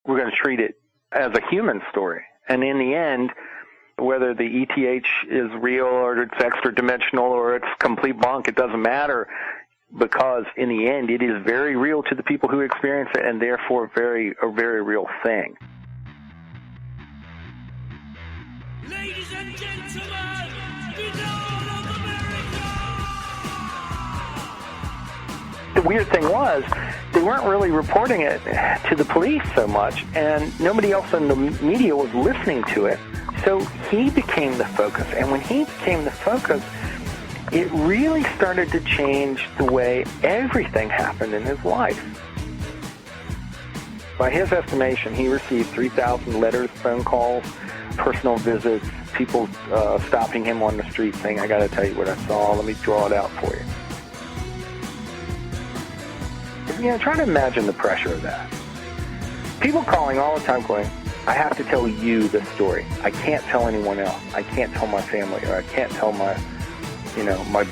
We're going to treat it as a human story. And in the end, whether the ETH is real or it's extra-dimensional or it's complete bunk, it doesn't matter, because in the end, it is very real to the people who experience it, and therefore a very real thing. Ladies and gentlemen, the dawn of America! The weird thing was, they weren't really reporting it to the police so much, and nobody else in the media was listening to it. So he became the focus, and when he became the focus, it really started to change the way everything happened in his life. By his estimation, he received 3,000 letters, phone calls, personal visits, people stopping him on the street saying, "I got to tell you what I saw, let me draw it out for you." Try to imagine the pressure of that. People calling all the time going, "I have to tell you this story. I can't tell anyone else. I can't tell my family, or I can't tell my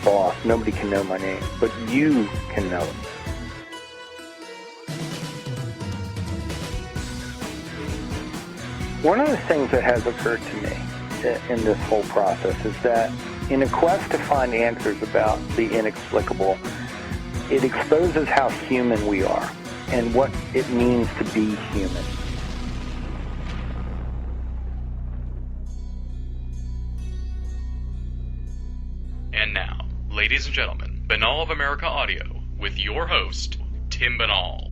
boss. Nobody can know my name, but you can know it." One of the things that has occurred to me in this whole process is that in a quest to find answers about the inexplicable, it exposes how human we are and what it means to be human. And now, ladies and gentlemen, Banal of America Audio with your host, Tim Banal.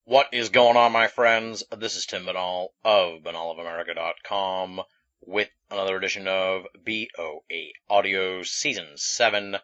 What is going on, my friends? This is Tim Banal of banalofamerica.com with another edition of BoA Audio Season 7.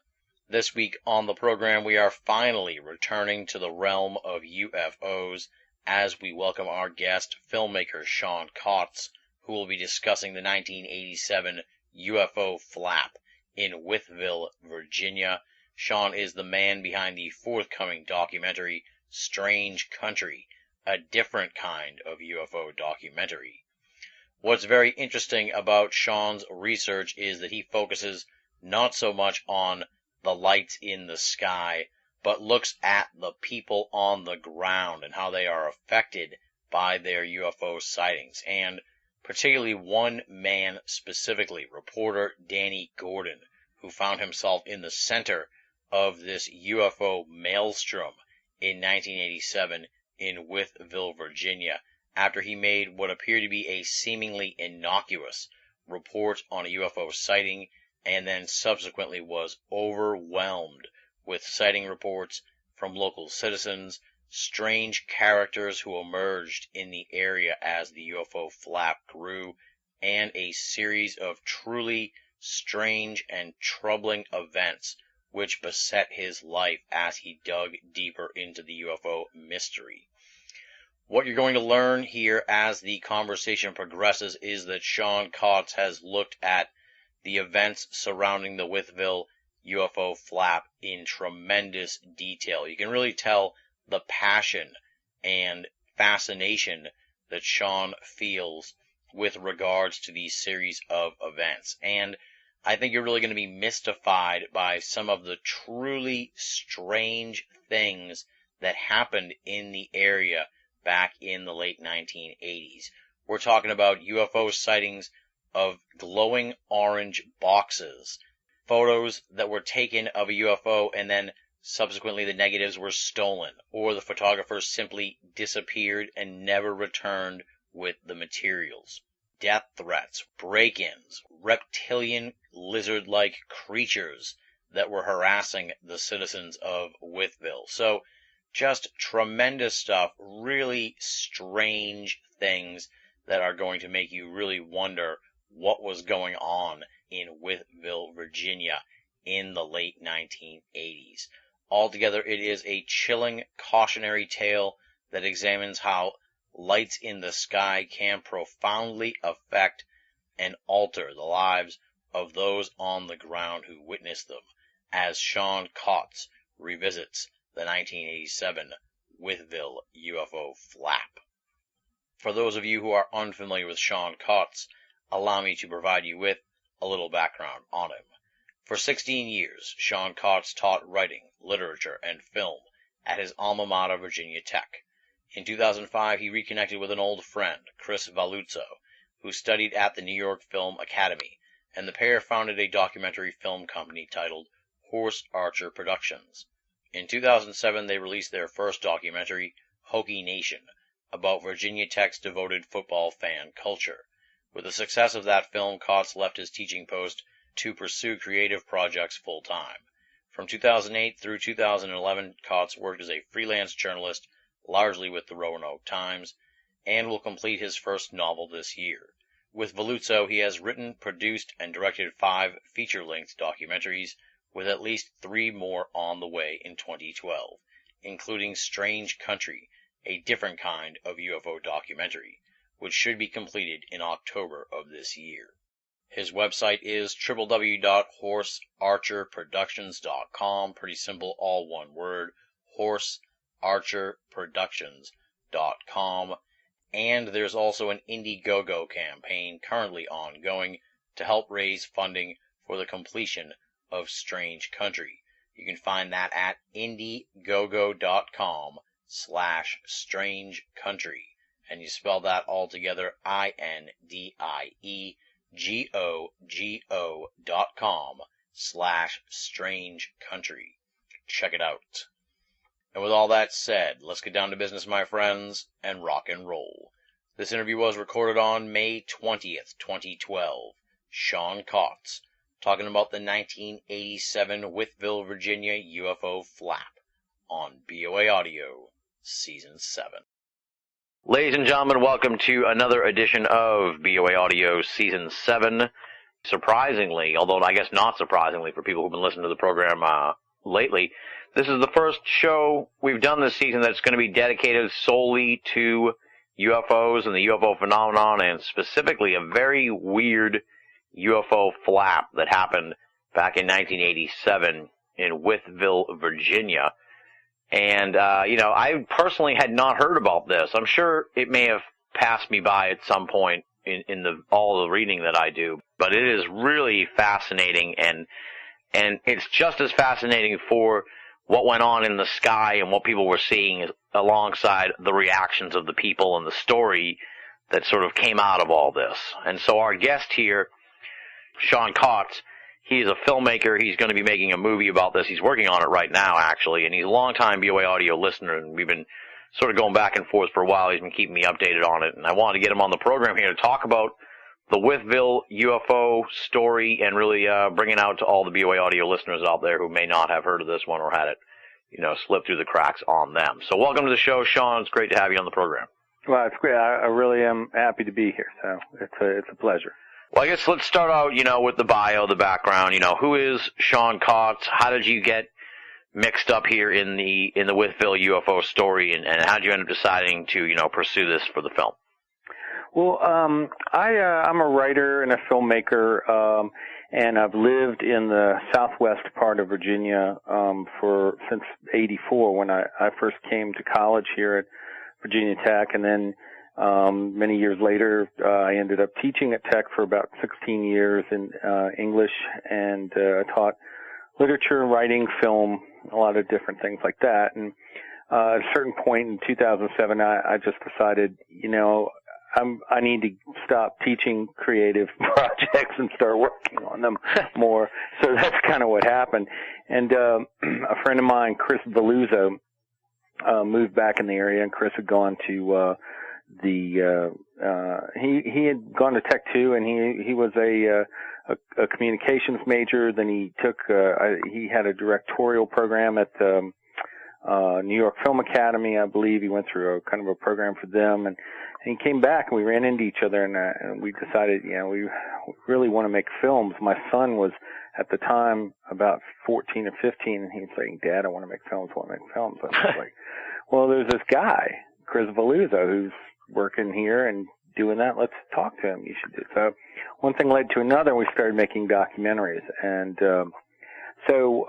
This week on the program, we are finally returning to the realm of UFOs as we welcome our guest, filmmaker Sean Kotz, who will be discussing the 1987 UFO flap in Wytheville, Virginia. Sean is the man behind the forthcoming documentary Strange Country, a different kind of UFO documentary. What's very interesting about Sean's research is that he focuses not so much on the lights in the sky, but looks at the people on the ground and how they are affected by their UFO sightings, and particularly one man specifically, reporter Danny Gordon, who found himself in the center of this UFO maelstrom in 1987 in Wytheville, Virginia, after he made what appeared to be a seemingly innocuous report on a UFO sighting, and then subsequently was overwhelmed with sighting reports from local citizens, strange characters who emerged in the area as the UFO flap grew, and a series of truly strange and troubling events which beset his life as he dug deeper into the UFO mystery. What you're going to learn here as the conversation progresses is that Sean Kotz has looked at the events surrounding the Wytheville UFO flap in tremendous detail. You can really tell the passion and fascination that Sean feels with regards to these series of events. And I think you're really going to be mystified by some of the truly strange things that happened in the area back in the late 1980s. We're talking about UFO sightings of glowing orange boxes, photos that were taken of a UFO and then subsequently the negatives were stolen, or the photographers simply disappeared and never returned with the materials. Death threats, break-ins, reptilian lizard-like creatures that were harassing the citizens of Wytheville. So just tremendous stuff, really strange things that are going to make you really wonder what was going on in Wytheville, Virginia in the late 1980s. Altogether, it is a chilling, cautionary tale that examines how lights in the sky can profoundly affect and alter the lives of those on the ground who witness them, as Sean Kotz revisits the 1987 Wytheville UFO flap. For those of you who are unfamiliar with Sean Kotz, allow me to provide you with a little background on him. For 16 years, Sean Kotz taught writing, literature, and film at his alma mater, Virginia Tech. In 2005, he reconnected with an old friend, Chris Valuzzo, who studied at the New York Film Academy, and the pair founded a documentary film company titled Horse Archer Productions. In 2007, they released their first documentary, Hokie Nation, about Virginia Tech's devoted football fan culture. With the success of that film, Kotz left his teaching post to pursue creative projects full-time. From 2008 through 2011, Kotz worked as a freelance journalist, largely with the Roanoke Times, and will complete his first novel this year. With Valuzzo, he has written, produced, and directed 5 feature-length documentaries, with at least 3 more on the way in 2012, including Strange Country, a different kind of UFO documentary, which should be completed in October of this year. His website is www.horsearcherproductions.com. Pretty simple, all one word, horsearcherproductions.com. And there's also an Indiegogo campaign currently ongoing to help raise funding for the completion of Strange Country. You can find that at indiegogo.com/Strange Country. And you spell that all together, indiegogo.com/Strange Country. Check it out. And with all that said, let's get down to business, my friends, and rock and roll. This interview was recorded on May 20th, 2012. Sean Kotz, talking about the 1987 Wytheville, Virginia UFO flap on BoA Audio, Season 7. Ladies and gentlemen, welcome to another edition of BoA Audio Season 7. Surprisingly, although I guess not surprisingly for people who've been listening to the program lately, this is the first show we've done this season that's going to be dedicated solely to UFOs and the UFO phenomenon, and specifically a very weird UFO flap that happened back in 1987 in Wytheville, Virginia. And, I personally had not heard about this. I'm sure it may have passed me by at some point in all the reading that I do, but it is really fascinating, and it's just as fascinating for what went on in the sky and what people were seeing alongside the reactions of the people and the story that sort of came out of all this. And so our guest here, Sean Kotz, he's a filmmaker. He's going to be making a movie about this. He's working on it right now, actually, and he's a longtime BoA Audio listener, and we've been sort of going back and forth for a while. He's been keeping me updated on it, and I wanted to get him on the program here to talk about the Wytheville UFO story and really bring it out to all the BoA Audio listeners out there who may not have heard of this one or had it, slip through the cracks on them. So welcome to the show, Sean. It's great to have you on the program. Well, it's great. I really am happy to be here, so it's a pleasure. Well, I guess let's start out, with the bio, the background. Who is Sean Kotz? How did you get mixed up here in the Wytheville UFO story, and how did you end up deciding to, pursue this for the film? Well, I'm a writer and a filmmaker, and I've lived in the southwest part of Virginia since '84 when I first came to college here at Virginia Tech, and then many years later I ended up teaching at Tech for about 16 years in English, and taught literature, writing, film, a lot of different things like that. And at a certain point in 2007, I just decided, I need to stop teaching creative projects and start working on them more. So that's kind of what happened. And a friend of mine, Chris Valuzzo, moved back in the area, and Chris had gone to he had gone to Tech too, and he was a communications major. Then he took he had a directorial program at the New York Film Academy, I believe. He went through a kind of a program for them, and he came back, and we ran into each other, and we decided, we really want to make films. My son was at the time about 14 or 15, and he was saying, "Dad, I want to make films. I want to make films." And I was like, "Well, there's this guy, Chris Valuzzo, who's working here and doing that. Let's talk to him. You should do." So one thing led to another, and we started making documentaries. And so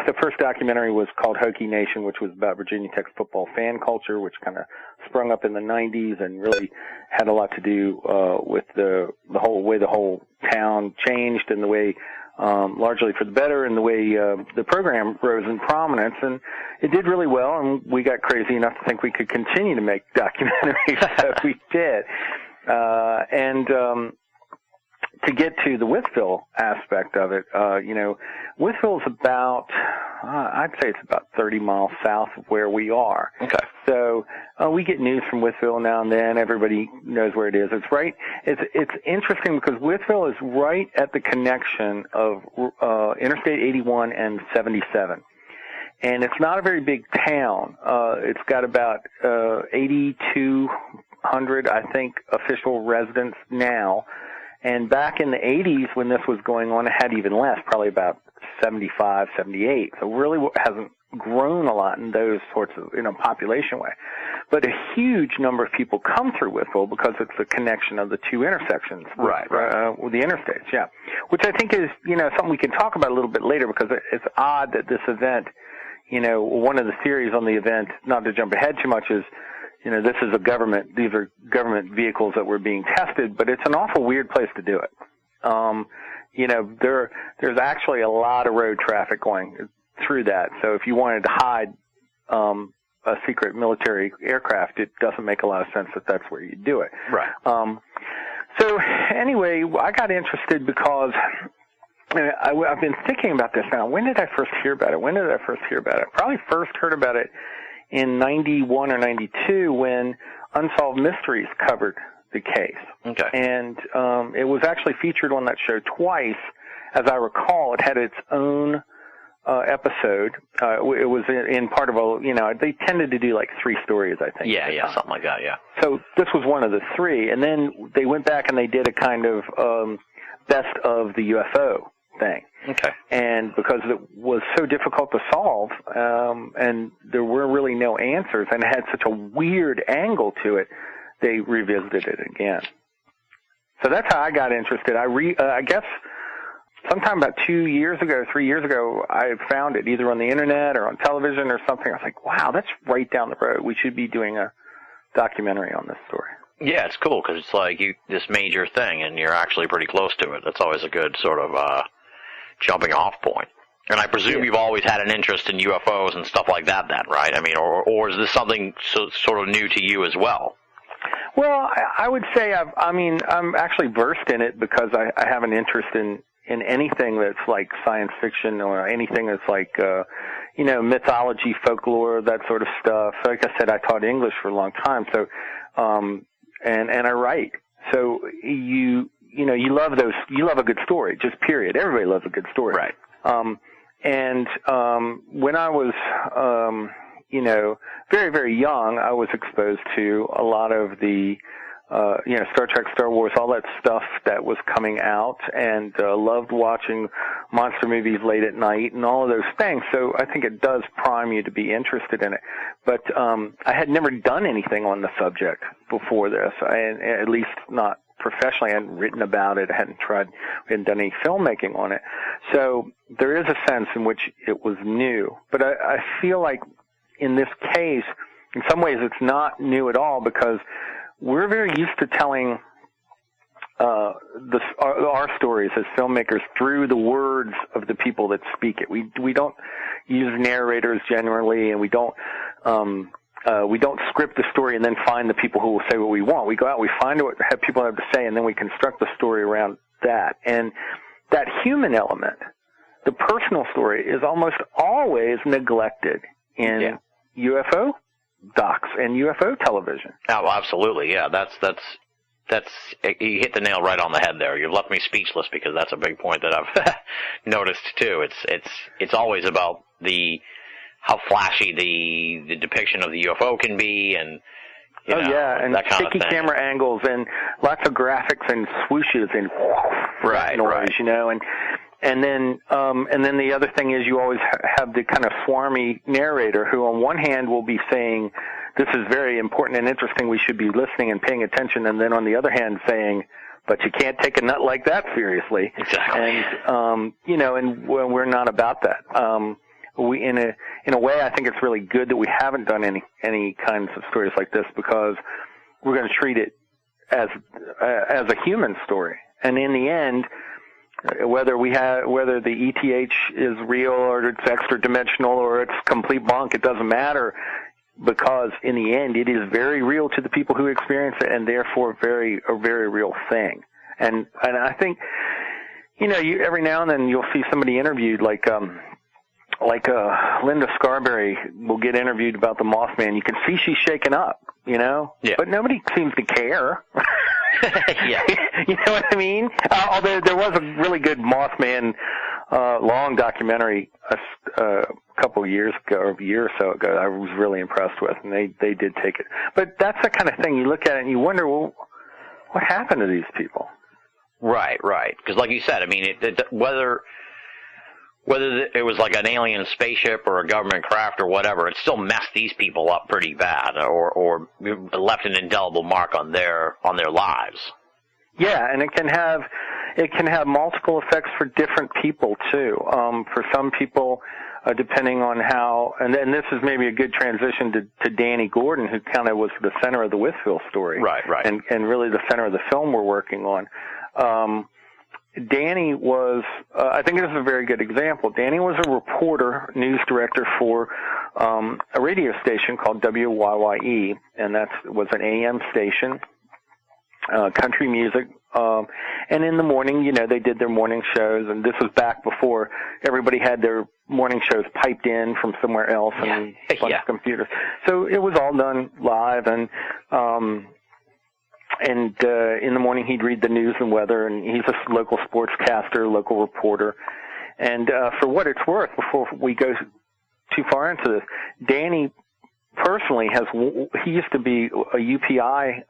the first documentary was called Hokie Nation, which was about Virginia Tech's football fan culture, which kind of sprung up in the 90s and really had a lot to do with the whole way the whole town changed and the way largely for the better in the way the program rose in prominence. And it did really well, and we got crazy enough to think we could continue to make documentaries, so we did. To get to the Wytheville aspect of it, Wytheville's about, I'd say it's about 30 miles south of where we are. Okay. So we get news from Wytheville now and then. Everybody knows where it is. It's right. It's interesting because Wytheville is right at the connection of Interstate 81 and 77. And it's not a very big town. It's got about 8,200, I think, official residents now. And back in the 80s when this was going on, it had even less, probably about 75, 78. So really hasn't grown a lot in those sorts of, population way. But a huge number of people come through Wytheville because it's the connection of the two intersections. Right. With the interstates, yeah. Which I think is, something we can talk about a little bit later because it's odd that this event, one of the theories on the event, not to jump ahead too much, is, this is these are government vehicles that were being tested, but it's an awful weird place to do it. There's actually a lot of road traffic going through that. So if you wanted to hide a secret military aircraft, it doesn't make a lot of sense that that's where you do it. Right. So anyway, I got interested because I've been thinking about this now. When did I first hear about it? I probably first heard about it in 91 or 92 when Unsolved Mysteries covered the case. Okay. And it was actually featured on that show twice. As I recall, it had its own episode. It was in part of they tended to do like 3 stories, I think. Yeah, something like that, yeah. So this was one of the 3. And then they went back and they did a kind of best of the UFO thing. Okay. And because it was so difficult to solve, and there were really no answers, and it had such a weird angle to it, they revisited it again. So that's how I got interested. I guess sometime about 3 years ago, I found it either on the internet or on television or something. I was like, wow, that's right down the road. We should be doing a documentary on this story. Yeah, it's cool because it's like this major thing, and you're actually pretty close to it. That's always a good sort of jumping off point. And I presume you've always had an interest in UFOs and stuff like that, then, right? I mean, or is this something sort of new to you as well? Well, I would say I'm actually versed in it because I have an interest in anything that's like science fiction or anything that's like, mythology, folklore, that sort of stuff. Like I said, I taught English for a long time, so, and I write. So you love a good story, just period. Everybody loves a good story. Right. When I was, very, very young, I was exposed to a lot of the, Star Trek, Star Wars, all that stuff that was coming out, and loved watching monster movies late at night and all of those things. So I think it does prime you to be interested in it. But I had never done anything on the subject before this, at least not professionally. I hadn't written about it. I hadn't done any filmmaking on it. So there is a sense in which it was new. But I feel like in this case, in some ways it's not new at all because we're very used to telling our stories as filmmakers through the words of the people that speak it. We don't use narrators generally, and we don't script the story and then find the people who will say what we want. We go out, we find what people have to say, and then we construct the story around that. And that human element, the personal story, is almost always neglected in UFO docs and UFO television. Oh, absolutely, yeah. That's you hit the nail right on the head there. You've left me speechless because that's a big point that I've noticed too. It's always about how flashy the depiction of the UFO can be, and and that kind sticky of thing. camera angles and lots of graphics and swooshes and noise, and then the other thing is you always have the kind of swarmy narrator who on one hand will be saying, this is very important and interesting, we should be listening and paying attention, and then on the other hand saying, but you can't take a nut like that seriously. Exactly. And, and we're not about that. In a way, I think it's really good that we haven't done any kinds of stories like this because we're going to treat it as a human story. And in the end, whether the ETH is real or it's extra dimensional or it's complete bunk, it doesn't matter, because in the end it is very real to the people who experience it, and therefore a very real thing. And I think, every now and then you'll see somebody interviewed, like Linda Scarberry will get interviewed about the Mothman. You can see she's shaken up, Yeah. but nobody seems to care. Yeah. You know what I mean? Although there was a really good Mothman long documentary a couple of years ago, or a year or so ago, I was really impressed with, and they did take it. But that's the kind of thing you look at it and you wonder, well, what happened to these people? Right. Because like you said, I mean, whether it was like an alien spaceship or a government craft or whatever, it still messed these people up pretty bad, or left an indelible mark on their lives. Yeah, and it can have multiple effects for different people too. For some people, depending on how, and then this is maybe a good transition to Danny Gordon, who kind of was the center of the Wytheville story, right, and really the center of the film we're working on. Danny was, I think this is a very good example. Danny was a reporter, news director for a radio station called WYYE, and that was an AM station, country music. And in the morning, they did their morning shows, and this was back before everybody had their morning shows piped in from somewhere else and a bunch of computers. So it was all done live, and in the morning he'd read the news and weather, and he's a local sportscaster, local reporter. And for what it's worth, before we go too far into this, Danny personally he used to be a UPI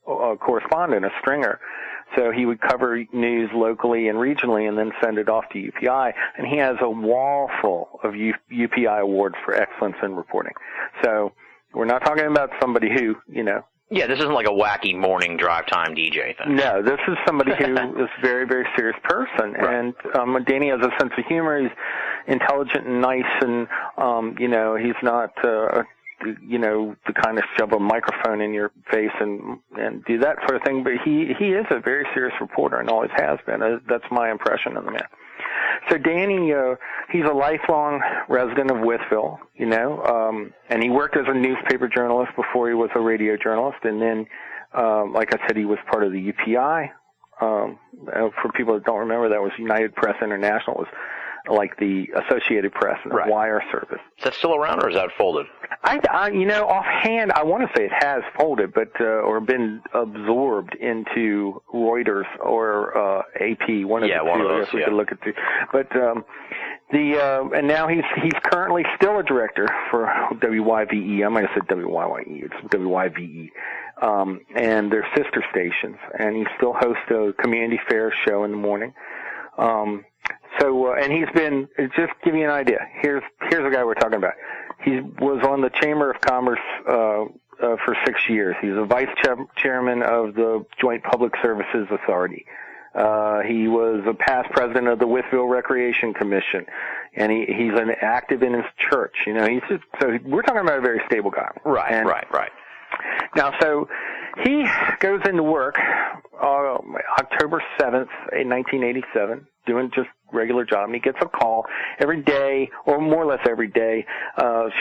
correspondent, a stringer. So he would cover news locally and regionally and then send it off to UPI. And he has a wall full of UPI awards for excellence in reporting. So we're not talking about somebody who, Yeah, this isn't like a wacky morning drive time DJ thing. No, this is somebody who is a very, very serious person. Right. And Danny has a sense of humor. He's intelligent and nice, and, he's not, the kind of shove a microphone in your face and do that sort of thing. But he is a very serious reporter and always has been. That's my impression of the man. So Danny, he's a lifelong resident of Wytheville, and he worked as a newspaper journalist before he was a radio journalist. And then, like I said, he was part of the UPI. For people that don't remember, that was United Press International. It was like the Associated Press and the wire service. Is that still around, or is that folded? Offhand, I want to say it has folded, but or been absorbed into Reuters or AP. One of the two. I guess we could look at two. But and now he's currently still a director for WYVE. I might have said WYYE. It's WYVE. And their sister stations, and he still hosts a community fair show in the morning. And he's been, just to give you an idea, here's a guy we're talking about. He was on the Chamber of Commerce for 6 years. He's a vice chairman of the Joint Public Services Authority. He was a past president of the Wytheville Recreation Commission, and he's an active in his church. So we're talking about a very stable guy. Right. Now, so he goes into work October 7th, 1987, doing just regular job, and he gets a call every day, or more or less every day.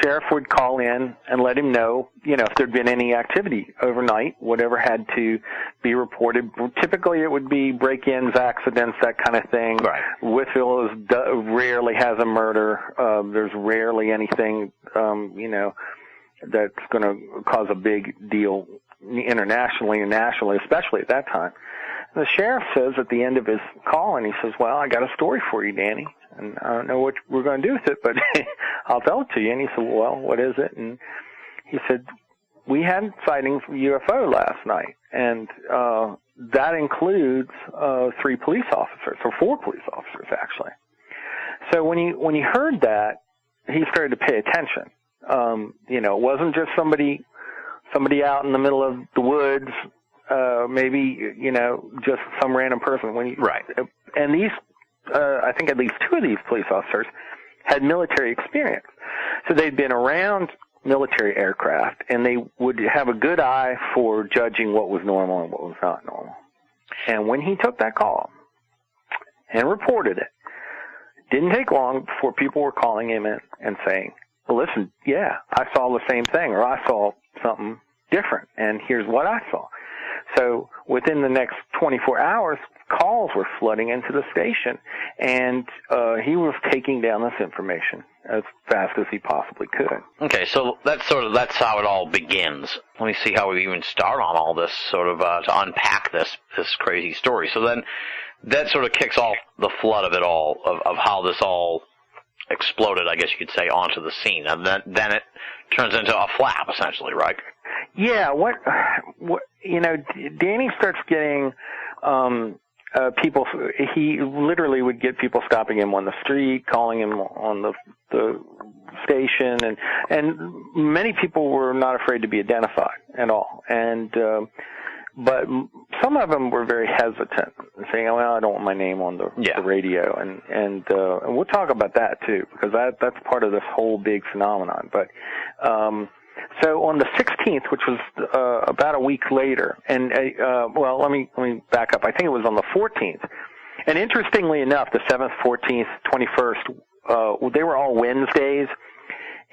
Sheriff would call in and let him know, if there'd been any activity overnight, whatever had to be reported. Typically, it would be break-ins, accidents, that kind of thing. Right. Wytheville rarely has a murder. There's rarely anything, that's going to cause a big deal internationally and nationally, especially at that time. The sheriff says at the end of his call, and he says, well, I got a story for you, Danny, and I don't know what we're going to do with it, but I'll tell it to you. And he said, well, what is it? And he said, we had sightings of UFO last night, and that includes 3 police officers, or 4 police officers, actually. So when he heard that, he started to pay attention. It wasn't just somebody out in the middle of the woods, maybe, just some random person. And these, I think at least 2 of these police officers had military experience. So they'd been around military aircraft, and they would have a good eye for judging what was normal and what was not normal. And when he took that call, and reported it. Didn't take long before people were calling him in and saying, well, listen, yeah, I saw the same thing, or I saw something different, and here's what I saw. So within the next 24 hours, calls were flooding into the station, and he was taking down this information as fast as he possibly could. Okay, so that's how it all begins. Let me see how we even start on all this, sort of to unpack this crazy story. So then that sort of kicks off the flood of it all, of how this all exploded, I guess you could say, onto the scene, and then it turns into a flap, essentially, right? Yeah, what Danny starts getting people. He literally would get people stopping him on the street, calling him on the station, and many people were not afraid to be identified at all. And but some of them were very hesitant, saying, "Well, I don't want my name on the radio," and we'll talk about that too, because that's part of this whole big phenomenon. But so on the 16th, which was about a week later, and well, let me back up. I think it was on the 14th. And interestingly enough, the 7th, 14th, 21st, they were all Wednesdays.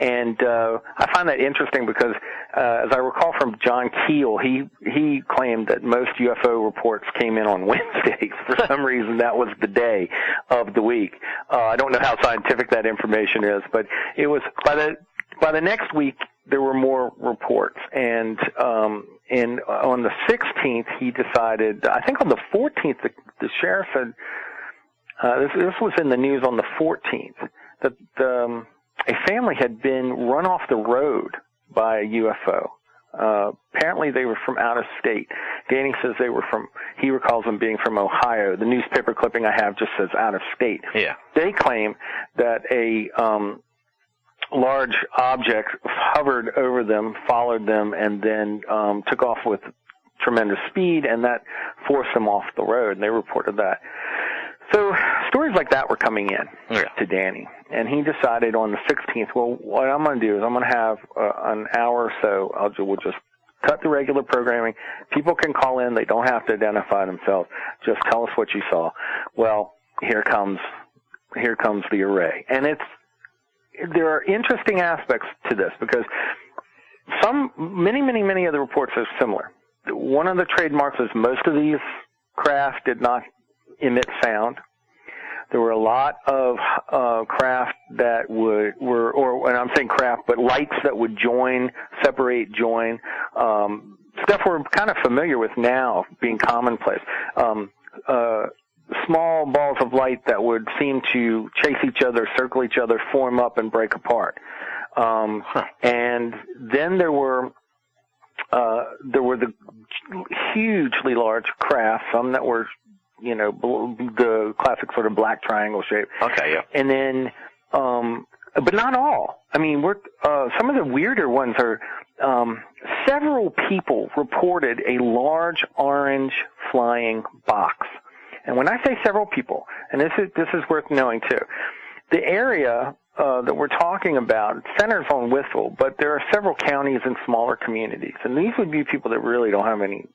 And I find that interesting because, as I recall from John Keel, he claimed that most UFO reports came in on Wednesdays. For some reason, that was the day of the week. I don't know how scientific that information is, but it was by the next week there were more reports. And on the 16th, he decided. I think on the 14th, the sheriff said this was in the news on the 14th that a family had been run off the road by a UFO. Apparently they were from out of state. Danny says he recalls them being from Ohio. The newspaper clipping I have just says out of state. Yeah. They claim that a large object hovered over them, followed them, and then took off with tremendous speed, and that forced them off the road, and they reported that. So stories like that were coming in to Danny, and he decided on the 16th, well, what I'm going to do is I'm going to have an hour or so. We'll just cut the regular programming. People can call in. They don't have to identify themselves. Just tell us what you saw. Well, here comes the array. And there are interesting aspects to this because many of the reports are similar. One of the trademarks is most of these craft did not emit sound. There were a lot of craft that and I'm saying craft, but lights that would separate, join. Stuff we're kind of familiar with now, being commonplace. Small balls of light that would seem to chase each other, circle each other, form up, and break apart. And then there were the hugely large craft, some that were the classic sort of black triangle shape. Okay, yeah. And then, but not all. I mean, some of the weirder ones are, several people reported a large orange flying box. And when I say several people, and this is worth knowing too, the area that we're talking about centers on Wytheville, but there are several counties and smaller communities. And these would be people that really don't have any,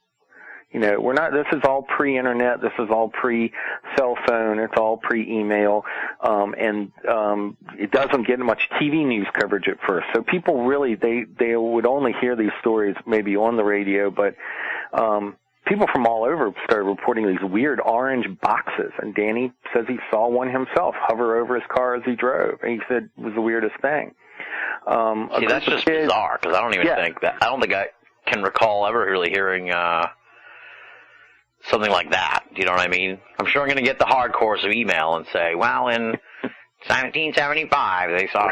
this is all pre-internet, this is all pre-cell phone, it's all pre-email, and it doesn't get much TV news coverage at first. So people really, they would only hear these stories maybe on the radio, but people from all over started reporting these weird orange boxes, and Danny says he saw one himself hover over his car as he drove, and he said it was the weirdest thing. See, that's just bizarre, because I don't even think that, I don't think I can recall ever really hearing something like that. Do you know what I mean? I'm sure I'm going to get the hardcores of email and say, well, in 1775 they saw,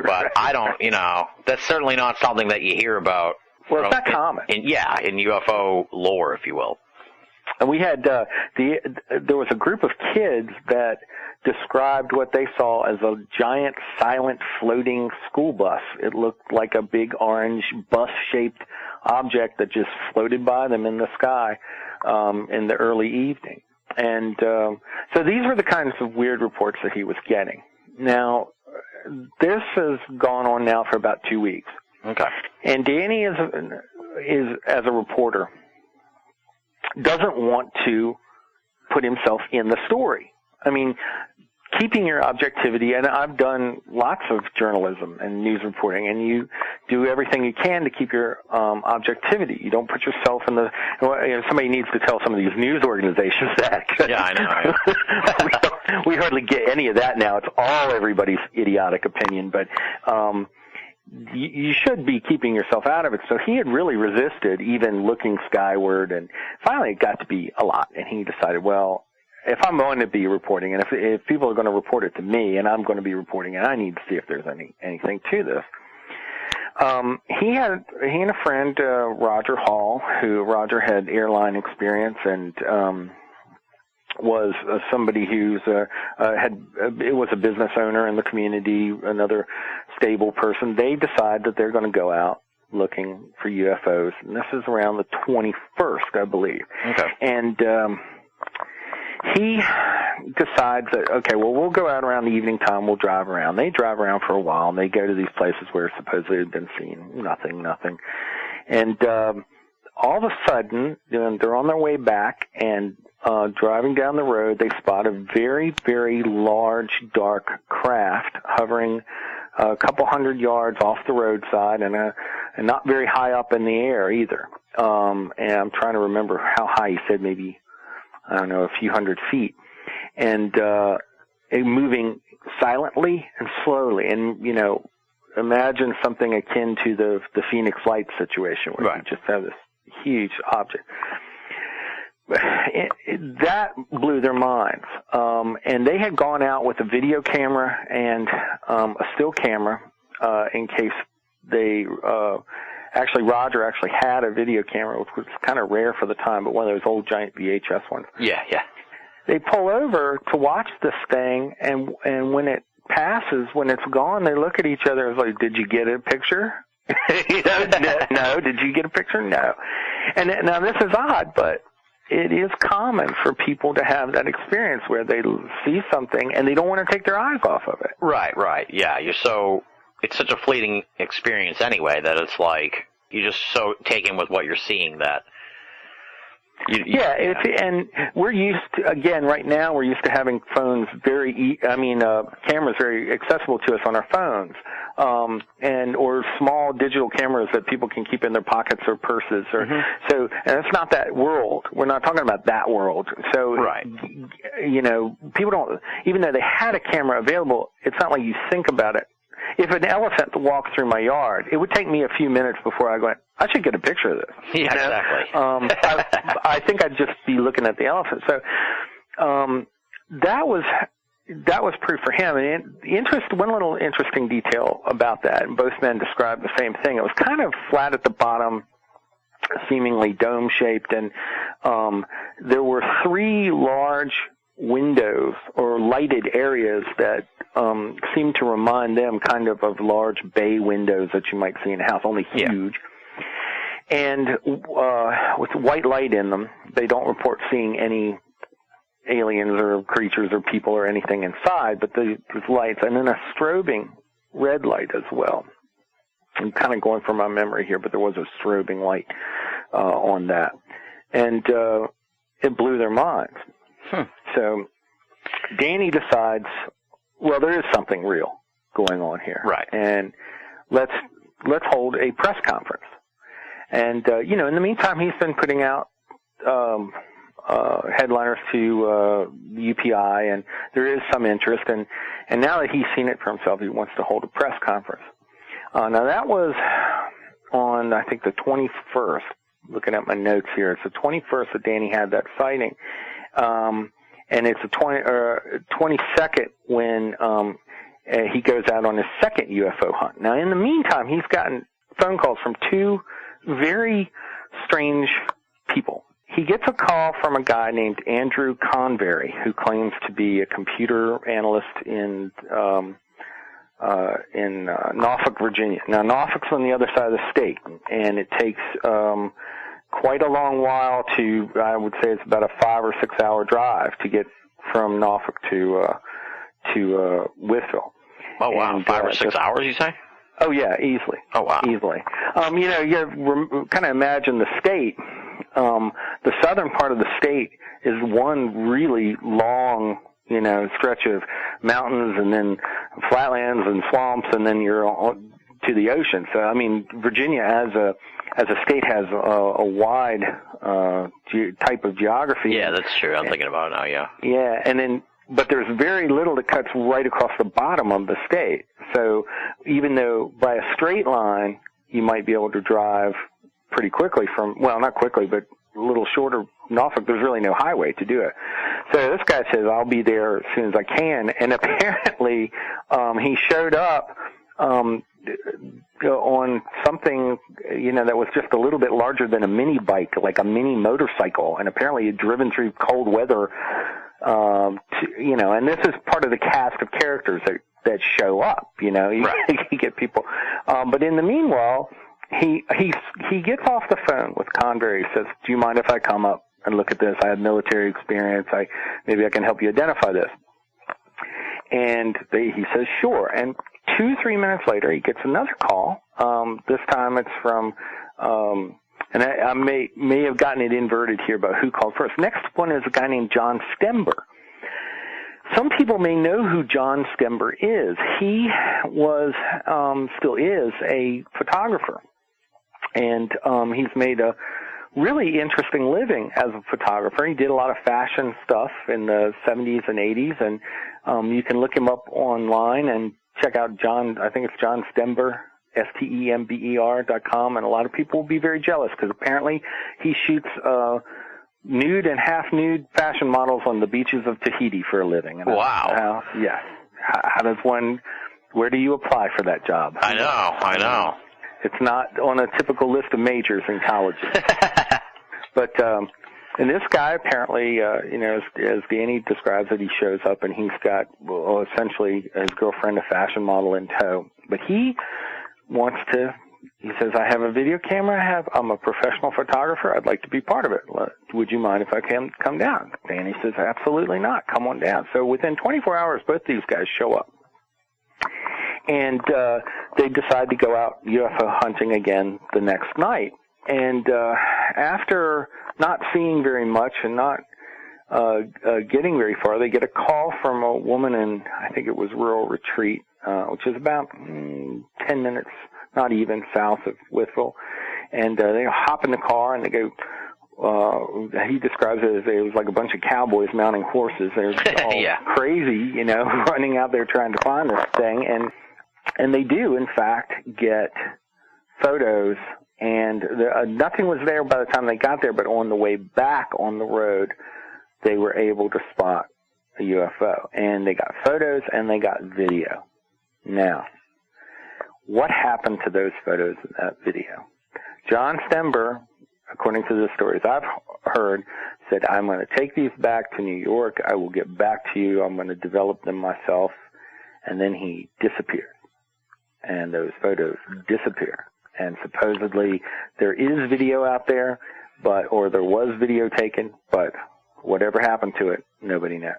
but I don't, that's certainly not something that you hear about. Well, it's not common. In UFO lore, if you will. And we had there was a group of kids that described what they saw as a giant, silent, floating school bus. It looked like a big orange bus-shaped object that just floated by them in the sky in the early evening. And so these were the kinds of weird reports that he was getting. Now, this has gone on now for about 2 weeks. Okay. And Danny is as a reporter, doesn't want to put himself in the story. I mean, keeping your objectivity, and I've done lots of journalism and news reporting, and you do everything you can to keep your objectivity. You don't put yourself in the, somebody needs to tell some of these news organizations that. Yeah, I know. we hardly get any of that now. It's all everybody's idiotic opinion, but you should be keeping yourself out of it. So he had really resisted even looking skyward, and finally it got to be a lot, and he decided, well, if I'm going to be reporting, and if people are going to report it to me, and I'm going to be reporting it, I need to see if there's anything to this. He and a friend, Roger Hall, Roger had airline experience and was somebody who's was a business owner in the community, another stable person. They decide that they're going to go out looking for UFOs, and this is around the 21st, I believe. Okay. And he decides that, okay, well, we'll go out around the evening time, we'll drive around. They drive around for a while, and they go to these places where supposedly they've been seen. Nothing. And all of a sudden, they're on their way back, and driving down the road, they spot a very, very large, dark craft hovering a couple hundred yards off the roadside, and not very high up in the air either. And I'm trying to remember how high. He said maybe, I don't know, a few hundred feet, and moving silently and slowly. And, imagine something akin to the Phoenix Lights situation, where you just have this huge object. That blew their minds. And they had gone out with a video camera and a still camera in case they actually, Roger actually had a video camera, which was kind of rare for the time, but one of those old giant VHS ones. Yeah. They pull over to watch this thing, and when it passes, when it's gone, they look at each other and like, did you get a picture? No. Did you get a picture? No. And now this is odd, but it is common for people to have that experience where they see something and they don't want to take their eyes off of it. Right. Yeah, it's such a fleeting experience anyway that it's like you're just so taken with what you're seeing that. And we're used to, again, right now we're used to having phones cameras very accessible to us on our phones, or small digital cameras that people can keep in their pockets or purses, so, and it's not that world. We're not talking about that world. So, right. People don't, even though they had a camera available, it's not like you think about it. If an elephant walked through my yard, it would take me a few minutes before I go, I should get a picture of this. Yeah, exactly. I think I'd just be looking at the elephant. So that was proof for him. And one little interesting detail about that, and both men described the same thing. It was kind of flat at the bottom, seemingly dome-shaped, and there were 3 large windows or lighted areas that seem to remind them kind of large bay windows that you might see in a house, only huge. Yeah. And with white light in them. They don't report seeing any aliens or creatures or people or anything inside, but there's lights, and then a strobing red light as well. I'm kind of going from my memory here, but there was a strobing light on that. And it blew their minds. So Danny decides, well, there is something real going on here. Right. And let's hold a press conference. And, in the meantime, he's been putting out headliners to UPI, and there is some interest. And now that he's seen it for himself, he wants to hold a press conference. Now, that was on, I think, the 21st. Looking at my notes here, it's the 21st that Danny had that sighting. And it's the 22nd when he goes out on his second UFO hunt. Now, in the meantime, he's gotten phone calls from 2 very strange people. He gets a call from a guy named Andrew Convery, who claims to be a computer analyst in Norfolk, Virginia. Now, Norfolk's on the other side of the state, and it takes quite a long while I would say it's about a 5 or 6 hour drive to get from Norfolk to Wytheville. Oh, wow. And, 5 or 6 hours, you say? Oh, yeah, easily. Oh, wow. Easily. You kind of imagine the state. The southern part of the state is one really long stretch of mountains and then flatlands and swamps, and then you're to the ocean. So, I mean, Virginia as a state has a wide type of geography. Yeah, that's true. I'm thinking about it now, yeah. Yeah, but there's very little that cuts right across the bottom of the state. So even though by a straight line you might be able to drive pretty quickly not quickly, but a little shorter Norfolk, there's really no highway to do it. So this guy says, I'll be there as soon as I can. And apparently he showed up on something, that was just a little bit larger than a mini bike, like a mini motorcycle. And apparently he'd driven through cold weather, and this is part of the cast of characters that show up, Right. You get people. But in the meanwhile, he gets off the phone with Convery. He says, do you mind if I come up and look at this? I have military experience. Maybe I can help you identify this. And he says, sure. And 2-3 minutes later, he gets another call. This time it's from, and I may have gotten it inverted here about who called first. Next one is a guy named John Stember. Some people may know who John Stember is. He was, still is, a photographer. And he's made a really interesting living as a photographer. He did a lot of fashion stuff in the 70s and 80s, and you can look him up online and check out John, I think it's John Stember, STEMBER.com, and a lot of people will be very jealous because apparently he shoots nude and half-nude fashion models on the beaches of Tahiti for a living. And wow. Yes. How does one, where do you apply for that job? I know. It's not on a typical list of majors in colleges. But, and this guy apparently, as Danny describes it, he shows up and he's got, essentially his girlfriend, a fashion model in tow. But he says, I have a video camera, I'm a professional photographer, I'd like to be part of it. Would you mind if I can come down? Danny says, absolutely not, come on down. So within 24 hours, both these guys show up. And they decide to go out UFO hunting again the next night. And after not seeing very much and not getting very far, they get a call from a woman in, I think it was Rural Retreat, which is about 10 minutes, not even, south of Wytheville. And they hop in the car and they go, he describes it as it was like a bunch of cowboys mounting horses. They're all yeah. crazy, running out there trying to find this thing. And they do, in fact, get photos, and nothing was there by the time they got there, but on the way back on the road, they were able to spot a UFO. And they got photos and they got video. Now, what happened to those photos and that video? John Stember, according to the stories I've heard, said, I'm going to take these back to New York. I will get back to you. I'm going to develop them myself. And then he disappeared. And those photos disappear. And supposedly there is video out there, or there was video taken, but whatever happened to it, nobody knows.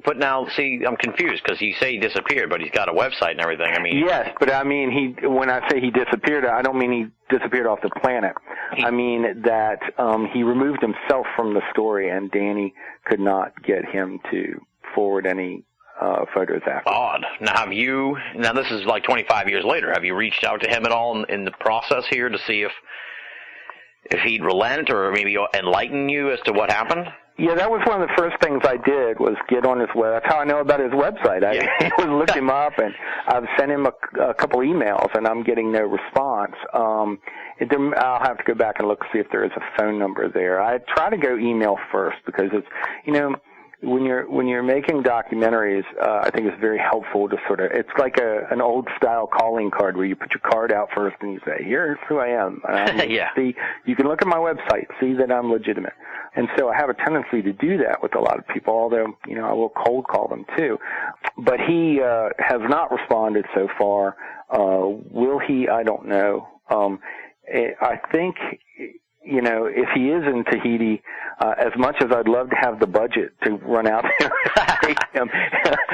But now, see, I'm confused because you say he disappeared, but he's got a website and everything. I mean, yes, but I mean, when I say he disappeared, I don't mean he disappeared off the planet. I mean that he removed himself from the story, and could not get him to forward any photos after. Odd. Now this is like 25 years later. Have you reached out to him at all in the process here to see if he'd relent or maybe enlighten you as to what happened? Yeah, that was one of the first things I did was get on his web. That's how I know about his website. I looked him up, and I've sent him a couple emails, and I'm getting no response. I'll have to go back and look, see if there is a phone number there. I try to go email first because it's, when you're making documentaries, I think it's very helpful to it's like an old style calling card where you put your card out first and you say, here's who I am. Yeah. See, you can look at my website, see that I'm legitimate. And so I have a tendency to do that with a lot of people, although, I will cold call them too. But he has not responded so far. Will he? I don't know. I think, if he is in Tahiti, as much as I'd love to have the budget to run out there and tape him,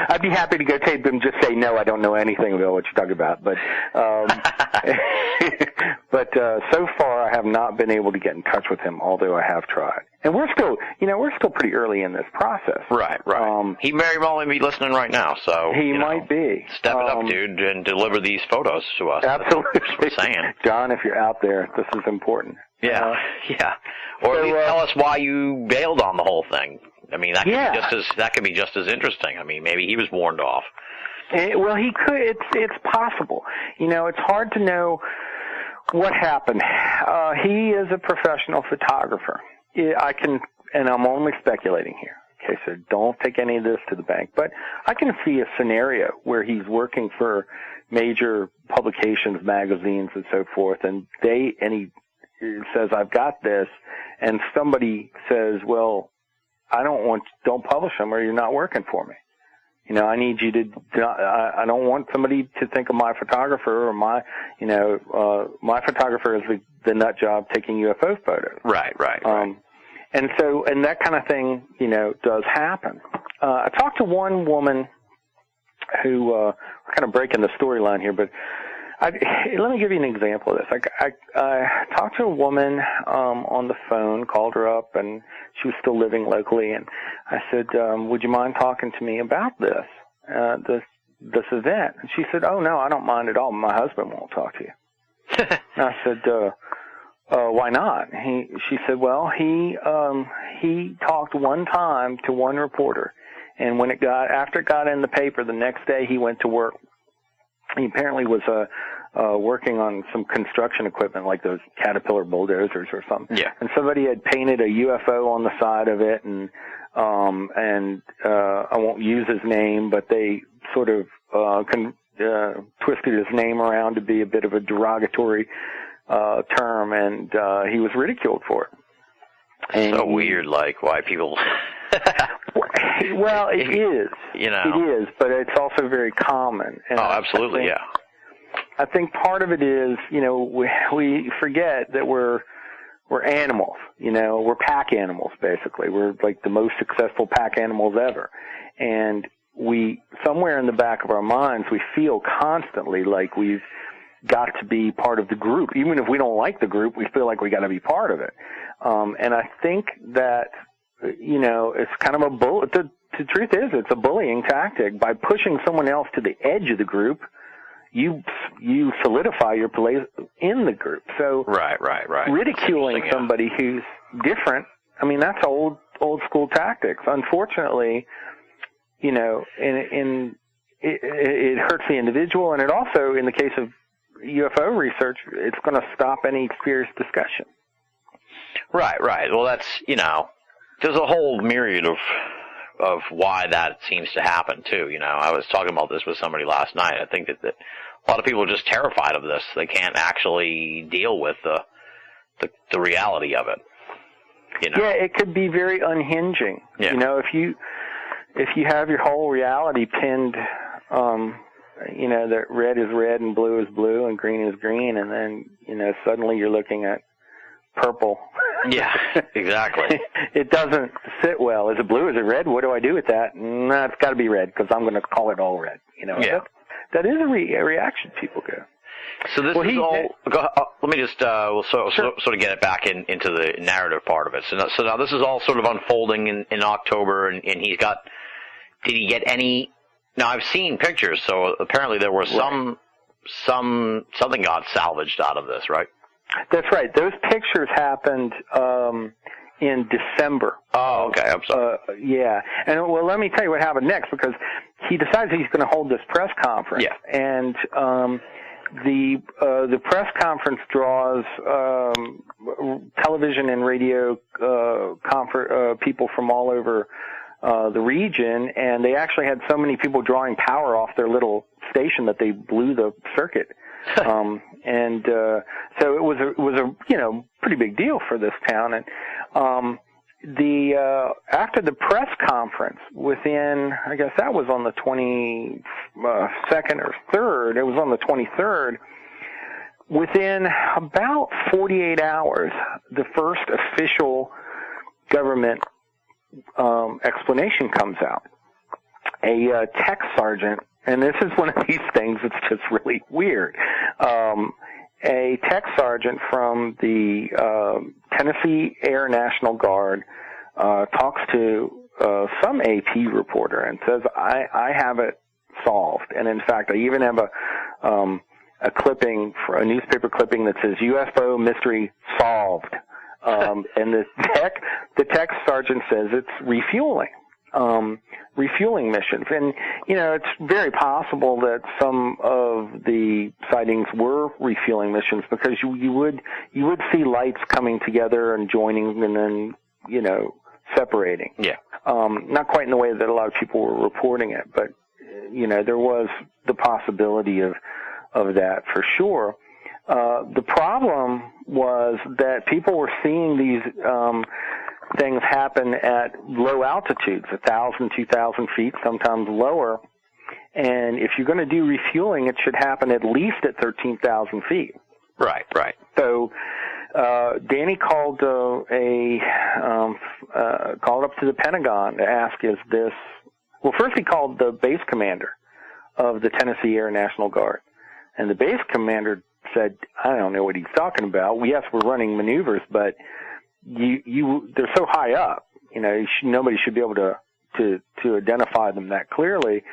I'd be happy to go tape him, just say, no, I don't know anything about what you're talking about. But But so far, I have not been able to get in touch with him, although I have tried. And we're still pretty early in this process. Right. He very well may be listening right now, so he might be. Step it up, dude, and deliver these photos to us. Absolutely. That's what I'm saying. John, if you're out there, this is important. Yeah. Or at least tell us why you bailed on the whole thing. I mean, that could be just as interesting. I mean, maybe he was warned off. Well, he could. It's possible. It's hard to know what happened. He is a professional photographer. And I'm only speculating here. Okay, so don't take any of this to the bank. But I can see a scenario where he's working for major publications, magazines, and so forth, and he says, "I've got this," and somebody says, "Well, don't publish them, or you're not working for me. I need you to. I don't want somebody to think of my photographer or my photographer is the nut job taking UFO photos." Right. And that kind of thing, does happen. I talked to one woman who, we're kind of breaking the storyline here, but let me give you an example of this. I talked to a woman on the phone, called her up, and she was still living locally, and I said, would you mind talking to me about this event? And she said, "Oh, no, I don't mind at all. My husband won't talk to you." And I said, why not? She said, well, he talked one time to one reporter, and after it got in the paper, the next day he went to work. He apparently was working on some construction equipment, like those Caterpillar bulldozers or something. Yeah. And somebody had painted a UFO on the side of it, and I won't use his name, but they sort of twisted his name around to be a bit of a derogatory term, and he was ridiculed for it. And so weird, like why people. Well, it is. It is, but it's also very common. And absolutely, I think part of it is, we forget that we're animals. We're pack animals, basically. We're like the most successful pack animals ever, and somewhere in the back of our minds, we feel constantly like we've got to be part of the group. Even if we don't like the group, we feel like we got to be part of it. And I think that, it's kind of the truth is it's a bullying tactic. By pushing someone else to the edge of the group, you solidify your place in the group. So right. ridiculing somebody who's different, I mean, that's old school tactics. Unfortunately, it hurts the individual, and it also, in the case of UFO research, it's going to stop any serious discussion. Right. Well, that's, there's a whole myriad of why that seems to happen, too. I was talking about this with somebody last night. I think that a lot of people are just terrified of this. They can't actually deal with the reality of it. Yeah, it could be very unhinging. Yeah. If you have your whole reality pinned, that red is red and blue is blue and green is green, and then, suddenly you're looking at purple. Yeah, exactly. It doesn't sit well. Is it blue? Is it red? What do I do with that? No, it's got to be red because I'm going to call it all red. Yeah. That is a reaction people get. So this is all. Let me just we'll sort of get it back into the narrative part of it. So now this is all sort of unfolding in October, and he's got. Did he get any? Now I've seen pictures, so apparently there was something got salvaged out of this, right? That's right. Those pictures happened in December. Oh, okay. I'm sorry. Yeah. And, well, let me tell you what happened next, because he decides he's going to hold this press conference. Yeah. And the press conference draws television and radio people from all over the region, and they actually had so many people drawing power off their little station that they blew the circuit. So it was a pretty big deal for this town. And after the press conference, within, I guess that was on the 22nd or 3rd, it was on the 23rd, within about 48 hours, the first official government explanation comes out. A tech sergeant, and this is one of these things that's just really weird. a tech sergeant from the Tennessee Air National Guard talks to some AP reporter and says, I have it solved. And in fact, I even have a clipping, a newspaper clipping that says UFO mystery solved. And the tech sergeant says it's refueling missions. And, it's very possible that some of the sightings were refueling missions, because you would see lights coming together and joining and then, separating. Yeah. Not quite in the way that a lot of people were reporting it, but, there was the possibility of that for sure. The problem was that people were seeing these things happen at low altitudes, 1,000, 2,000 feet, sometimes lower. And if you're going to do refueling, it should happen at least at 13,000 feet. Right. So Danny called called up to the Pentagon to ask, first he called the base commander of the Tennessee Air National Guard. And the base commander said, I don't know what he's talking about. Yes, we're running maneuvers, but they're so high up, nobody should be able to identify them that clearly.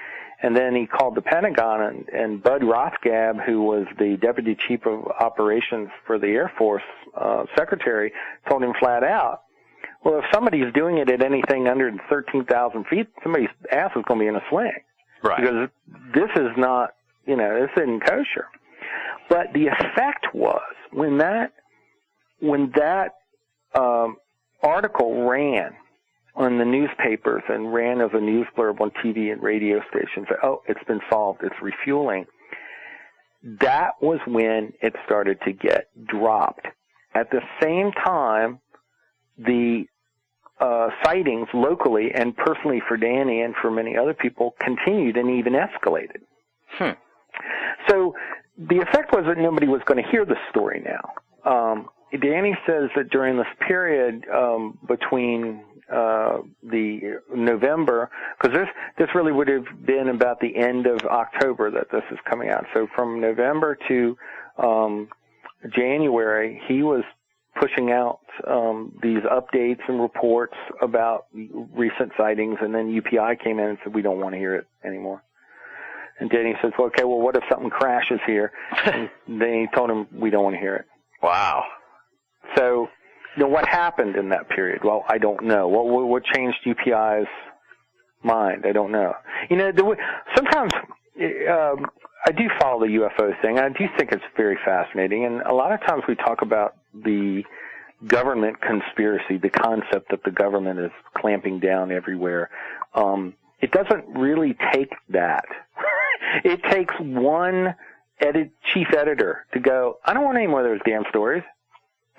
And then he called the Pentagon, and Bud Rothgab, who was the Deputy Chief of Operations for the Air Force Secretary, told him flat out, well, if somebody's doing it at anything under 13,000 feet, somebody's ass is going to be in a sling. Right. Because this is not, this isn't kosher. But the effect was, when that article ran on the newspapers and ran as a news blurb on TV and radio stations, it's been solved, it's refueling, that was when it started to get dropped. At the same time, the sightings locally and personally for Danny and for many other people continued and even escalated. So the effect was that nobody was going to hear the story now. Danny says that during this period between the November, because this really would have been about the end of October that this is coming out. So from November to January, he was pushing out these updates and reports about recent sightings, and then UPI came in and said, we don't want to hear it anymore. And Danny says, okay, well, what if something crashes here? And they told him, we don't want to hear it. Wow. So, what happened in that period? Well, I don't know. What changed UPI's mind? I don't know. Sometimes I do follow the UFO thing. I do think it's very fascinating. And a lot of times we talk about the government conspiracy, the concept that the government is clamping down everywhere. It doesn't really take that. It takes one chief editor to go, I don't want any more of those damn stories.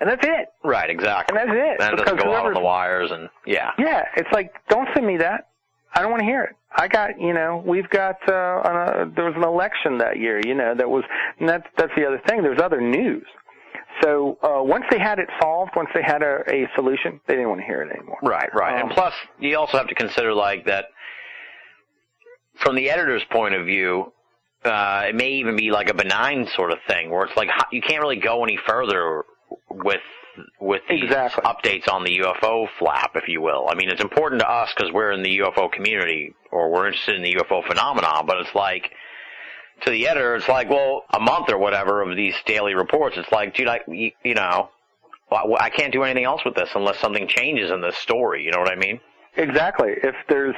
And that's it. Right, exactly. And that's it. And it doesn't go out on the wires and, yeah. Yeah, it's like, don't send me that. I don't want to hear it. I got, we've got, there was an election that year, that was, and that's the other thing. There's other news. So, once they had it solved, once they had a solution, they didn't want to hear it anymore. Right. And plus, you also have to consider, that from the editor's point of view, it may even be like a benign sort of thing where it's like you can't really go any further with these updates on the UFO flap, if you will. I mean, it's important to us because we're in the UFO community or we're interested in the UFO phenomenon, but it's like, to the editor, it's like, well, a month or whatever of these daily reports, it's like, dude, I can't do anything else with this unless something changes in this story, you know what I mean? Exactly. If there's,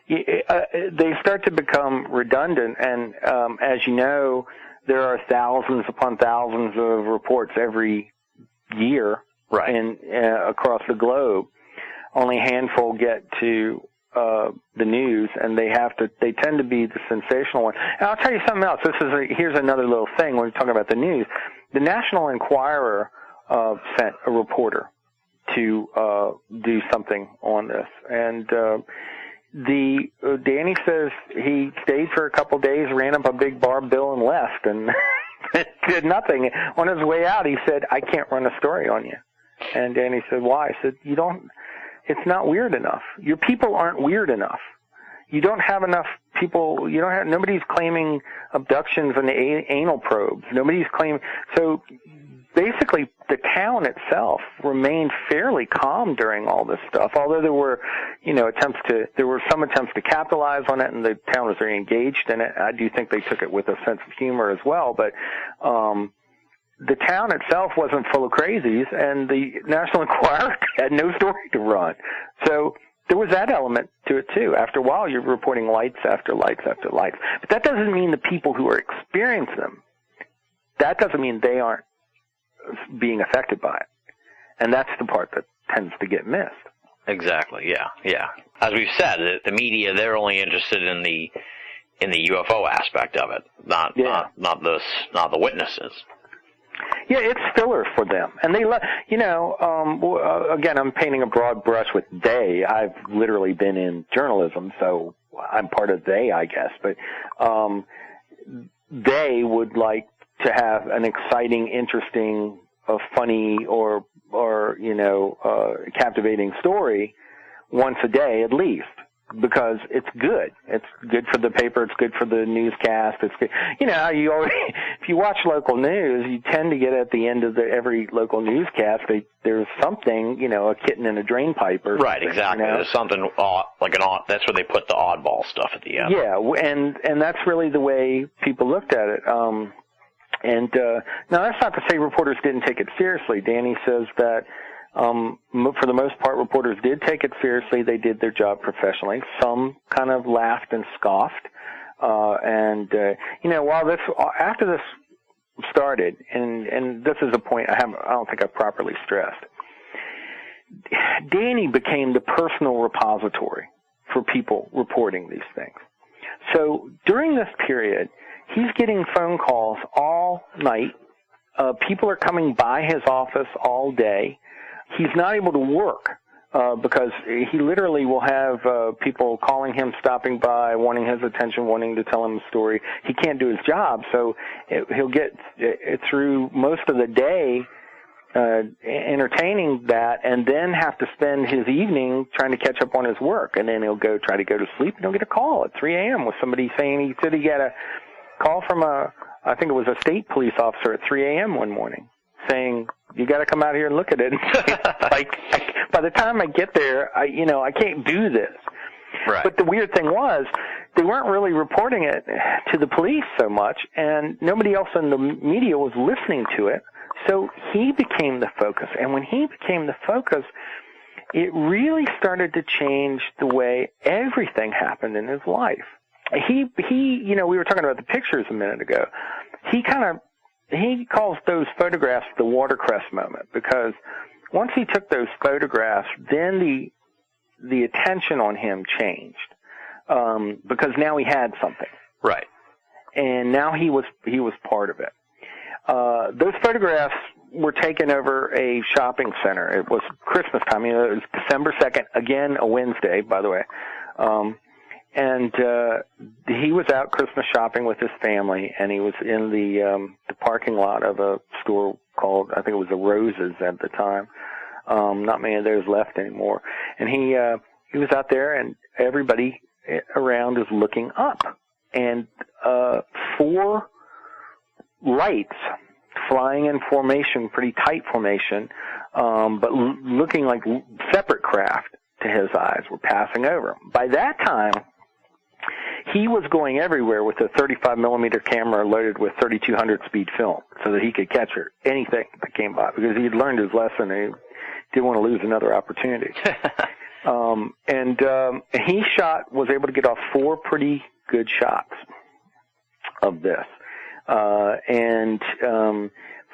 they start to become redundant, and as you know, there are thousands upon thousands of reports every year, right, across the globe. Only a handful get to the news, and they tend to be the sensational one. And I'll tell you something else. Here's another little thing when we're talking about the news. The National Enquirer sent a reporter to do something on this, and Danny says he stayed for a couple of days, ran up a big bar bill, and left, and did nothing. On his way out, he said, "I can't run a story on you." And Danny said, "Why?" I said, "It's not weird enough. Your people aren't weird enough. You don't have enough people, nobody's claiming abductions and anal probes. Nobody's claiming, so basically the town itself remained fairly calm during all this stuff, although there were, there were some attempts to capitalize on it, and the town was very engaged in it. I do think they took it with a sense of humor as well, but, the town itself wasn't full of crazies, and the National Enquirer had no story to run. So there was that element to it, too. After a while, you're reporting lights after lights after lights. But that doesn't mean the people who are experiencing them, that doesn't mean they aren't being affected by it. And that's the part that tends to get missed. Exactly, yeah. As we've said, the media, they're only interested in the UFO aspect of it, not the witnesses. Yeah, it's filler for them. And they again, I'm painting a broad brush with they. I've literally been in journalism, so I'm part of they, I guess. But they would like to have an exciting, interesting, funny, or captivating story once a day at least, because it's good. It's good for the paper. It's good for the newscast. It's good. You always, if you watch local news, you tend to get at the end of every local newscast, there's something, a kitten in a drain pipe or right, exactly. There's something odd, that's where they put the oddball stuff at the end. Yeah, and that's really the way people looked at it. Now that's not to say reporters didn't take it seriously. Danny says that for the most part, reporters did take it seriously. They did their job professionally. Some kind of laughed and scoffed. While after this started, and this is a point I don't think I've properly stressed, Danny became the personal repository for people reporting these things. So during this period, he's getting phone calls all night. People are coming by his office all day. He's not able to work because he literally will have people calling him, stopping by, wanting his attention, wanting to tell him a story. He can't do his job, so he'll get through most of the day entertaining that, and then have to spend his evening trying to catch up on his work. And then he'll try to go to sleep, and he'll get a call at 3 a.m. with somebody saying he said he got a call from I think it was a state police officer at 3 a.m. one morning, saying, you got to come out here and look at it. By the time I get there, I can't do this. Right. But the weird thing was, they weren't really reporting it to the police so much, and nobody else in the media was listening to it. So he became the focus. And when he became the focus, it really started to change the way everything happened in his life. We were talking about the pictures a minute ago. He calls those photographs the watercress moment, because once he took those photographs, then the attention on him changed, because now he had something. Right. And now he was part of it. Those photographs were taken over a shopping center. It was Christmas time. It was December 2nd, again, a Wednesday, by the way. And he was out Christmas shopping with his family, and he was in the parking lot of a store called, I think it was the Roses at the time. Not many of those left anymore. And he was out there, and everybody around is looking up. And 4 lights flying in formation, pretty tight formation, but looking like separate craft to his eyes, were passing over him. By that time, he was going everywhere with a 35-millimeter camera loaded with 3200 speed film so that he could capture anything that came by, because he'd learned his lesson and he didn't want to lose another opportunity. He was able to get off 4 pretty good shots of this.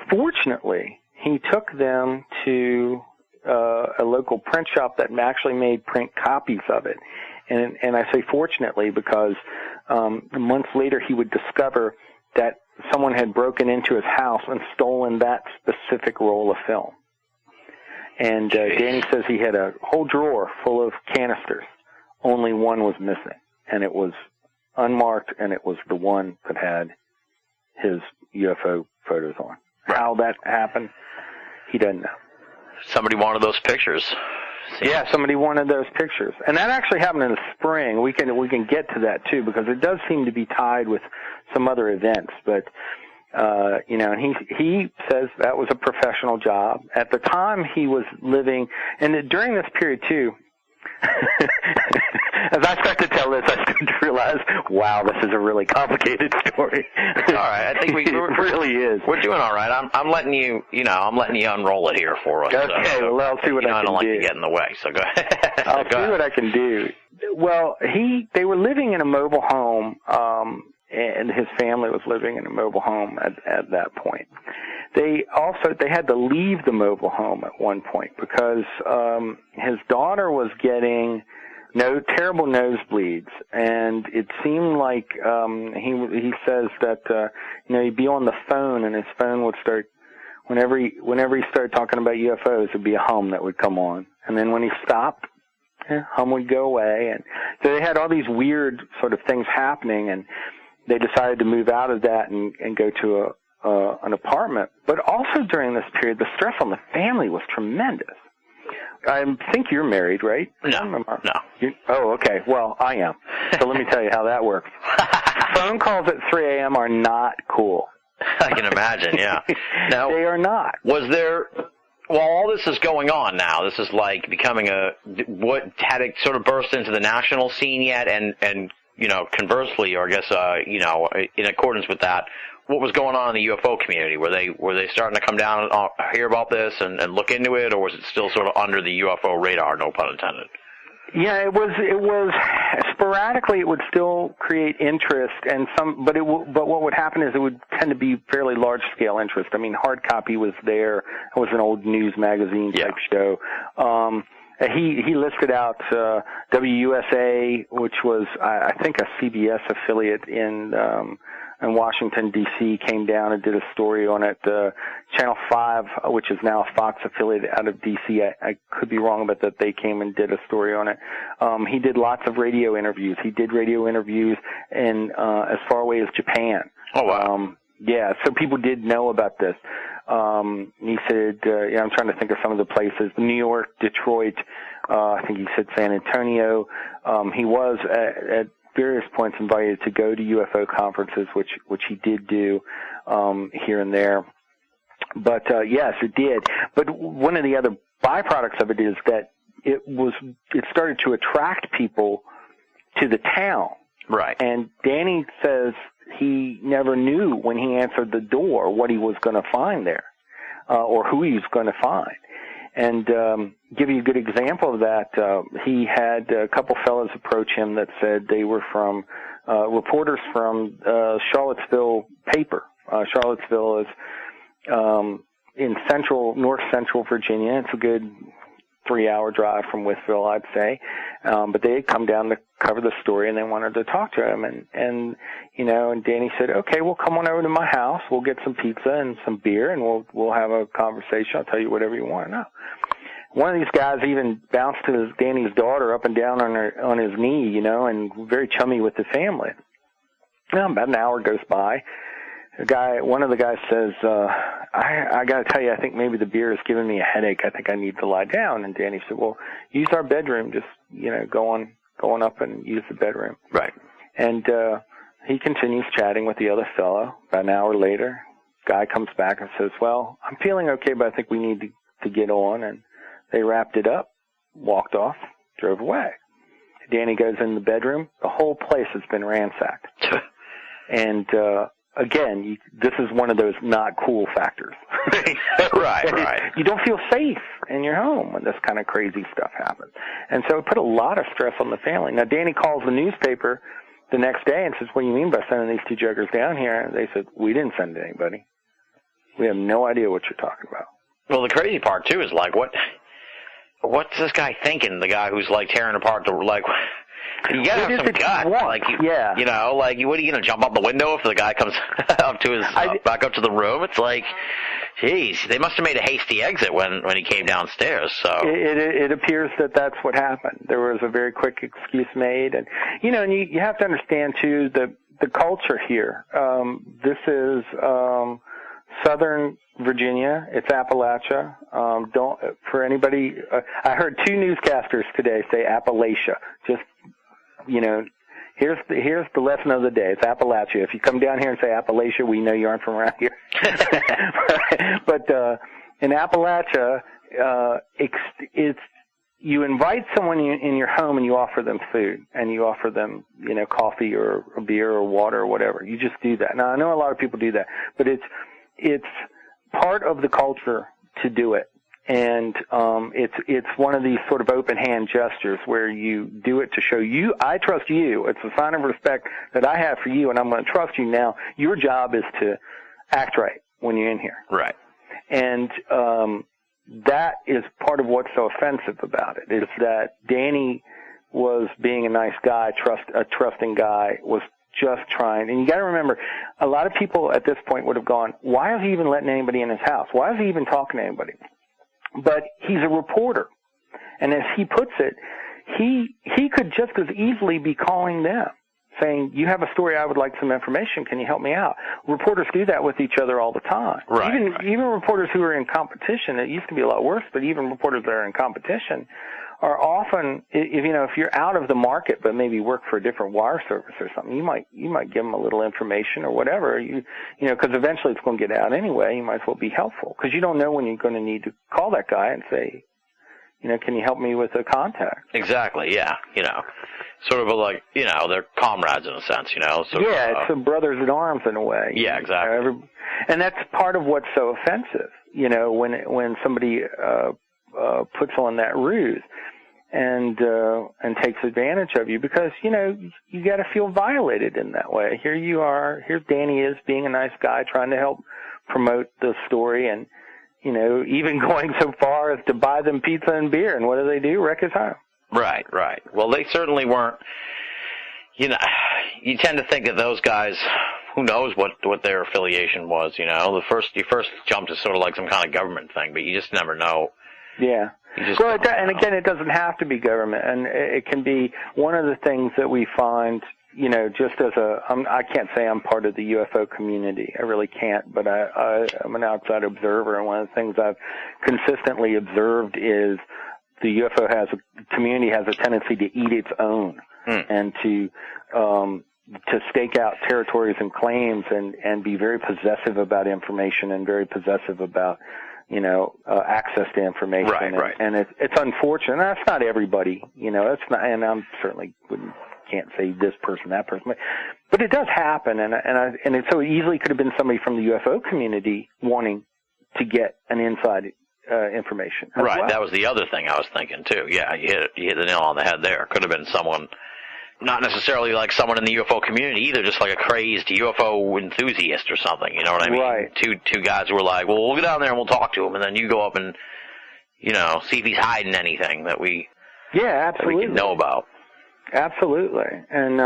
Fortunately, he took them to a local print shop that actually made print copies of it. And I say fortunately because months later he would discover that someone had broken into his house and stolen that specific roll of film. And Danny says he had a whole drawer full of canisters. Only one was missing, and it was unmarked, and it was the one that had his UFO photos on. Right. How that happened, he doesn't know. Somebody wanted those pictures. Yeah, somebody wanted those pictures, and that actually happened in the spring. We can get to that too, because it does seem to be tied with some other events. But and he says that was a professional job. At the time, he was living, and during this period too. As I start to tell this, I start to realize, wow, this is a really complicated story. All right, I think it really is. We're doing all right. I'm letting you, unroll it here for us. Okay, well, I'll see what I can do. I don't like to get in the way, so go ahead. I'll see what I can do. Well, they were living in a mobile home, and his family was living in a mobile home at that point. They had to leave the mobile home at one point because his daughter was getting terrible nosebleeds, and it seemed like he says that he'd be on the phone, and his phone would start whenever he started talking about UFOs, it'd be a hum that would come on, and then when he stopped, hum would go away, and so they had all these weird sort of things happening, and they decided to move out of that and go to an apartment. But also during this period, the stress on the family was tremendous. I think you're married, right? No. Oh, okay. Well, I am. So let me tell you how that works. Phone calls at 3 a.m. are not cool. I can imagine, yeah. Now, they are not. Was there... Well, all this is going on now. This is like becoming had it sort of burst into the national scene yet? And conversely, or I guess, in accordance with that, what was going on in the UFO community? Were they starting to come down and hear about this and look into it, or was it still sort of under the UFO radar, no pun intended? Yeah, it was sporadically. It would still create interest, and but what would happen is it would tend to be fairly large scale interest. I mean, Hard Copy was there. It was an old news magazine type show. He listed out WUSA, which was I think a CBS affiliate in Washington D.C. came down and did a story on it. Channel 5, which is now a Fox affiliate out of D.C. I could be wrong about that. They came and did a story on it. He did lots of radio interviews. He did radio interviews in as far away as Japan. Oh wow! Yeah, so people did know about this. He said, I'm trying to think of some of the places: New York, Detroit. I think he said San Antonio. He was at various points invited to go to UFO conferences, which he did do here and there. But yes, it did. But one of the other byproducts of it is that it started to attract people to the town. Right. And Danny says he never knew when he answered the door what he was going to find there, or who he was going to find. And give you a good example of that, he had a couple fellows approach him that said they were from reporters from Charlottesville paper. Charlottesville is in north central Virginia. It's a good 3-hour drive from Wytheville, I'd say. But they had come down to cover the story, and they wanted to talk to him. And Danny said, okay, well, come on over to my house. We'll get some pizza and some beer, and we'll have a conversation. I'll tell you whatever you want to know. One of these guys even bounced to Danny's daughter up and down on his knee, and very chummy with the family. Well, about an hour goes by. One of the guys says, I got to tell you, I think maybe the beer is giving me a headache. I think I need to lie down. And Danny said, well, use our bedroom. Just, go on up and use the bedroom. Right. And he continues chatting with the other fellow. About an hour later, guy comes back and says, well, I'm feeling okay, but I think we need to get on. And they wrapped it up, walked off, drove away. Danny goes in the bedroom. The whole place has been ransacked. And again, this is one of those not cool factors. Right. You don't feel safe in your home when this kind of crazy stuff happens. And so it put a lot of stress on the family. Now, Danny calls the newspaper the next day and says, what do you mean by sending these two jokers down here? And they said, we didn't send anybody. We have no idea what you're talking about. Well, the crazy part, too, is like, what's this guy thinking, the guy who's, like, tearing apart the, like... You gotta have some guts. Like, what are you gonna jump out the window if the guy comes up to his back up to the room? It's like, geez, they must have made a hasty exit when he came downstairs. So it appears that that's what happened. There was a very quick excuse made, and you have to understand too the culture here. This is Southern Virginia. It's Appalachia. For anybody, I heard 2 newscasters today say Appalachia. Just, here's the lesson of the day. It's Appalachia. If you come down here and say Appalachia, we know you aren't from around here. But in Appalachia, it's you invite someone in your home and you offer them food and you offer them, coffee or a beer or water or whatever. You just do that. Now, I know a lot of people do that, but it's part of the culture to do it. And it's one of these sort of open hand gestures where you do it to show you, I trust you. It's a sign of respect that I have for you, and I'm going to trust you now. Your job is to act right when you're in here. Right. And that is part of what's so offensive about it, is that Danny was being a nice guy, a trusting guy, was just trying. And you got to remember, a lot of people at this point would have gone, why is he even letting anybody in his house? Why is he even talking to anybody? But he's a reporter. And as he puts it, he could just as easily be calling them, saying, you have a story, I would like some information, can you help me out? Reporters do that with each other all the time. Right. Even reporters who are in competition, it used to be a lot worse, but even reporters that are in competition are often, if you're out of the market but maybe work for a different wire service or something, you might give them a little information or whatever, because eventually it's going to get out anyway. You might as well be helpful, because you don't know when you're going to need to call that guy and say, can you help me with a contact? Exactly, yeah, sort of like, they're comrades in a sense, It's a brothers in arms in a way. Yeah, exactly. And that's part of what's so offensive, when somebody puts on that ruse and takes advantage of you, because, you got to feel violated in that way. Here you are, here Danny is being a nice guy trying to help promote the story, and, even going so far as to buy them pizza and beer, and what do? Wreck his home. Right. Well, they certainly weren't, you tend to think that those guys, who knows what their affiliation was, you first jump to sort of like some kind of government thing, but you just never know. Yeah. Well, and again, it doesn't have to be government, and it can be one of the things that we find, just as I can't say I'm part of the UFO community. I really can't, but I'm an outside observer, and one of the things I've consistently observed is the UFO community has a tendency to eat its own, and to stake out territories and claims, and be very possessive about information, and very possessive about access to information. Right. And it's unfortunate. That's not everybody, it's not, and I'm certainly can't say this person, that person, but it does happen. And it so easily could have been somebody from the UFO community wanting to get an inside information. Right. Well. That was the other thing I was thinking too. Yeah. You hit the nail on the head there. Could have been someone, not necessarily like someone in the UFO community either, just like a crazed UFO enthusiast or something, you know what I mean? Right. Two guys who were like, well, we'll go down there and we'll talk to him, and then you go up and, see if he's hiding anything that we absolutely can know about. Absolutely. And,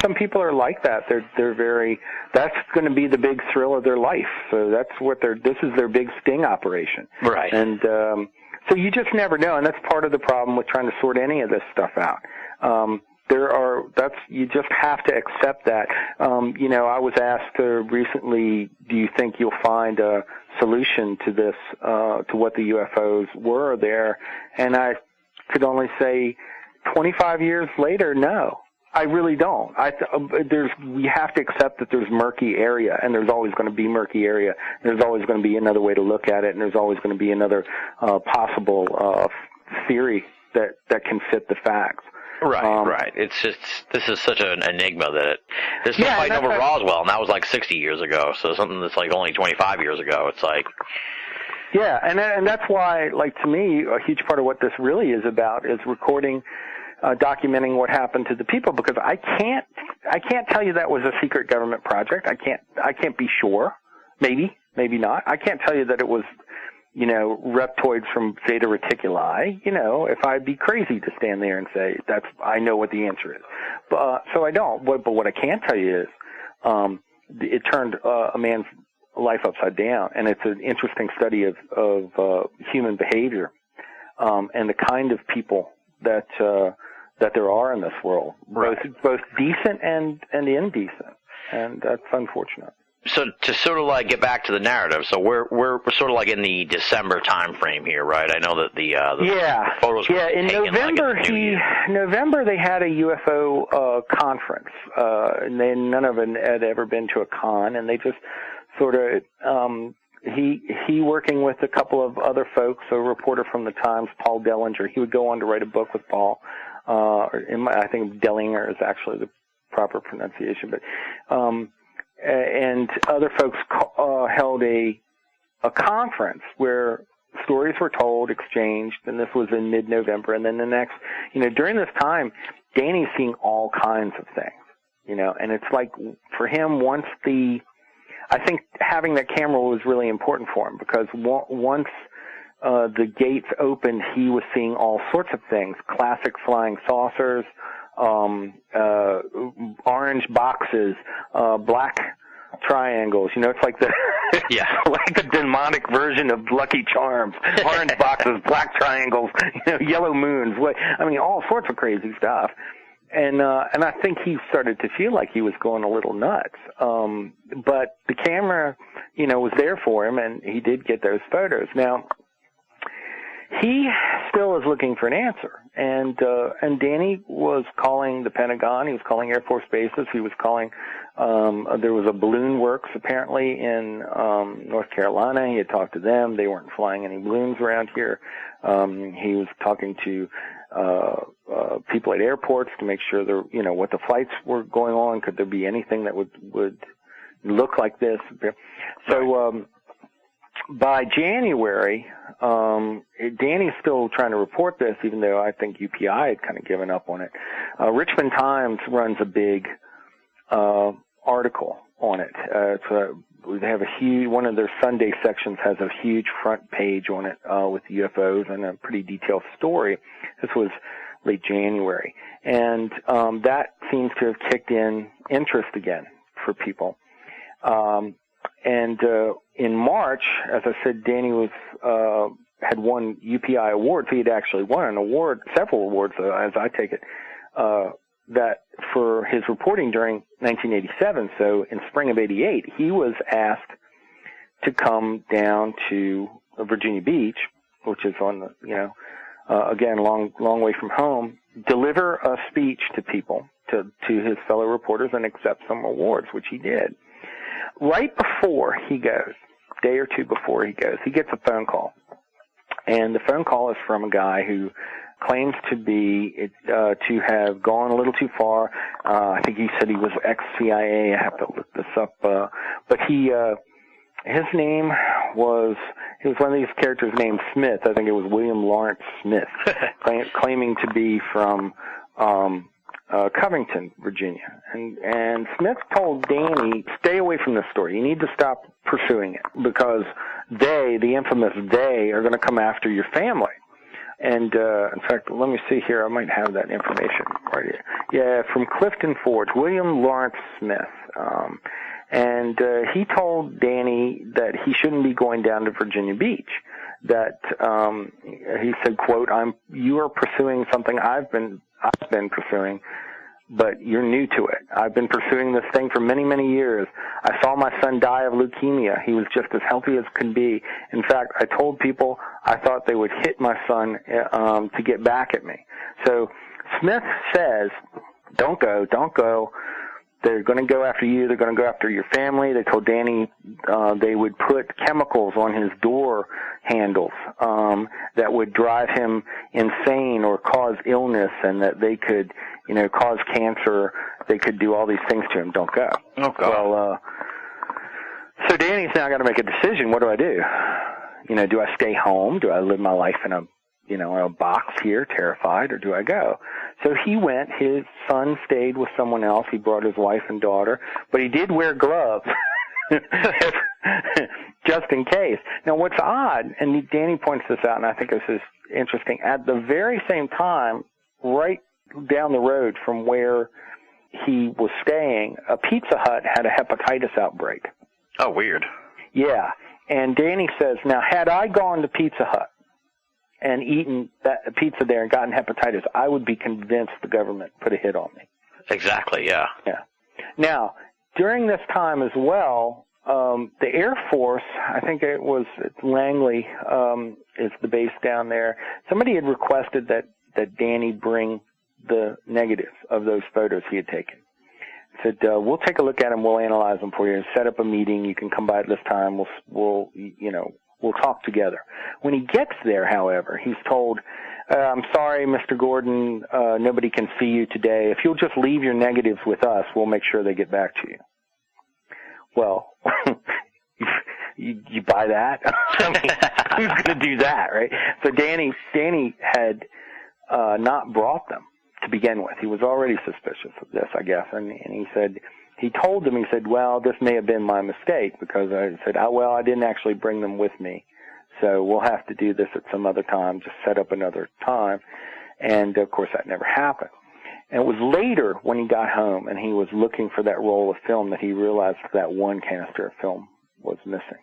some people are like that. They're very, that's going to be the big thrill of their life. So that's this is their big sting operation. Right. And, so you just never know. And that's part of the problem with trying to sort any of this stuff out. You just have to accept that. I was asked recently, do you think you'll find a solution to this, to what the UFOs were there? And I could only say 25 years later, no. I really don't. We have to accept that there's murky area, and there's always going to be murky area. There's always going to be another way to look at it, and there's always going to be another possible theory that can fit the facts. Right. It's just, this is such an enigma that there's no fight over Roswell, and that was like 60 years ago. So something that's like only 25 years ago, it's like. Yeah, and that's why, like, to me, a huge part of what this really is about is recording, documenting what happened to the people, because I can't tell you that was a secret government project. I can't be sure. Maybe not. I can't tell you that it was, reptoids from Zeta Reticuli, if I'd be crazy to stand there and say I know what the answer is. But, so I don't. But what I can tell you is, it turned a man's life upside down, and it's an interesting study of human behavior, and the kind of people that there are in this world, right. both decent and indecent, and that's unfortunate. So to sort of like get back to the narrative, so we're sort of like in the December time frame here, right? I know that the photos were in taken November like in the New Year. November they had a UFO conference, and none of them had ever been to a con, and they just sort of he working with a couple of other folks, a reporter from the Times, Paul Dellinger. He would go on to write a book with Paul. I think Dellinger is actually the proper pronunciation, but and other folks held a conference where stories were told, exchanged, and this was in mid-November. And then the next, during this time, Danny's seeing all kinds of things, and it's like for him, I think having that camera was really important for him, because once the gates opened, he was seeing all sorts of things, classic flying saucers, orange boxes, black triangles. It's like the like the demonic version of Lucky Charms. Orange boxes, black triangles, yellow moons. All sorts of crazy stuff. And I think he started to feel like he was going a little nuts. But the camera, was there for him, and he did get those photos. Now, he still is looking for an answer, and Danny was calling the Pentagon. He was calling Air Force bases. He was calling. There was a balloon works apparently in North Carolina. He had talked to them. They weren't flying any balloons around here. He was talking to people at airports to make sure what the flights were going on. Could there be anything that would look like this? So. By January, Danny's still trying to report this, even though I think UPI had kind of given up on it. Richmond Times runs a big article on it. They have a huge, one of their Sunday sections has a huge front page on it with UFOs and a pretty detailed story. This was late January. And that seems to have kicked in interest again for people. And in March, as I said, Danny had won UPI awards. He had actually won an award, several awards, as I take it, that for his reporting during 1987. So in spring of '88, he was asked to come down to Virginia Beach, which is on the, again, long way from home, deliver a speech to people, to his fellow reporters, and accept some awards, which he did. Right before he goes, day or two before he goes, he gets a phone call. And the phone call is from a guy who claims to have gone a little too far. I think he said he was ex-CIA. I have to look this up. But his name was one of these characters named Smith. I think it was William Lawrence Smith, claiming to be from Covington, Virginia. And Smith told Danny, stay away from this story. You need to stop pursuing it, because the infamous they, are going to come after your family. And, in fact, let me see here. I might have that information right here. Yeah, from Clifton Forge, William Lawrence Smith. And he told Danny that he shouldn't be going down to Virginia Beach. That he said, quote, you are pursuing something I've been pursuing, but you're new to it. I've been pursuing this thing for many, many years. I saw my son die of leukemia. He was just as healthy as could be. In fact, I told people I thought they would hit my son to get back at me. So Smith says, don't go. They're going to go after you. They're going to go after your family. They told Danny they would put chemicals on his door handles that would drive him insane or cause illness, and that they could, cause cancer. They could do all these things to him. Don't go. Oh, God. Well, so Danny's now got to make a decision. What do I do? Do I stay home? Do I live my life in a box here, terrified, or do I go? So he went. His son stayed with someone else. He brought his wife and daughter, but he did wear gloves just in case. Now, what's odd, and Danny points this out, and I think this is interesting, at the very same time, right down the road from where he was staying, a Pizza Hut had a hepatitis outbreak. Oh, weird. Yeah, and Danny says, now, had I gone to Pizza Hut and eaten that pizza there and gotten hepatitis, I would be convinced the government put a hit on me. Exactly, yeah. Yeah. Now, during this time as well, the Air Force, I think it was Langley, is the base down there. Somebody had requested that Danny bring the negatives of those photos he had taken. Said, we'll take a look at them, we'll analyze them for you, set up a meeting, you can come by at this time, we'll talk together. When he gets there, however, he's told, I'm sorry, Mr. Gordon, nobody can see you today. If you'll just leave your negatives with us, we'll make sure they get back to you. Well, you buy that? I mean, who's going to do that, right? So Danny had not brought them to begin with. He was already suspicious of this, I guess, and he told them, well, this may have been my mistake, because I said, I didn't actually bring them with me, so we'll have to do this at some other time, just set up another time, and of course that never happened. And it was later when he got home and he was looking for that roll of film that he realized that one canister of film was missing.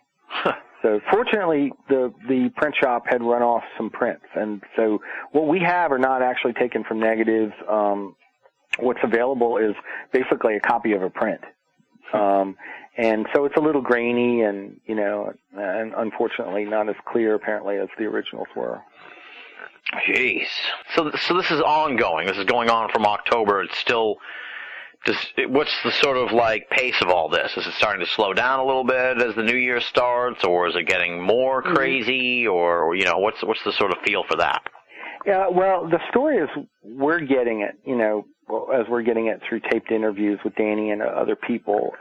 So fortunately, the print shop had run off some prints, and so what we have are not actually taken from negatives. What's available is basically a copy of a print. And so it's a little grainy and unfortunately not as clear apparently as the originals were. Jeez. So this is ongoing. This is going on from October. It's still what's the sort of pace of all this? Is it starting to slow down a little bit as the new year starts, or is it getting more crazy, or what's the sort of feel for that? Yeah, well, the story is we're getting it, as we're getting it through taped interviews with Danny and other people.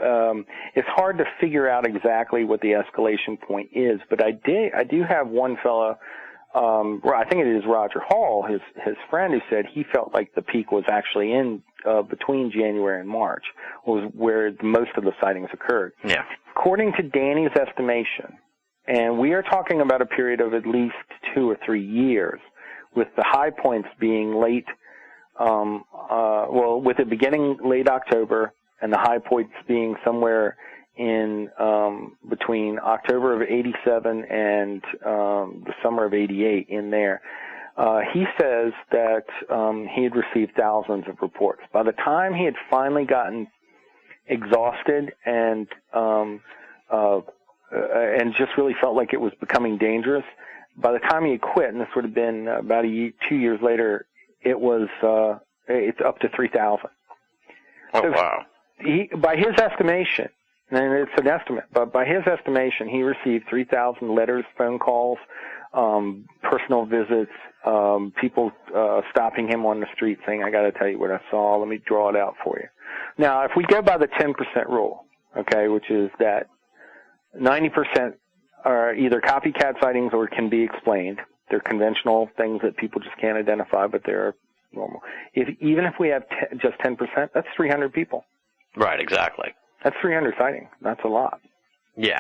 It's hard to figure out exactly what the escalation point is, but I do have one fellow, I think it is Roger Hall, his friend, who said he felt like the peak was actually in between January and March, was where most of the sightings occurred. Yeah. According to Danny's estimation, and we are talking about a period of at least 2 or 3 years, with the high points being late, with it beginning late October, and the high points being somewhere in between October of '87 and the summer of '88 in there. He says that he had received thousands of reports. By the time he had finally gotten exhausted and just really felt like it was becoming dangerous, by the time he had quit, and this would have been about 2 years later, it's up to 3,000. Oh, so wow. By his estimation, and it's an estimate, but by his estimation, he received 3,000 letters, phone calls, personal visits, people stopping him on the street saying, I got to tell you what I saw, let me draw it out for you. Now, if we go by the 10% rule, okay, which is that 90% are either copycat sightings or can be explained. They're conventional things that people just can't identify, but they're normal. Even if we have just 10%, that's 300 people. Right, exactly. That's 300 sightings. That's a lot. Yeah.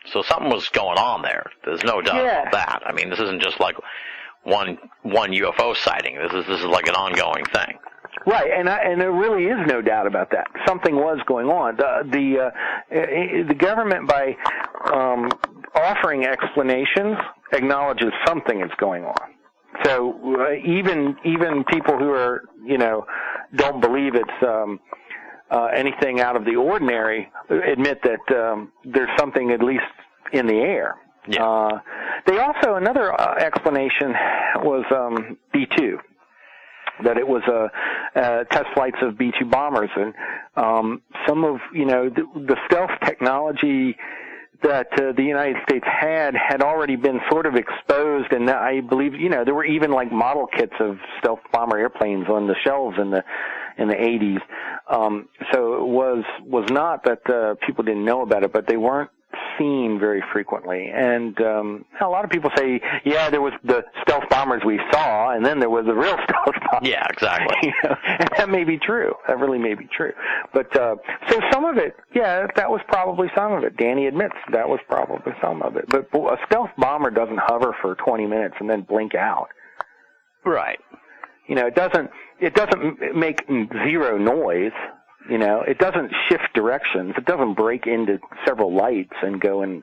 So something was going on there. There's no doubt about that. I mean, this isn't just like one UFO sighting. This is like an ongoing thing. Right, and there really is no doubt about that. Something was going on. The government, by offering explanations, acknowledges something is going on. So even people who are don't believe it's anything out of the ordinary admit that there's something at least in the air. Yeah. They also, another explanation was B-2. That it was test flights of B-2 bombers, and some of the stealth technology that the United States had already been sort of exposed, and I believe there were even like model kits of stealth bomber airplanes on the shelves in the 80s. So it was not that people didn't know about it, but they weren't seen very frequently. And a lot of people say, yeah, there was the stealth bombers we saw, and then there was the real stealth bombers. Yeah, exactly. And that may be true. That really may be true. But so some of it, yeah, that was probably some of it. Danny admits that was probably some of it. But a stealth bomber doesn't hover for 20 minutes and then blink out. Right. It doesn't make zero noise. It doesn't shift directions. It doesn't break into several lights and go in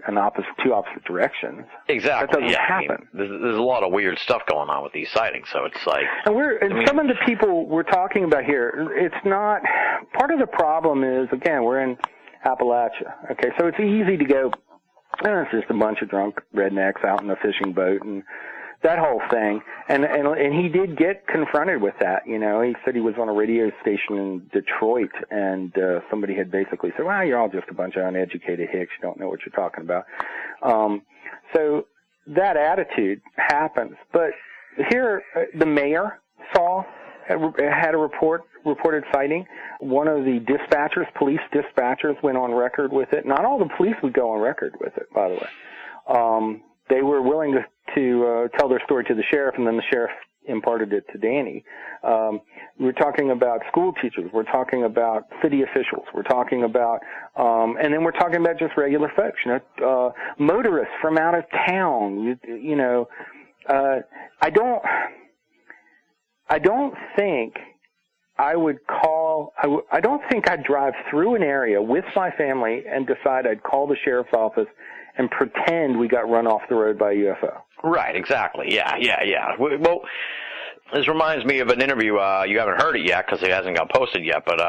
two opposite directions. Exactly. That doesn't happen. I mean, there's a lot of weird stuff going on with these sightings, so it's like... And some of the people we're talking about here, it's not... Part of the problem is, again, we're in Appalachia. Okay, so it's easy to go, oh, it's just a bunch of drunk rednecks out in a fishing boat and that whole thing. And he did get confronted with that, you know. He said he was on a radio station in Detroit, and somebody had basically said, well, you're all just a bunch of uneducated hicks. You don't know what you're talking about. So that attitude happens. But here, the mayor had a reported sighting. One of the police dispatchers went on record with it. Not all the police would go on record with it, by the way. They were willing to tell their story to the sheriff, and then the sheriff imparted it to Danny. We're talking about school teachers. We're talking about city officials. We're talking about, and then we're talking about just regular folks, you know, motorists from out of town. You know, I don't think I would call. I don't think I'd drive through an area with my family and decide I'd call the sheriff's office and pretend we got run off the road by a UFO. Right, exactly. Yeah. Well, this reminds me of an interview. You haven't heard it yet because it hasn't got posted yet, but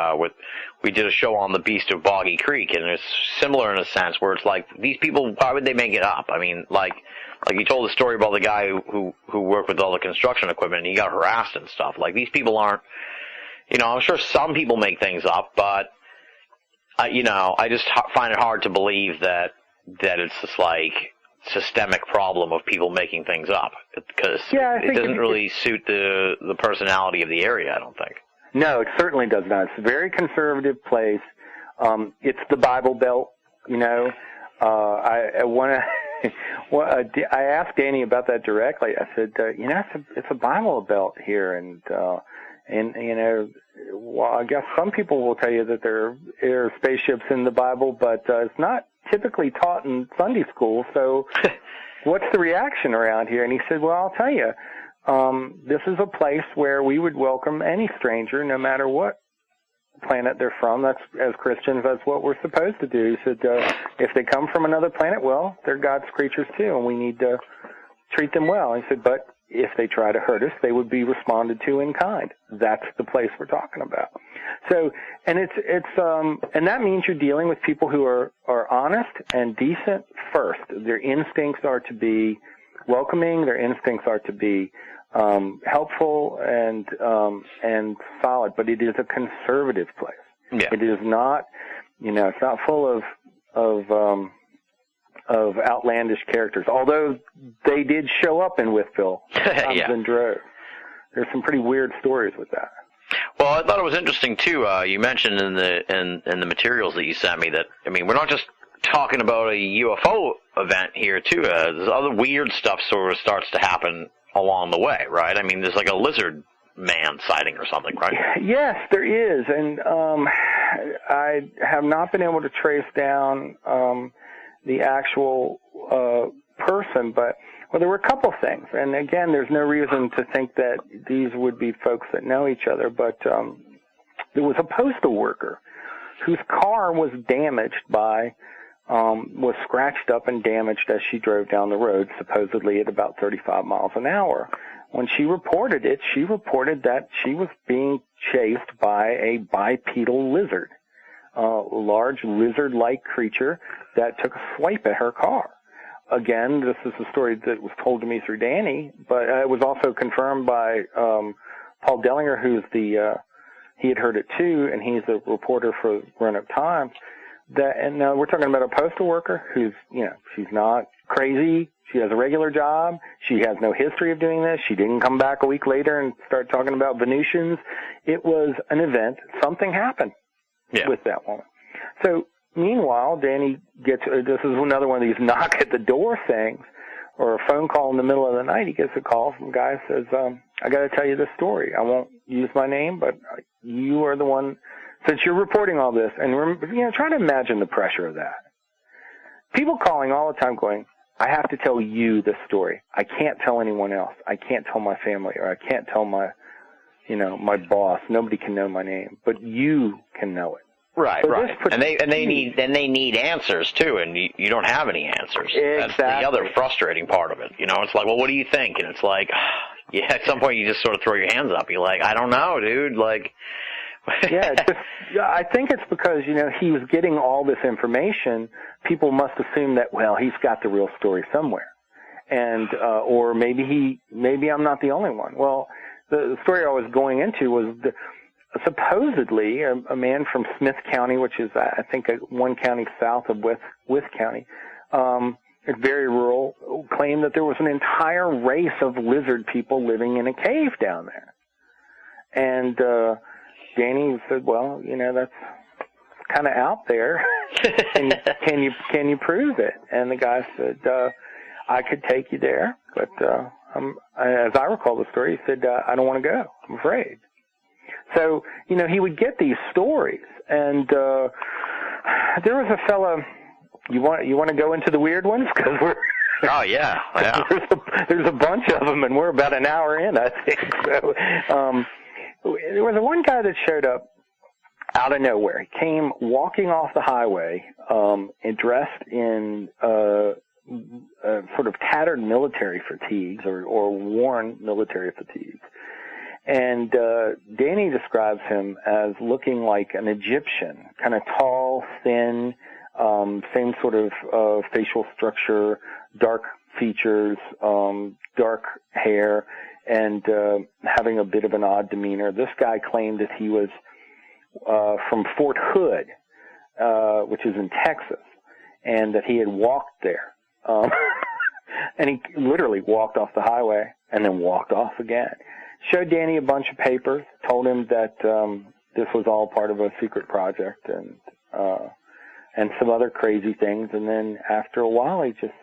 we did a show on the Beast of Boggy Creek, and it's similar in a sense where it's like, these people, why would they make it up? I mean, like you told the story about the guy who worked with all the construction equipment and he got harassed and stuff. Like, these people aren't, you know, I'm sure some people make things up, but, you know, I just find it hard to believe that it's just like systemic problem of people making things up, because it doesn't really suit the personality of the area, I don't think. No, it certainly does not. It's a very conservative place. It's the Bible Belt, you know. I asked Danny about that directly. I said, you know, it's a Bible Belt here, and you know, well, I guess some people will tell you that there are spaceships in the Bible, but it's not typically taught in Sunday school. So what's the reaction around here? And he said, well, I'll tell you, this is a place where we would welcome any stranger, no matter what planet they're from. That's, as Christians, that's what we're supposed to do. He said, if they come from another planet, well, they're God's creatures too, and we need to treat them well. He said, but if they try to hurt us, they would be responded to in kind. That's the place we're talking about. So, and and that means you're dealing with people who are honest and decent first. Their instincts are to be welcoming. Their instincts are to be helpful and solid. But it is a conservative place. Yeah. It is not, you know, it's not full of outlandish characters, although they did show up in Wytheville and drove. There's some pretty weird stories with that. Well, I thought it was interesting too. You mentioned in the materials that you sent me that, I mean, we're not just talking about a UFO event here too. There's other weird stuff sort of starts to happen along the way, right? I mean, there's like a lizard man sighting or something, right? Yes, there is, and I have not been able to trace down the actual person, but there were a couple things. And again, there's no reason to think that these would be folks that know each other, but there was a postal worker whose car was damaged was scratched up and damaged as she drove down the road, supposedly at about 35 miles an hour. When she reported it, she reported that she was being chased by a bipedal lizard. Large lizard-like creature that took a swipe at her car. Again, this is a story that was told to me through Danny, but it was also confirmed by Paul Dellinger, who's he had heard it too, and he's a reporter for Roanoke Times. And now we're talking about a postal worker who's, you know, she's not crazy. She has a regular job. She has no history of doing this. She didn't come back a week later and start talking about Venusians. It was an event. Something happened. Yeah. With that woman. So, meanwhile, Danny gets, this is another one of these knock at the door things, or a phone call in the middle of the night. He gets a call from a guy who says, I got to tell you this story. I won't use my name, but you are the one, since you're reporting all this, and you know, try to imagine the pressure of that. People calling all the time going, I have to tell you this story. I can't tell anyone else. I can't tell my family, or I can't tell my boss. Nobody can know my name, but you can know it. Right, so right. And they need answers too, and you don't have any answers. Exactly. That's the other frustrating part of it. You know, it's like, well, what do you think? And it's like, yeah, at some point you just sort of throw your hands up. You're like, I don't know, dude. Like, Yeah, I think it's because, he was getting all this information. People must assume that, well, he's got the real story somewhere. And, or maybe I'm not the only one. Well, the story I was going into was supposedly a man from Smith County, which is, I think, one county south of Wytheville County, it's very rural, claimed that there was an entire race of lizard people living in a cave down there. And Danny said, well, that's kind of out there. Can you prove it? And the guy said, I could take you there, but as I recall the story, he said, I don't want to go. I'm afraid. So, he would get these stories, and there was a fella. You want to go into the weird ones? Because we're oh yeah. There's a bunch of them, and we're about an hour in, I think. So there was one guy that showed up out of nowhere. He came walking off the highway, and dressed in sort of tattered military fatigues or worn military fatigues. And Danny describes him as looking like an Egyptian, kind of tall, thin, same sort of facial structure, dark features, dark hair, and having a bit of an odd demeanor. This guy claimed that he was from Fort Hood, which is in Texas, and that he had walked there. And he literally walked off the highway and then walked off again. Showed Danny a bunch of papers, told him that this was all part of a secret project and some other crazy things. And then after a while, he just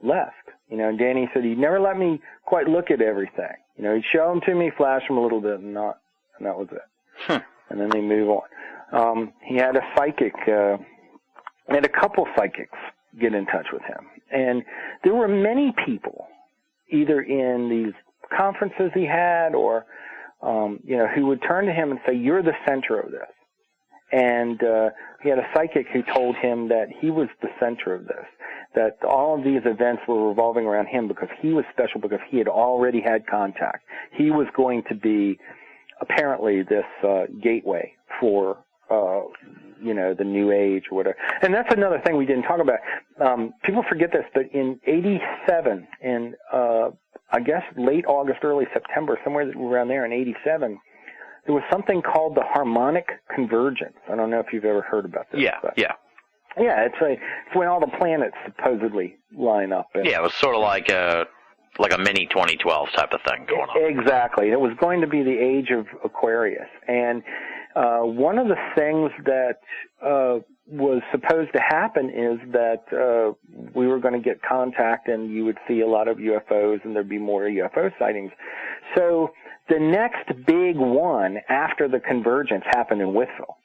left. And Danny said he'd never let me quite look at everything. He'd show them to me, flash them a little bit, and that was it. And then they move on. He had a psychic, had a couple psychics get in touch with him. And there were many people, either in these conferences he had or, who would turn to him and say, you're the center of this. And he had a psychic who told him that he was the center of this, that all of these events were revolving around him because he was special, because he had already had contact. He was going to be apparently this gateway for the new age or whatever. And that's another thing we didn't talk about. People forget this, but in 87, in I guess late August, early September, somewhere around there in 87, there was something called the harmonic convergence. I don't know if you've ever heard about this. Yeah, yeah. Yeah, it's when all the planets supposedly line up. Yeah, it was sort of like a mini 2012 type of thing going on. Exactly. It was going to be the age of Aquarius. And one of the things that was supposed to happen is that we were going to get contact and you would see a lot of UFOs and there'd be more UFO sightings. So the next big one after the convergence happened in Wytheville.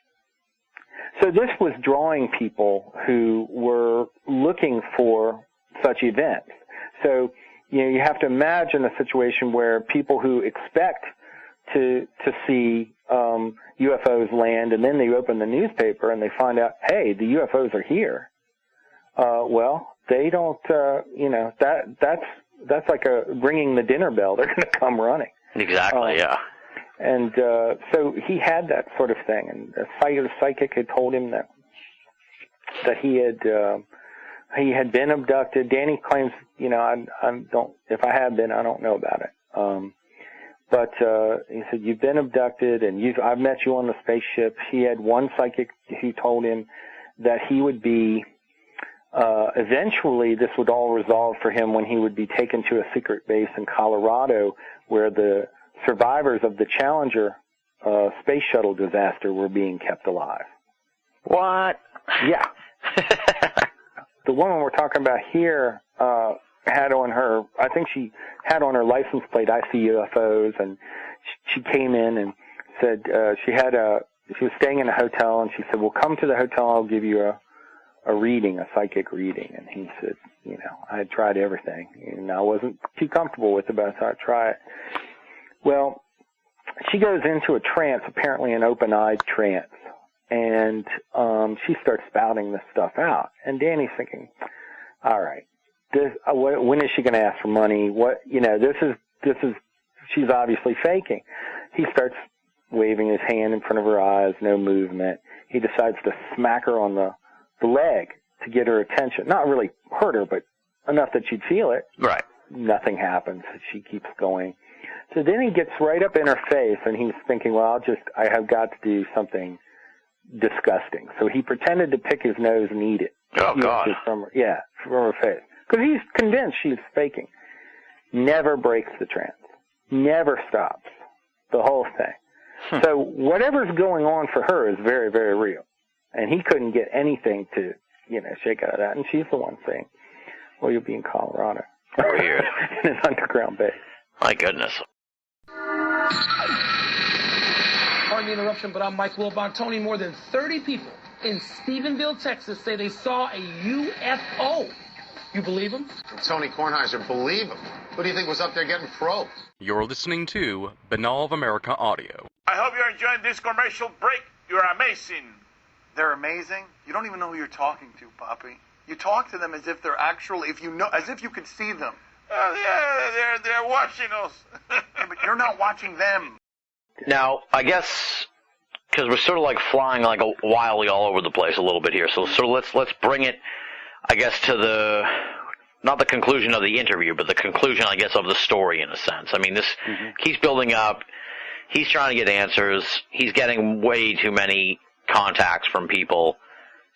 So this was drawing people who were looking for such events. So, you have to imagine a situation where people who expect to see UFOs land, and then they open the newspaper and they find out, hey, the UFOs are here. Well, they don't, that's like ringing the dinner bell. They're going to come running. Exactly, yeah. And so he had that sort of thing, and the psychic had told him that he had been abducted. Danny claims, if I have been, I don't know about it. But he said, you've been abducted, and I've met you on the spaceship. He had one psychic who told him that he would be, eventually this would all resolve for him when he would be taken to a secret base in Colorado where the survivors of the Challenger space shuttle disaster were being kept alive. What? Yeah. The woman we're talking about here had on her, I think she had on her license plate, I see UFOs, and she came in and said she was staying in a hotel, and she said, well, come to the hotel, I'll give you a reading, a psychic reading. And he said, I had tried everything, and I wasn't too comfortable with it, but I thought I'd try it. Well, she goes into a trance, apparently an open-eyed trance, and she starts spouting this stuff out. And Danny's thinking, all right, when is she going to ask for money? This is she's obviously faking. He starts waving his hand in front of her eyes, no movement. He decides to smack her on the leg to get her attention. Not really hurt her, but enough that she'd feel it. Right. Nothing happens. She keeps going. So then he gets right up in her face, and he's thinking, well, I have got to do something disgusting. So he pretended to pick his nose and eat it. Oh, God. From her face. Because he's convinced she's faking. Never breaks the trance. Never stops. The whole thing. So whatever's going on for her is very, very real. And he couldn't get anything to, shake out of that. And she's the one saying, well, you'll be in Colorado. Weird. In an underground base. My goodness. Pardon the interruption, but I'm Mike Wilbon. Tony, more than 30 people in Stephenville, Texas, say they saw a UFO. You believe him? Tony Kornheiser, believe him. Who do you think was up there getting probed? You're listening to Banal of America Audio. I hope you're enjoying this commercial break. You're amazing. They're amazing? You don't even know who you're talking to, Poppy. You talk to them as if they're actually, as if you could see them. Yeah, they're watching us. Yeah, but you're not watching them. Now, I guess, because we're sort of like flying like wildly all over the place a little bit here, so let's bring it, I guess, to not the conclusion of the interview, but the conclusion, I guess, of the story in a sense. I mean, this he's building up, he's trying to get answers, he's getting way too many contacts from people.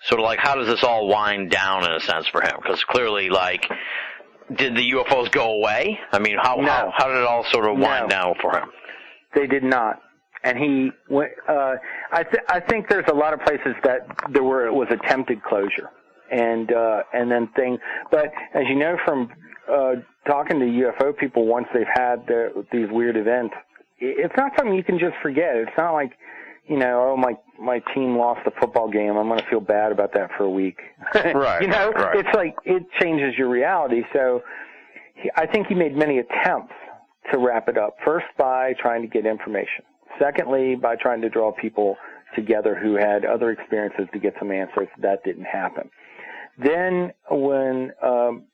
Sort of like, how does this all wind down in a sense for him? Because clearly, like, did the UFOs go away? I mean, how did it all sort of wind down for him? They did not. And he, I think there's a lot of places that it was attempted closure. And then but as you know from talking to UFO people, once they've had these weird events, it's not something you can just forget. It's not like, oh, my team lost a football game, I'm going to feel bad about that for a week. Right. Right. It's like it changes your reality. So I think he made many attempts to wrap it up. First, by trying to get information. Secondly, by trying to draw people together who had other experiences to get some answers. That didn't happen. Then when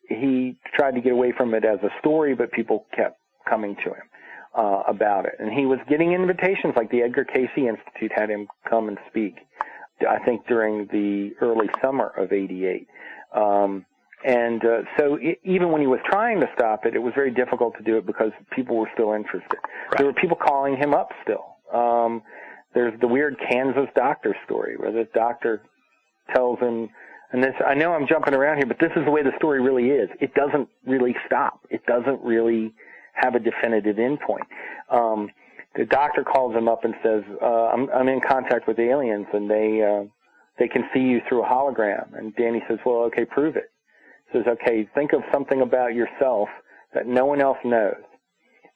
he tried to get away from it as a story, but people kept coming to him about it. And he was getting invitations, like the Edgar Cayce Institute had him come and speak, I think during the early summer of '88. So even when he was trying to stop it, it was very difficult to do it because people were still interested. Right. There were people calling him up still. There's the weird Kansas doctor story where this doctor tells him, and this, I know I'm jumping around here, but this is the way the story really is. It doesn't really stop. It doesn't really have a definitive endpoint. The doctor calls him up and says, I'm in contact with aliens, and they can see you through a hologram. And Danny says, well, okay, prove it. He says, okay, think of something about yourself that no one else knows,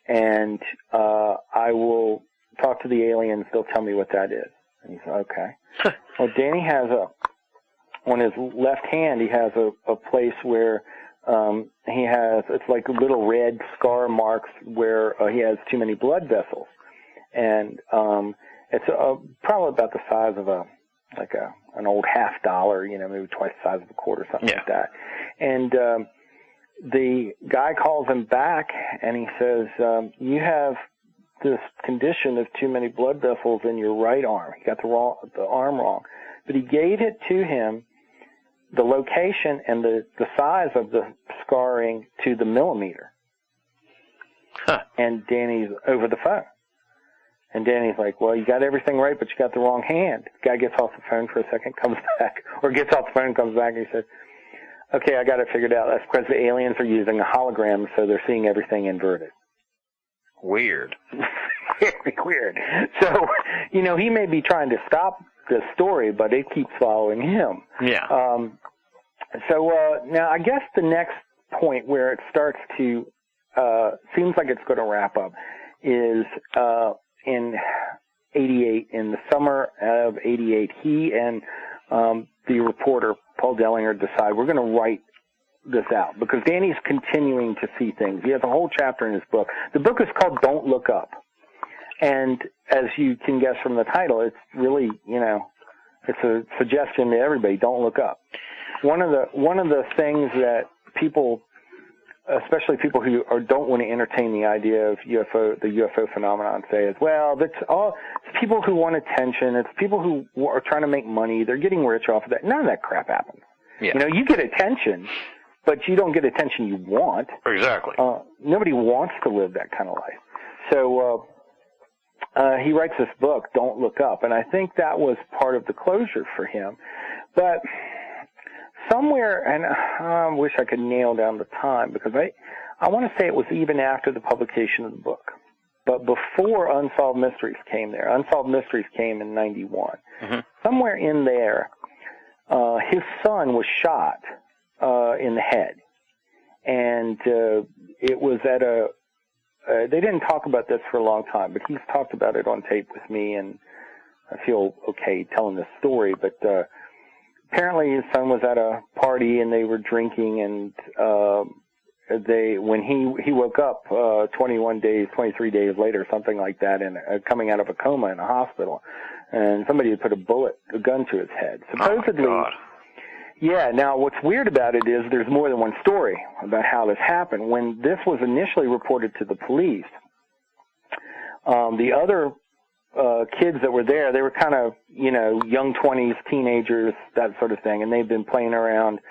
and I will talk to the aliens. They'll tell me what that is. And he said, okay. Well, Danny has on his left hand, he has a place where it's like little red scar marks where he has too many blood vessels. And it's probably about the size of an old $50, maybe twice the size of a quarter, something like that. And the guy calls him back, and he says, you have this condition of too many blood vessels in your right arm. He got the arm wrong. But he gave it to him, the location and the size of the scarring to the millimeter. Huh. And Danny's over the phone. And Danny's like, well, you got everything right, but you got the wrong hand. The guy gets off the phone for a second, comes back, or gets off the phone, comes back, and he says, okay, I got it figured out. That's because the aliens are using a hologram, so they're seeing everything inverted. Weird. Very weird. So, he may be trying to stop the story, but it keeps following him. Yeah. Now I guess the next point where it starts to, seems like it's going to wrap up is, in '88, in the summer of '88, he and the reporter, Paul Dellinger, decide we're going to write this out because Danny's continuing to see things. He has a whole chapter in his book. The book is called Don't Look Up. And as you can guess from the title, it's really, it's a suggestion to everybody, don't look up. One of the things that people especially people who don't want to entertain the idea of the UFO phenomenon, say as well, it's people who want attention. It's people who are trying to make money. They're getting rich off of that. None of that crap happens. Yeah. You know, you get attention, but you don't get attention you want. Exactly. Nobody wants to live that kind of life. So he writes this book, Don't Look Up, and I think that was part of the closure for him. But somewhere, and I wish I could nail down the time, because I want to say it was even after the publication of the book, but before Unsolved Mysteries came there. Unsolved Mysteries came in 91. Mm-hmm. Somewhere in there, his son was shot in the head, and it was at a they didn't talk about this for a long time, but he's talked about it on tape with me, and I feel okay telling this story. But apparently his son was at a party, and they were drinking, and when he woke up 23 days later, something like that, and coming out of a coma in a hospital, and somebody had put a gun to his head. Supposedly, oh, God. Yeah, now what's weird about it is there's more than one story about how this happened. When this was initially reported to the police, the other kids that were there, they were kind of, young 20s, teenagers, that sort of thing, and they've been playing around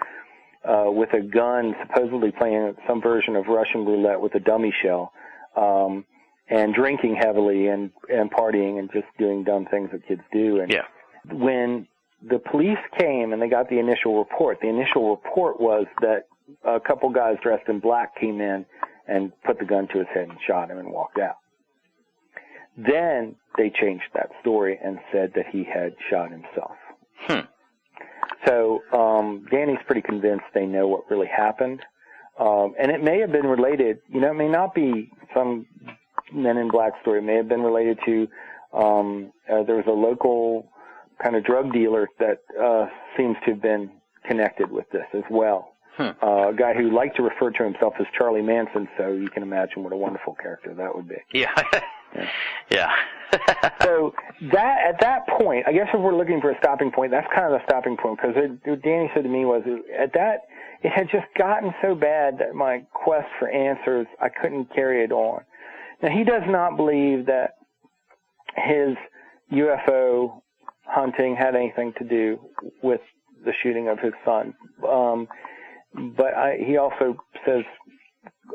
with a gun, supposedly playing some version of Russian roulette with a dummy shell, and drinking heavily and partying and just doing dumb things that kids do. And when the police came and they got the initial report was that a couple guys dressed in black came in and put the gun to his head and shot him and walked out. Then they changed that story and said that he had shot himself. So Danny's pretty convinced they know what really happened. And it may have been related, it may not be some Men in Black story. It may have been related to, there was a local kind of drug dealer that seems to have been connected with this as well. A guy who liked to refer to himself as Charlie Manson, so you can imagine what a wonderful character that would be. Yeah. Yeah. So at that point, I guess if we're looking for a stopping point, that's kind of the stopping point, because what Danny said to me was, at that, it had just gotten so bad that my quest for answers, I couldn't carry it on. Now, he does not believe that his UFO hunting had anything to do with the shooting of his son. But he also says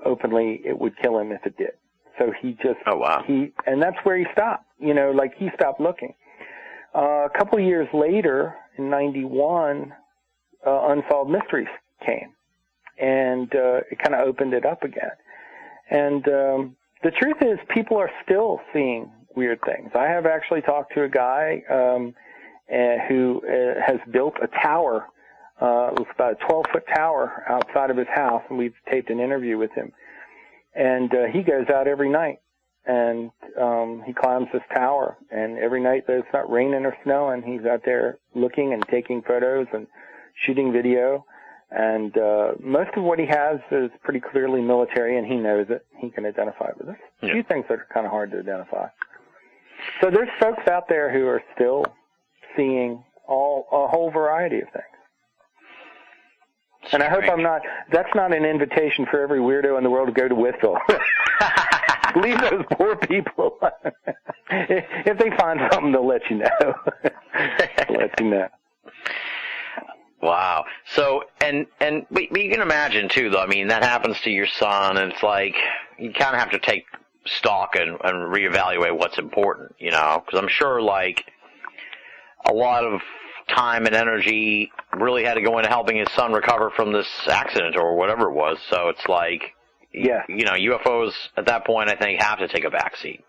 openly it would kill him if it did. So he just, and that's where he stopped, he stopped looking. A couple of years later, in 91, Unsolved Mysteries came, and it kind of opened it up again. And the truth is, people are still seeing weird things. I have actually talked to a guy who has built a tower. It was about a 12-foot tower outside of his house, and we've taped an interview with him. And he goes out every night, and he climbs this tower. And every night that it's not raining or snowing, he's out there looking and taking photos and shooting video. And most of what he has is pretty clearly military, and he knows it. He can identify it. But there's a few things that are kind of hard to identify. So there's folks out there who are still seeing a whole variety of things. And I hope that's not an invitation for every weirdo in the world to go to Wytheville. Leave those poor people. If they find something, they'll let you know. Wow. So, but you can imagine too, though, I mean, that happens to your son, and it's like, you kind of have to take stock and reevaluate what's important, because I'm sure, like, a lot of time and energy really had to go into helping his son recover from this accident or whatever it was. So it's like, UFOs at that point, I think, have to take a backseat.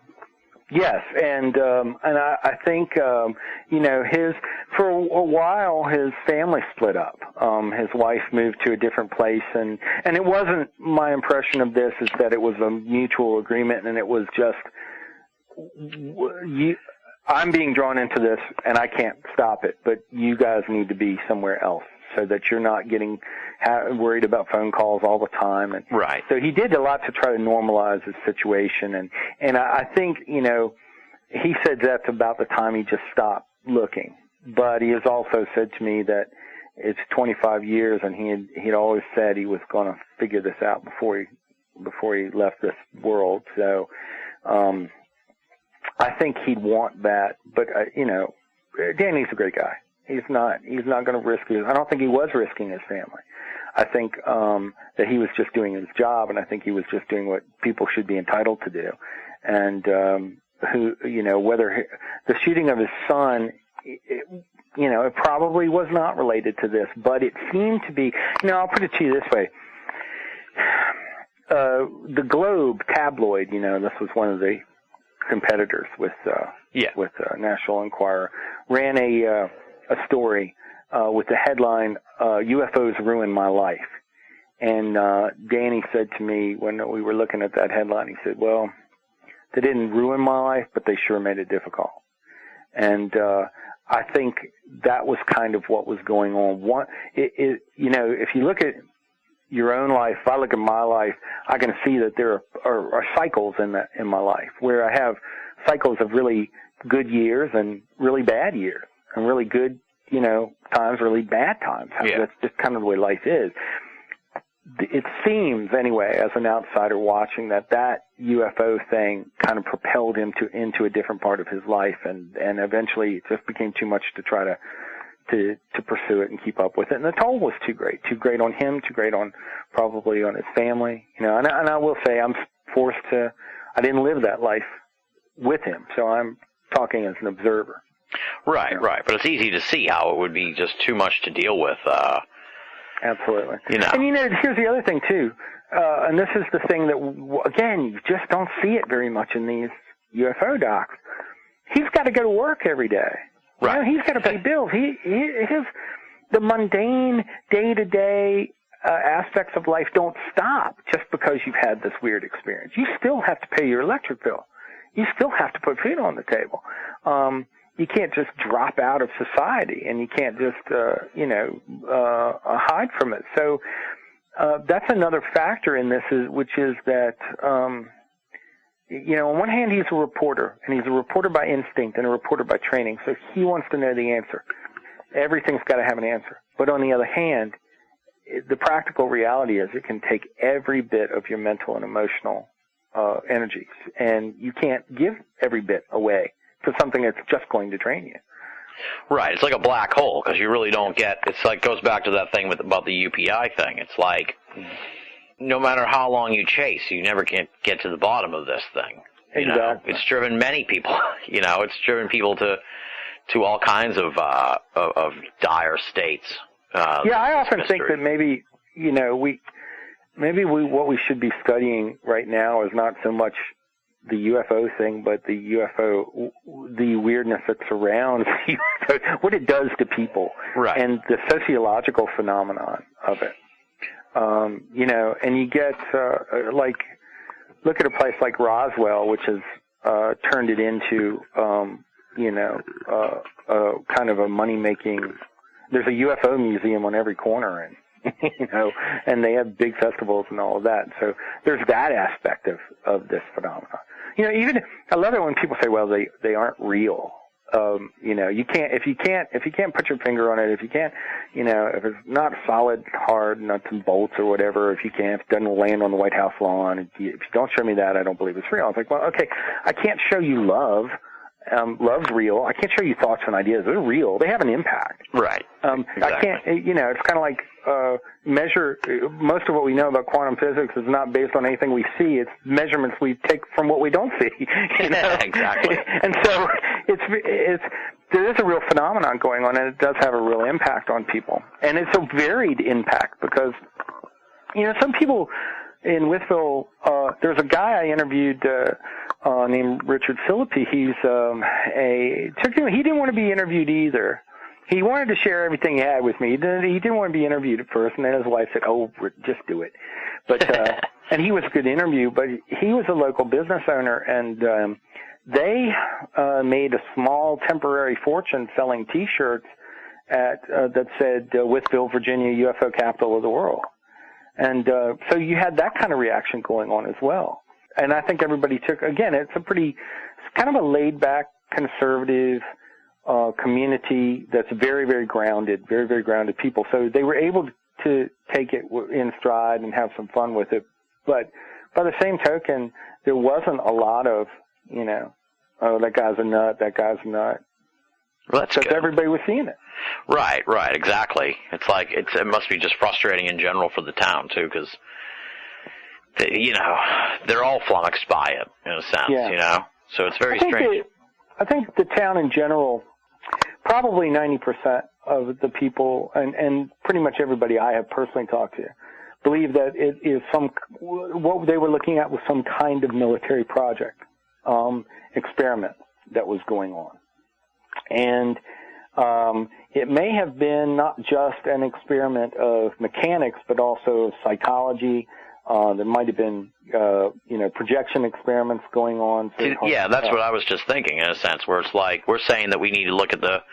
Yes, and I think for a while his family split up. His wife moved to a different place, and it wasn't, my impression of this is that it was a mutual agreement, and it was just I'm being drawn into this, and I can't stop it, but you guys need to be somewhere else so that you're not getting worried about phone calls all the time. And right. So he did a lot to try to normalize his situation, and I think, he said that's about the time he just stopped looking. But he has also said to me that it's 25 years, and he'd always said he was going to figure this out before he left this world. So I think he'd want that. But Danny's a great guy. He's not going to risk his. I don't think he was risking his family. I think that he was just doing his job, and I think he was just doing what people should be entitled to do. And whether the shooting of his son, it probably was not related to this, but it seemed to be. I'll put it to you this way: the Globe tabloid, this was one of the competitors with National Enquirer, ran a story with the headline "UFOs Ruined My Life," and Danny said to me when we were looking at that headline, he said, "Well, they didn't ruin my life, but they sure made it difficult." And I think that was kind of what was going on. If you look at your own life, if I look at my life, I can see that there are cycles in my life where I have cycles of really good years and really bad years, and really good, times, really bad times. Yeah. That's just kind of the way life is. It seems, anyway, as an outsider watching, that UFO thing kind of propelled him into a different part of his life, and eventually it just became too much to try to pursue it and keep up with it. And the toll was too great on him, too great probably on his family. And I will say I didn't live that life with him, so I'm talking as an observer. Right. But it's easy to see how it would be just too much to deal with. Absolutely. And here's the other thing too, and this is the thing that again you just don't see it very much in these UFO docs. He's got to go to work every day. Right. He's got to pay bills. The mundane day-to-day aspects of life don't stop just because you've had this weird experience. You still have to pay your electric bill. You still have to put food on the table. You can't just drop out of society, and you can't just, hide from it. So that's another factor in this, which is that, on one hand, he's a reporter, and he's a reporter by instinct and a reporter by training, so he wants to know the answer. Everything's got to have an answer. But on the other hand, the practical reality is it can take every bit of your mental and emotional energies, and you can't give every bit away for something that's just going to drain you. Right. It's like a black hole, because you really don't get, it's like, goes back to that thing about the UPI thing. It's like, no matter how long you chase, you never can get to the bottom of this thing. Exactly. It's driven many people, it's driven people to all kinds of dire states. I often think that maybe, what we should be studying right now is not so much the UFO thing, but the weirdness that surrounds UFO, what it does to people, right, and the sociological phenomenon of it. And you get, look at a place like Roswell, which has turned it into, kind of a money-making, there's a UFO museum on every corner, and and they have big festivals and all of that. So there's that aspect of this phenomenon. Even I love it when people say, "Well, they aren't real." You can't if you can't put your finger on it, if you can't, if it's not solid, hard nuts and bolts or whatever, if it doesn't land on the White House lawn, if you don't show me that, I don't believe it's real. I was like, well, okay, I can't show you love. Love's real. I can't show you thoughts and ideas. They're real. They have an impact. Right. Exactly. I can't, it's kind of like measure. Most of what we know about quantum physics is not based on anything we see. It's measurements we take from what we don't see. Exactly. And so there is a real phenomenon going on, and it does have a real impact on people. And it's a varied impact because, some people in Wytheville, there's a guy I interviewed named Richard Philippi. He didn't want to be interviewed either. He wanted to share everything he had with me. He didn't want to be interviewed at first, and then his wife said, "Oh, just do it." But and he was a good interview. But he was a local business owner, and they made a small temporary fortune selling T-shirts that said "Wytheville, Virginia, UFO capital of the world." And so you had that kind of reaction going on as well. And I think everybody it's kind of a laid-back, conservative, community that's very, very grounded people. So they were able to take it in stride and have some fun with it. But by the same token, there wasn't a lot of, oh, that guy's a nut, Well, that's because good. everybody was seeing it. Right, exactly. It's like, it must be just frustrating in general for the town, too, because, they're all flummoxed by it, in a sense, So it's very strange. I think the town in general, probably 90% of the people, and pretty much everybody I have personally talked to, believe that it is what they were looking at was some kind of military project, experiment that was going on. And it may have been not just an experiment of mechanics, but also of psychology. There might have been, projection experiments going on. Yeah, that's what I was just thinking, in a sense, where it's like, we're saying that we need to look at the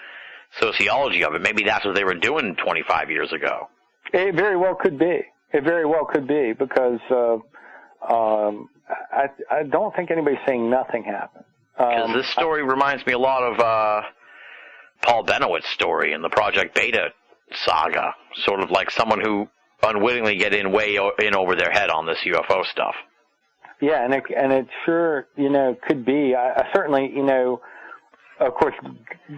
sociology of it. Maybe that's what they were doing 25 years ago. It very well could be. Because I don't think anybody's saying nothing happened. Because this story reminds me a lot of Paul Benoit's story in the Project Beta saga, sort of like someone who unwittingly get way in over their head on this UFO stuff. Yeah, and it sure, could be. I certainly, of course,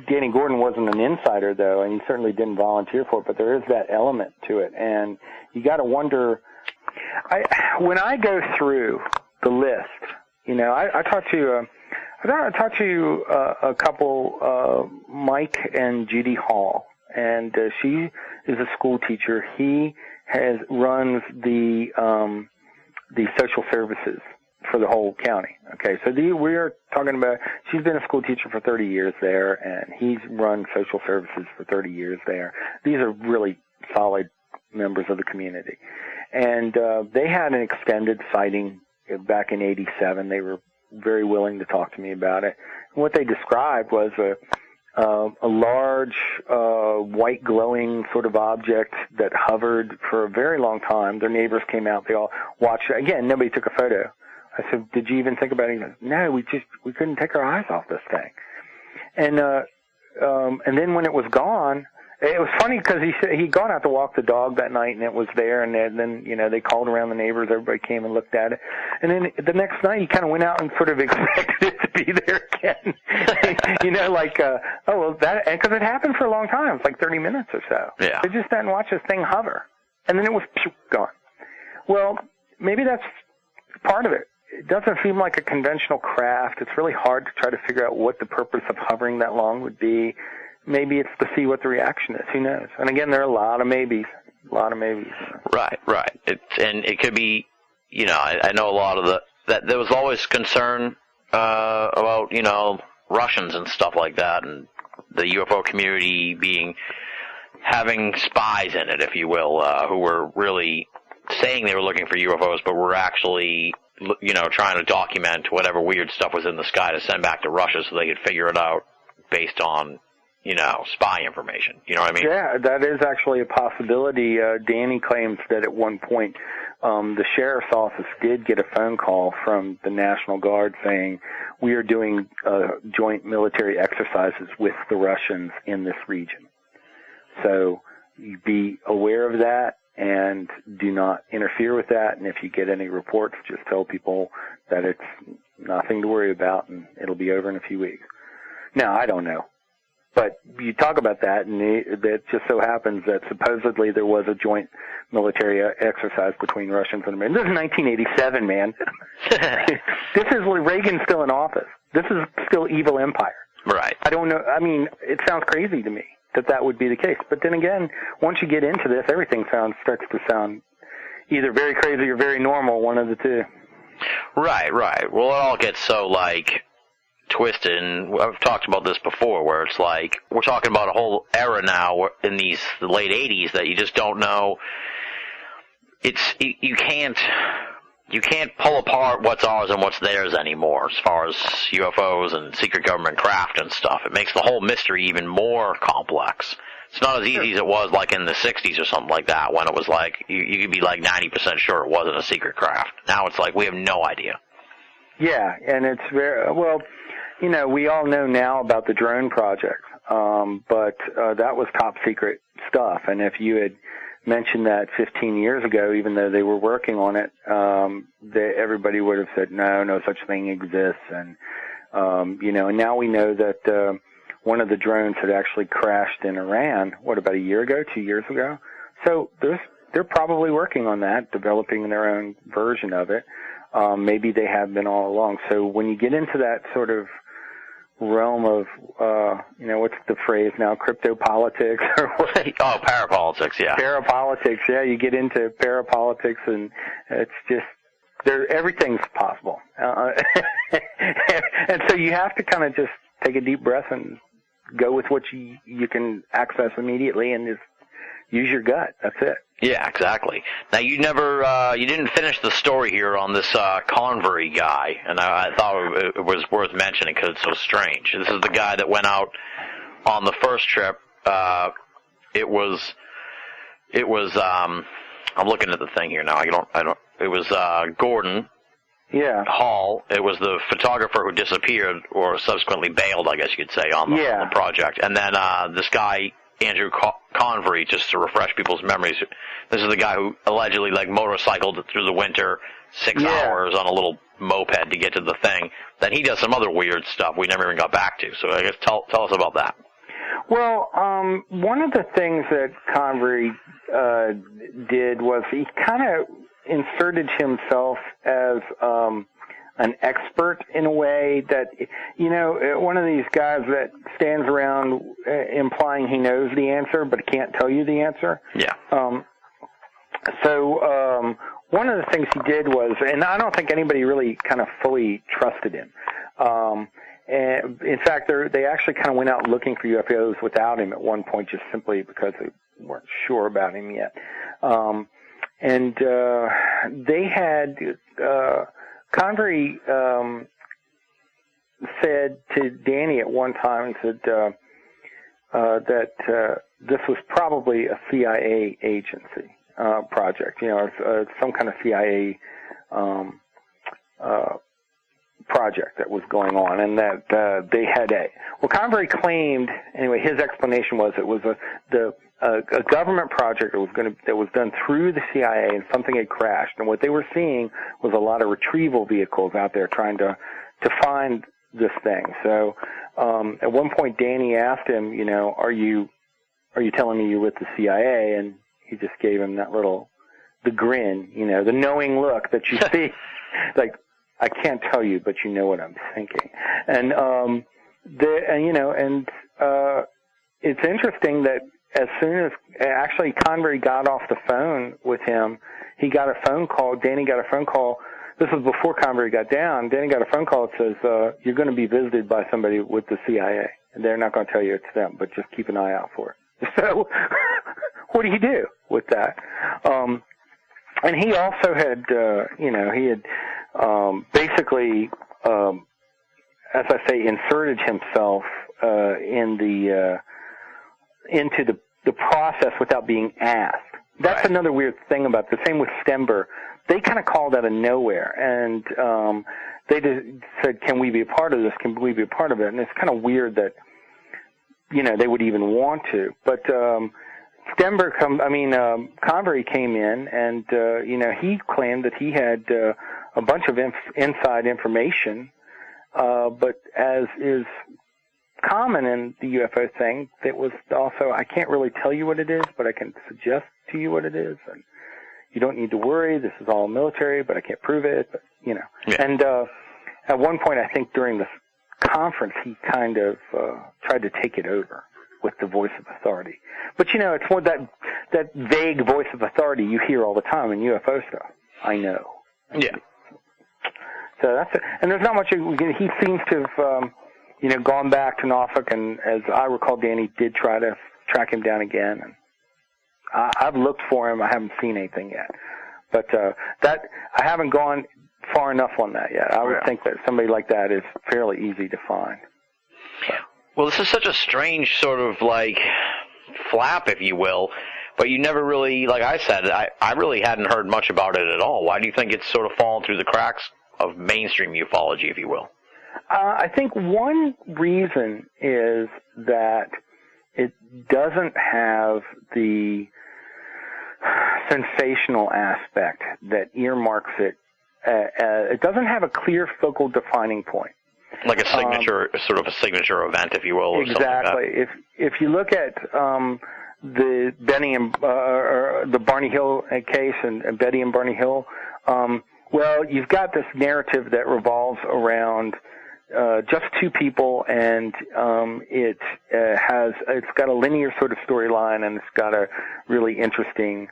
Danny Gordon wasn't an insider, though, and he certainly didn't volunteer for it, but there is that element to it. And you got to wonder, when I go through the list, I talked to a couple, Mike and Judy Hall, and she is a school teacher. He runs the social services for the whole county. Okay, so we're talking about, she's been a school teacher for 30 years there, and he's run social services for 30 years there. These are really solid members of the community. And they had an extended sighting back in '87. They were very willing to talk to me about it. And what they described was a large white glowing sort of object that hovered for a very long time. Their neighbors came out. They all watched it. Again, nobody took a photo. I said, "Did you even think about it?" He goes, "No, we couldn't take our eyes off this thing." And then when it was gone, it was funny because he said he'd gone out to walk the dog that night and it was there, and then they called around the neighbors. Everybody came and looked at it, and then the next night he kind of went out and sort of expected it to be there again. Because it happened for a long time. It's like 30 minutes or so. Yeah. They just didn't watch this thing hover, and then it was gone. Well, maybe that's part of it. It doesn't seem like a conventional craft. It's really hard to try to figure out what the purpose of hovering that long would be. Maybe it's to see what the reaction is. Who knows? And again, there are a lot of maybes. Right. It could be, I know a lot of that there was always concern about, Russians and stuff like that, and the UFO community having spies in it, if you will, who were really saying they were looking for UFOs, but were actually, trying to document whatever weird stuff was in the sky to send back to Russia so they could figure it out based on, spy information. You know what I mean? Yeah, that is actually a possibility. Danny claims that at one point the sheriff's office did get a phone call from the National Guard saying, "We are doing joint military exercises with the Russians in this region." So be aware of that and do not interfere with that. And if you get any reports, just tell people that it's nothing to worry about and it'll be over in a few weeks. Now, I don't know. But you talk about that, and it just so happens that supposedly there was a joint military exercise between Russians and Americans. This is 1987, man. This is when Reagan's still in office. This is still evil empire. Right. I don't know. I mean, it sounds crazy to me that would be the case. But then again, once you get into this, everything starts to sound either very crazy or very normal, one of the two. Right. Well, it all gets so, twisted, and I've talked about this before, where it's like we're talking about a whole era now in the late 80s that you just don't know. You can't pull apart what's ours and what's theirs anymore as far as UFOs and secret government craft and stuff. It makes the whole mystery even more complex. It's not as easy as it was in the 60s or something like that, when it was you could be 90% sure it wasn't a secret craft. Now it's we have no idea. Yeah, and it's very well. We all know now about the drone project. but that was top secret stuff. And if you had mentioned that 15 years ago, even though they were working on it, everybody would have said, no such thing exists. And, and now we know that one of the drones had actually crashed in Iran, about a year ago, 2 years ago? So they're probably working on that, developing their own version of it. Maybe they have been all along. So when you get into that sort of realm of, what's the phrase now, crypto politics or what? Oh, parapolitics, yeah. Parapolitics, yeah. You get into parapolitics, and it's just everything's possible. And so you have to kind of just take a deep breath and go with what you can access immediately, and just use your gut. That's it. Yeah, exactly. Now, you didn't finish the story here on this Convery guy, and I thought it was worth mentioning because it's so strange. This is the guy that went out on the first trip. It was. I'm looking at the thing here now. I don't. It was Gordon. Yeah. Hall. It was the photographer who disappeared or subsequently bailed, I guess you could say, on the project. And then this guy, Andrew Convery, just to refresh people's memories. This is the guy who allegedly motorcycled through the winter 6 hours on a little moped to get to the thing. Then he does some other weird stuff we never even got back to. So I guess tell us about that. Well, one of the things that Convery did was he kind of inserted himself as an expert in a way that, one of these guys that stands around implying he knows the answer but can't tell you the answer. Yeah. So one of the things he did was, and I don't think anybody really kind of fully trusted him. And in fact, they actually kind of went out looking for UFOs without him at one point, just simply because they weren't sure about him yet. And they had Convery said to Danny at one time, he said that this was probably a CIA agency project, or some kind of CIA project that was going on, and that they had Convery claimed, anyway, his explanation was it was a government project that was done through the CIA, and something had crashed, and what they were seeing was a lot of retrieval vehicles out there trying to find this thing. So at one point Danny asked him, are you telling me you're with the CIA? And he just gave him the grin, the knowing look that you see, like, I can't tell you, but you know what I'm thinking. And it's interesting that as soon as actually Convery got off the phone with him, he got a phone call. Danny got a phone call. This was before Convery got down. Danny got a phone call that says, you're going to be visited by somebody with the CIA, and they're not going to tell you it's them, but just keep an eye out for it. So what do you do with that? And he also had, he had basically, as I say, inserted himself into the process without being asked. That's right. Another weird thing about the same with Stember. They kind of called out of nowhere, and they just said, "Can we be a part of this? Can we be a part of it?" And it's kind of weird that they would even want to. But Convery came in, and he claimed that he had a bunch of inside information, but as is common in the UFO thing, it was also, I can't really tell you what it is, but I can suggest to you what it is, and you don't need to worry, this is all military, but I can't prove it, but, Yeah. And at one point, I think during this conference, he kind of tried to take it over with the voice of authority. But, it's more that vague voice of authority you hear all the time in UFO stuff. I know. Yeah. So that's it. And there's not much, he seems to have, gone back to Norfolk, and as I recall, Danny did try to track him down again. And I've looked for him. I haven't seen anything yet. But I haven't gone far enough on that yet. I would think that somebody like that is fairly easy to find. Well, this is such a strange sort of, flap, if you will, but you never really, like I said, I really hadn't heard much about it at all. Why do you think it's sort of fallen through the cracks of mainstream ufology, if you will? I think one reason is that it doesn't have the sensational aspect that earmarks it. It doesn't have a clear focal defining point. Like a signature, sort of a signature event, if you will. Or exactly. Something like that. If you look at the Benny and the Barney Hill case and Betty and Barney Hill, well, you've got this narrative that revolves around just two people, and it's got a linear sort of storyline, and it's got a really interesting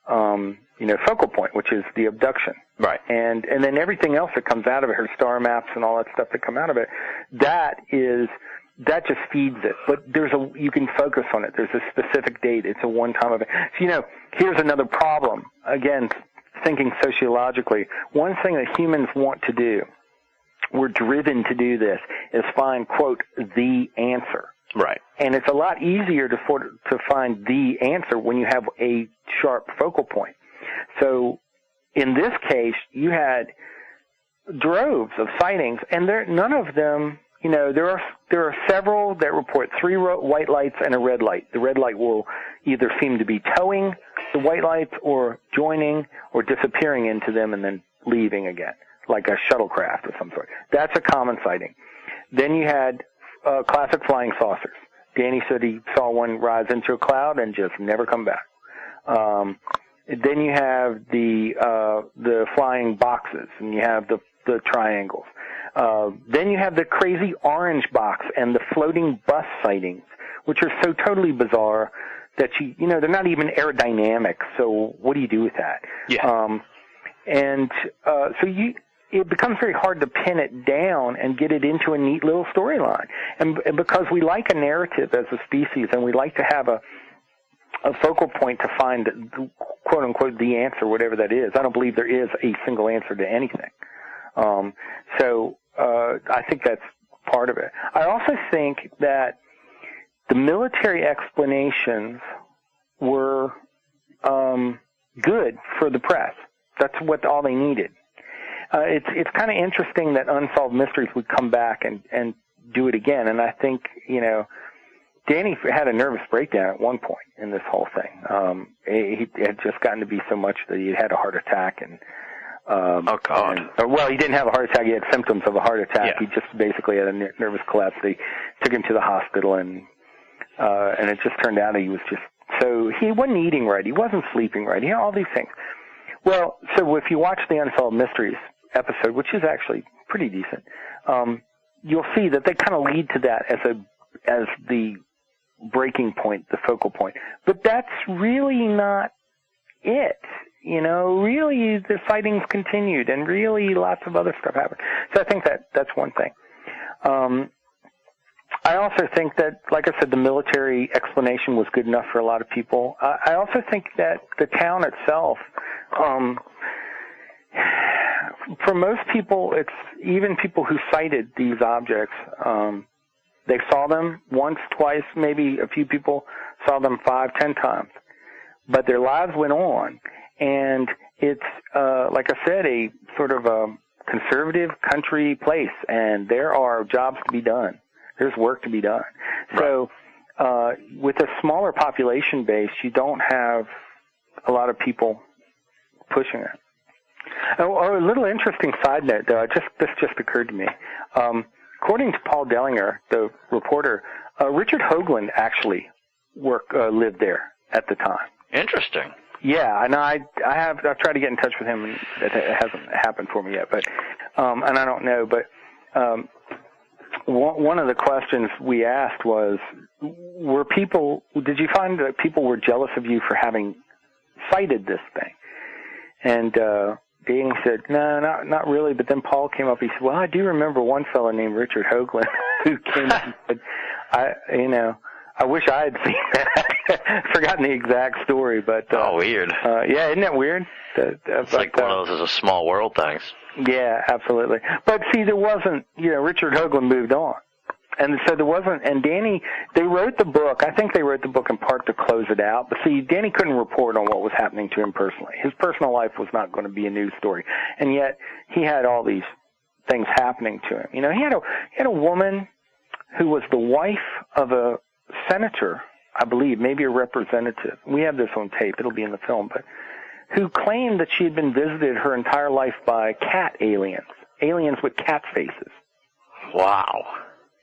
focal point, which is the abduction. Right. And then everything else that comes out of it, her star maps and all that stuff that come out of it, that just feeds it. But you can focus on it. There's a specific date. It's a one-time event. So, here's another problem. Again, thinking sociologically, one thing that humans want to do, we're driven to do this, is find, quote, the answer. Right. And it's a lot easier to find the answer when you have a sharp focal point. So in this case, you had droves of sightings, and none of them, there are several that report 3 white lights and a red light. The red light will either seem to be towing the white lights or joining or disappearing into them and then leaving again, like a shuttlecraft of some sort. That's a common sighting. Then you had classic flying saucers. Danny said he saw one rise into a cloud and just never come back. Then you have the flying boxes, and you have the triangles. Then you have the crazy orange box and the floating bus sightings, which are so totally bizarre that they're not even aerodynamic. So what do you do with that? Yeah. It becomes very hard to pin it down and get it into a neat little storyline. And because we like a narrative as a species, and we like to have a focal point to find, quote unquote, the answer, whatever that is. I don't believe there is a single answer to anything. I think that's part of it. I also think that the military explanations were good for the press. That's all they needed. It's kind of interesting that Unsolved Mysteries would come back and do it again. And I think, Danny had a nervous breakdown at one point in this whole thing. He had just gotten to be so much that he had a heart attack. And oh, God. Well, he didn't have a heart attack. He had symptoms of a heart attack. Yeah. He just basically had a nervous collapse. They took him to the hospital, and it just turned out he was so he wasn't eating right. He wasn't sleeping right. He had all these things. Well, so if you watch the Unsolved Mysteries episode, which is actually pretty decent, you'll see that they kind of lead to that as the breaking point, the focal point. But that's really not it. Really the sightings continued, and really lots of other stuff happened. So I think that's one thing. I also think that, like I said, the military explanation was good enough for a lot of people. I also think that the town itself, for most people, it's even people who cited these objects, they saw them once, twice, maybe a few people saw them 5, 10 times. But their lives went on, and it's, like I said, a sort of a conservative country place, and there are jobs to be done. There's work to be done. Right. So with a smaller population base, you don't have a lot of people pushing it. Oh, a little interesting side note, though. This just occurred to me. According to Paul Dellinger, the reporter, Richard Hoagland actually lived there at the time. Interesting. Yeah, and I've tried to get in touch with him, and it hasn't happened for me yet. But and I don't know. But one of the questions we asked was, did you find that people were jealous of you for having cited this thing? And Danny said, no, not really. But then Paul came up. He said, well, I do remember one fellow named Richard Hoagland who came up and said, I wish I had seen that. Forgotten the exact story, but weird. Yeah, isn't that weird? It's like one of those is a small world things. Yeah, absolutely. But see, there wasn't. Richard Hoagland moved on, and so there wasn't. And Danny, they wrote the book. I think they wrote the book in part to close it out. But see, Danny couldn't report on what was happening to him personally. His personal life was not going to be a news story, and yet he had all these things happening to him. You know, he had a woman who was the wife of a senator, I believe, maybe a representative. We have this on tape. It'll be in the film, but who claimed that she had been visited her entire life by cat aliens with cat faces. Wow.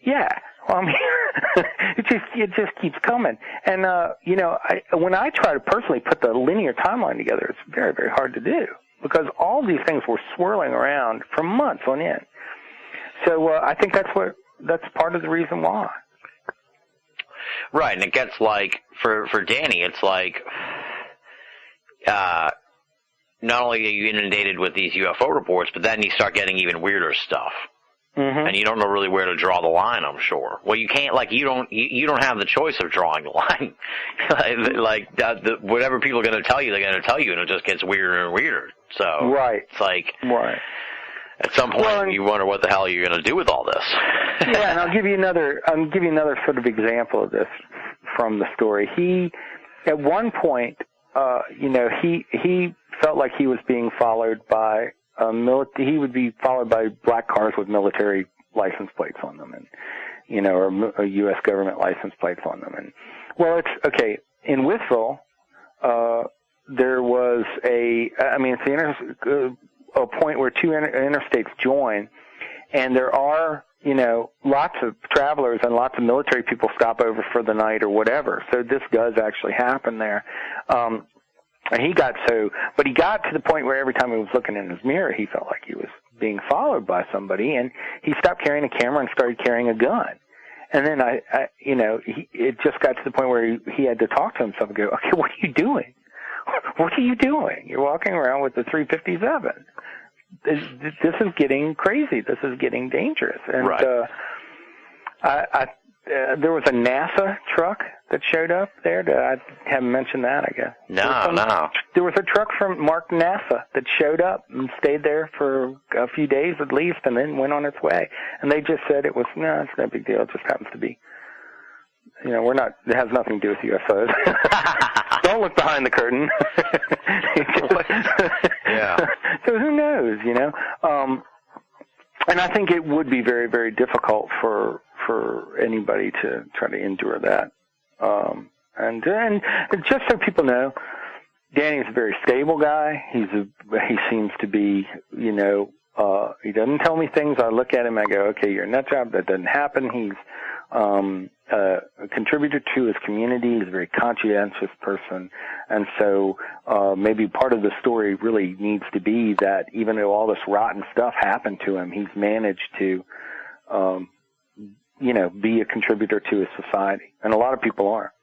Yeah. Well, I mean, it just keeps coming. And, you know, when I try to personally put the linear timeline together, it's very, very hard to do because all these things were swirling around for months on end. So I think that's part of the reason why. Right, and it gets like, for Danny, it's like, not only are you inundated with these UFO reports, but then you start getting even weirder stuff. Mm-hmm. And you don't know really where to draw the line, I'm sure. Well, you can't, like, you don't have the choice of drawing the line. Whatever people are going to tell you, they're going to tell you, and it just gets weirder and weirder. So, right. It's like, right. At some point, you wonder what the hell you're going to do with all this. Yeah, and I'll give you another sort of example of this from the story. He, at one point, you know, he felt like he was being followed by he would be followed by black cars with military license plates on them, and you know, or U.S. government license plates on them. And well, it's okay in Wytheville. There was it's a point where two interstates join, and there are, you know, lots of travelers and lots of military people stop over for the night or whatever. So this does actually happen there. And he got to the point where every time he was looking in his mirror, he felt like he was being followed by somebody, and he stopped carrying a camera and started carrying a gun. And then it just got to the point where he had to talk to himself and go, okay, what are you doing? What are you doing? You're walking around with the 357. This is getting crazy. This is getting dangerous. And right. There was a NASA truck that showed up there. I haven't mentioned that, I guess. No. There was a truck from marked NASA that showed up and stayed there for a few days at least and then went on its way. And they just said it's no big deal. It just happens to be, you know, it has nothing to do with UFOs. Don't look behind the curtain. Yeah. So who knows, you know? And I think it would be very, very difficult for anybody to try to endure that. And just so people know, Danny's a very stable guy. He seems to be, you know, he doesn't tell me things. I look at him, I go, okay, you're a nut job. That doesn't happen. He's a contributor to his community. He's a very conscientious person. And so maybe part of the story really needs to be that even though all this rotten stuff happened to him, he's managed to, you know, be a contributor to his society. And a lot of people are,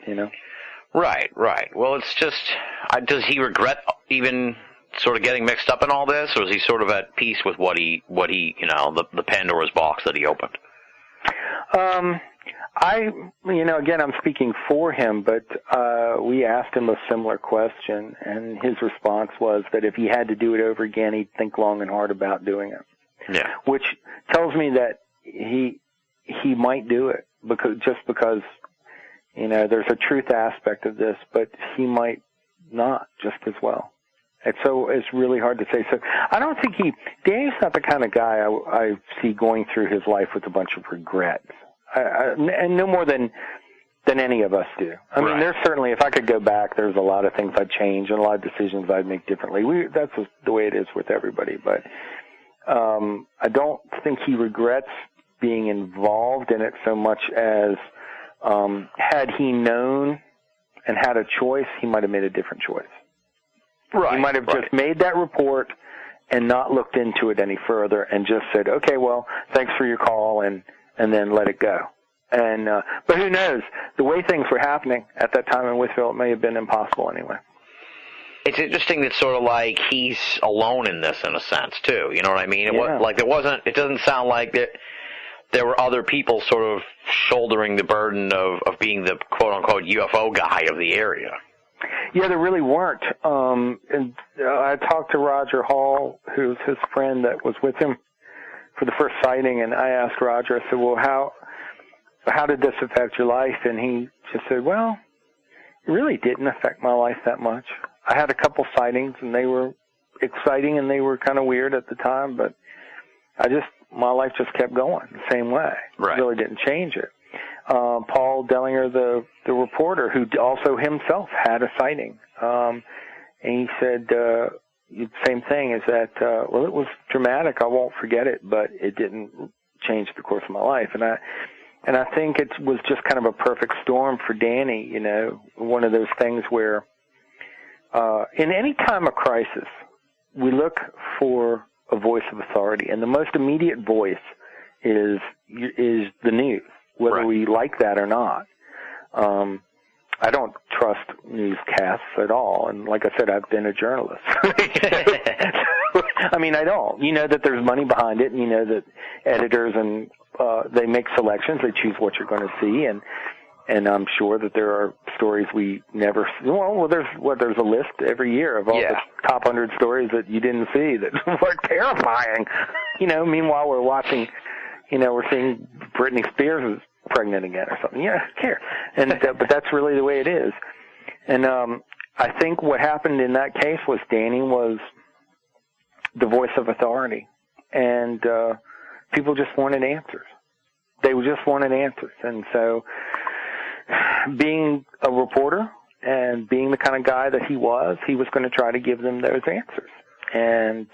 you know. Right. Well, it's just, does he regret even sort of getting mixed up in all this, or is he sort of at peace with what he, you know, the Pandora's box that he opened? You know, again, I'm speaking for him, but we asked him a similar question, and his response was that if he had to do it over again, he'd think long and hard about doing it. Yeah. Which tells me that he might do it because, you know, there's a truth aspect of this, but he might not just as well. It's really hard to say. So I don't think Danny's not the kind of guy I see going through his life with a bunch of regrets. And no more than any of us do. I mean, there's certainly, if I could go back, there's a lot of things I'd change and a lot of decisions I'd make differently. That's the way it is with everybody. But I don't think he regrets being involved in it so much as had he known and had a choice, he might have made a different choice. Right. He might have just made that report and not looked into it any further and just said, okay, well, thanks for your call, and then let it go. And but who knows? The way things were happening at that time in Wytheville, it may have been impossible anyway. It's interesting that sort of like he's alone in this in a sense too. You know what I mean? It doesn't sound like there were other people sort of shouldering the burden of being the quote unquote UFO guy of the area. Yeah, there really weren't. And I talked to Roger Hall, who's his friend that was with him for the first sighting, and I asked Roger, I said, well, how did this affect your life? And he just said, well, it really didn't affect my life that much. I had a couple sightings, and they were exciting, and they were kind of weird at the time, but my life just kept going the same way. Right. Really didn't change it. Paul Dellinger, the reporter, who also himself had a sighting, and he said same thing, is that well, it was dramatic. I won't forget it, but it didn't change the course of my life. And I think it was just kind of a perfect storm for Danny. You know, one of those things where in any time of crisis, we look for a voice of authority, and the most immediate voice is the news, whether we like that or not. I don't trust newscasts at all, and like I said, I've been a journalist. I mean, I don't. You know that there's money behind it, and you know that editors and they make selections, they choose what you're going to see, and I'm sure that there are stories we never. Well, there's a list every year of all the top 100 stories that you didn't see that were terrifying. You know, meanwhile we're watching. You know, we're seeing Britney Spears is pregnant again or something. Yeah, who cares? And but that's really the way it is. And I think what happened in that case was Danny was the voice of authority, and people just wanted answers. They just wanted answers, and so being a reporter and being the kind of guy that he was going to try to give them those answers. And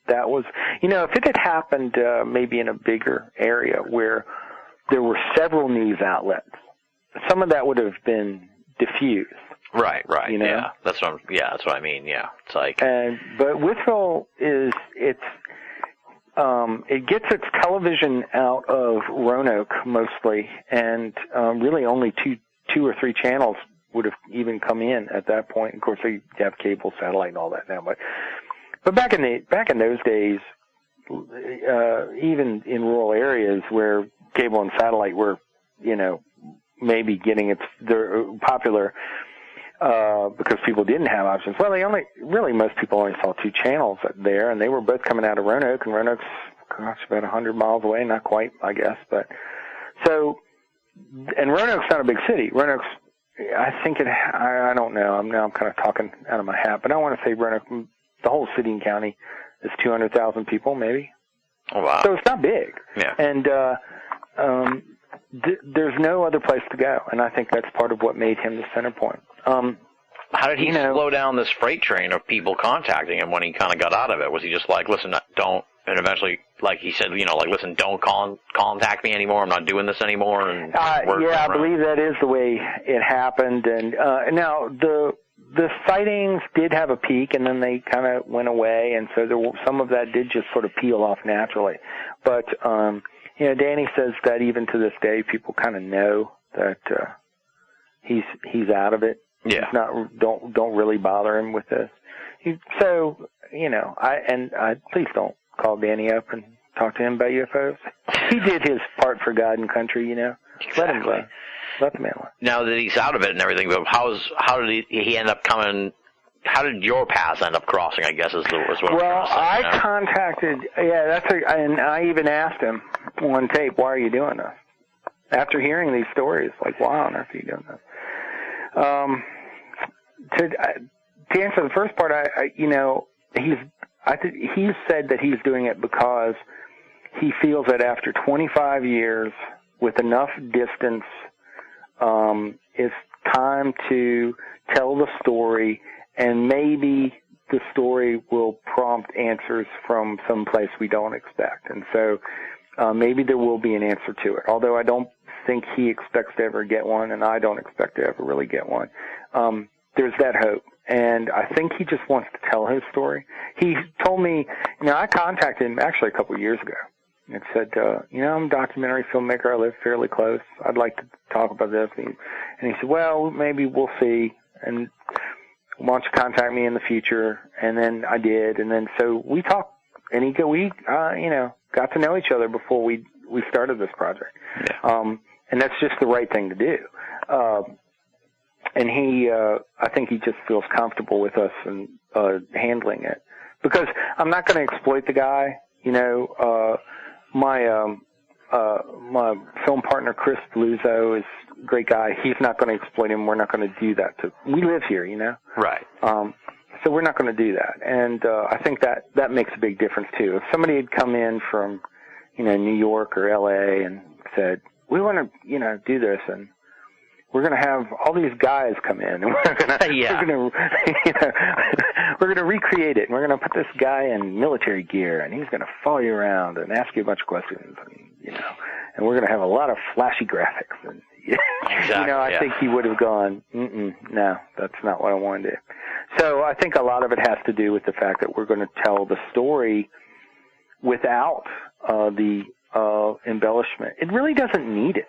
that was, you know, if it had happened maybe in a bigger area where there were several news outlets, some of that would have been diffused. Right. You know? Yeah, that's what I mean. Yeah, it's like. But Wytheville it gets its television out of Roanoke mostly, and really only two or three channels would have even come in at that point. Of course, they have cable, satellite, and all that now, but back in those days, even in rural areas where cable and satellite were, you know, maybe they're popular because people didn't have options. Well, most people only saw two channels there, and they were both coming out of Roanoke, and Roanoke's, about 100 miles away, not quite, I guess, but so, and Roanoke's not a big city. Roanoke's, I think I don't know. I'm kind of talking out of my hat, but I want to say Roanoke, the whole city and county is 200,000 people, maybe. Oh, wow. So it's not big. Yeah. And there's no other place to go, and I think that's part of what made him the center point. How did he slow down this freight train of people contacting him when he kind of got out of it? Was he just like, listen, don't, and eventually, like he said, you know, like, listen, don't contact me anymore. I'm not doing this anymore. And I believe that is the way it happened. And now the sightings did have a peak, and then they kind of went away, and so some of that did just sort of peel off naturally. But you know, Danny says that even to this day, people kind of know that he's out of it. Yeah. He's not, don't really bother him with this. So, you know, I please don't call Danny up and talk to him about UFOs. He did his part for God and country, you know. Exactly. Let him go. Let the man live. Now that he's out of it and everything, but how did he end up coming? How did your paths end up crossing? I guess is what. Well, I contacted. Yeah, and I even asked him on tape, "Why are you doing this?" After hearing these stories, like, why on earth are you doing this? To answer the first part, he said that he's doing it because he feels that after 25 years, with enough distance, it's time to tell the story, and maybe the story will prompt answers from some place we don't expect. And so maybe there will be an answer to it, although I don't think he expects to ever get one, and I don't expect to ever really get one. There's that hope. And I think he just wants to tell his story. He told me, I contacted him actually a couple of years ago and said, I'm a documentary filmmaker. I live fairly close. I'd like to talk about this. And he said, well, maybe we'll see. And why don't you contact me in the future? And then I did. And then so we talked, and we got to know each other before we started this project. Yeah. And that's just the right thing to do. And I think he just feels comfortable with us and handling it, because I'm not going to exploit the guy. My film partner Chris Luzzo is a great guy. He's not going to exploit him. We're not going to do that. We live here, Right. So we're not going to do that. And I think that makes a big difference, too. If somebody had come in from, New York or L.A. and said, we want to, do this, and we're going to have all these guys come in, and we're going to recreate it, and we're going to put this guy in military gear, and he's going to follow you around and ask you a bunch of questions, and we're going to have a lot of flashy graphics. And, exactly, I think he would have gone, no, that's not what I want to do. So I think a lot of it has to do with the fact that we're going to tell the story without the embellishment. It really doesn't need it.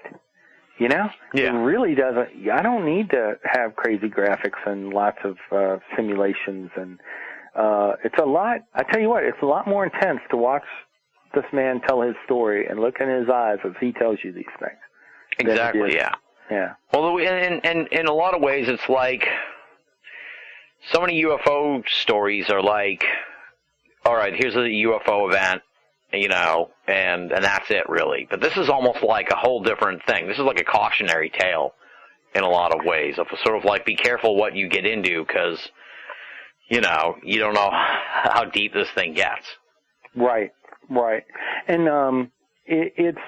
Yeah. It really doesn't. I don't need to have crazy graphics and lots of simulations. And it's a lot. I tell you what, it's a lot more intense to watch this man tell his story and look in his eyes as he tells you these things. Exactly, yeah. Yeah. Well, and in a lot of ways, it's like so many UFO stories are like, all right, here's a UFO event, and that's it, really. But this is almost like a whole different thing. This is like a cautionary tale in a lot of ways, of sort of like, be careful what you get into, because, you don't know how deep this thing gets. Right. And it's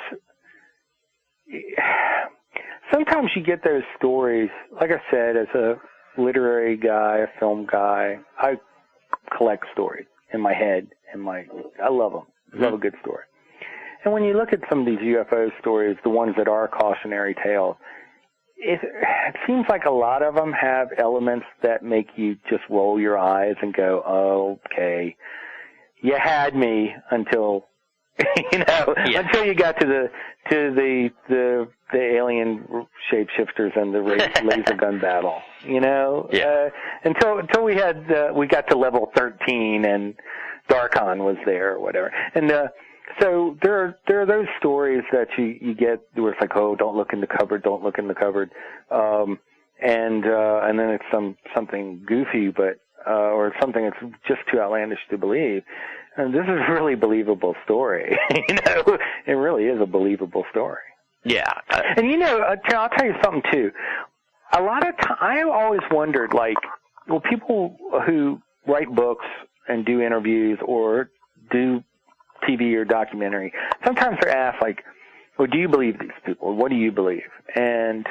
sometimes you get those stories, like I said, as a literary guy, a film guy, I collect stories in my head, I love them. I love a good story. And when you look at some of these UFO stories, the ones that are cautionary tales, it seems like a lot of them have elements that make you just roll your eyes and go, oh, okay, you had me until, until you got to the alien shapeshifters and the laser gun battle, until we got to level 13 and Darkon was there or whatever. And so there are those stories that you get where it's like, oh, don't look in the cupboard, and then it's something goofy, but or something that's just too outlandish to believe. And this is a really believable story. It really is a believable story. Yeah. And I'll tell you something too. A lot of times, I always wondered, people who write books and do interviews or do TV or documentary, sometimes they're asked, well, do you believe these people? What do you believe? And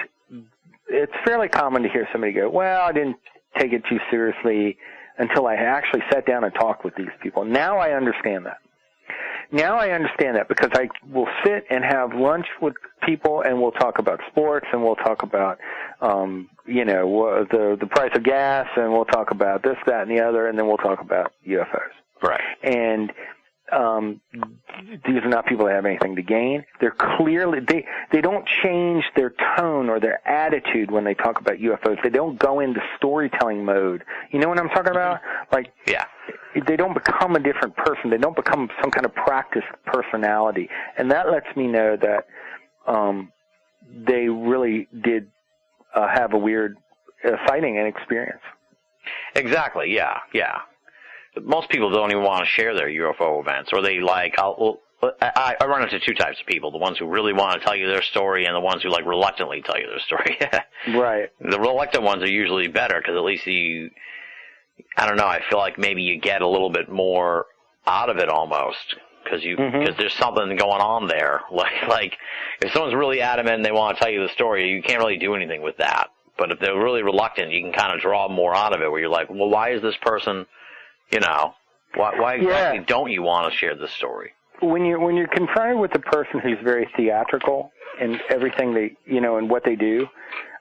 it's fairly common to hear somebody go, well, I didn't take it too seriously until I actually sat down and talked with these people. Now I understand that. Because I will sit and have lunch with people, and we'll talk about sports, and we'll talk about, the price of gas, and we'll talk about this, that, and the other, and then we'll talk about UFOs. Right. And these are not people that have anything to gain. They're clearly, they don't change their tone or their attitude when they talk about UFOs. They don't go into storytelling mode. You know what I'm talking about? Yeah. They don't become a different person. They don't become some kind of practiced personality. And that lets me know that they really did have a weird sighting and experience. Exactly, yeah. Most people don't even want to share their UFO events, or they I run into two types of people: the ones who really want to tell you their story, and the ones who reluctantly tell you their story. Right. The reluctant ones are usually better because at least I don't know. I feel like maybe you get a little bit more out of it almost because there's something going on there. Like if someone's really adamant and they want to tell you the story, you can't really do anything with that. But if they're really reluctant, you can kind of draw more out of it. Where you're like, well, why is this person? Why exactly don't you want to share this story? When you're confronted with a person who's very theatrical in everything they, and what they do,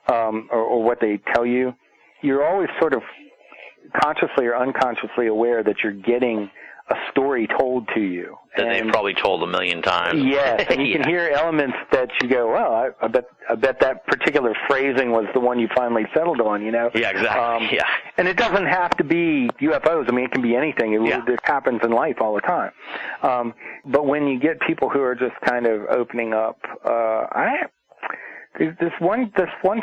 or what they tell you, you're always sort of consciously or unconsciously aware that you're getting a story told to you. That they've probably told a million times. Yes, and you can hear elements that you go, well, I bet that particular phrasing was the one you finally settled on, Yeah, exactly. And it doesn't have to be UFOs. I mean, it can be anything. It happens in life all the time. But when you get people who are just kind of opening up, this one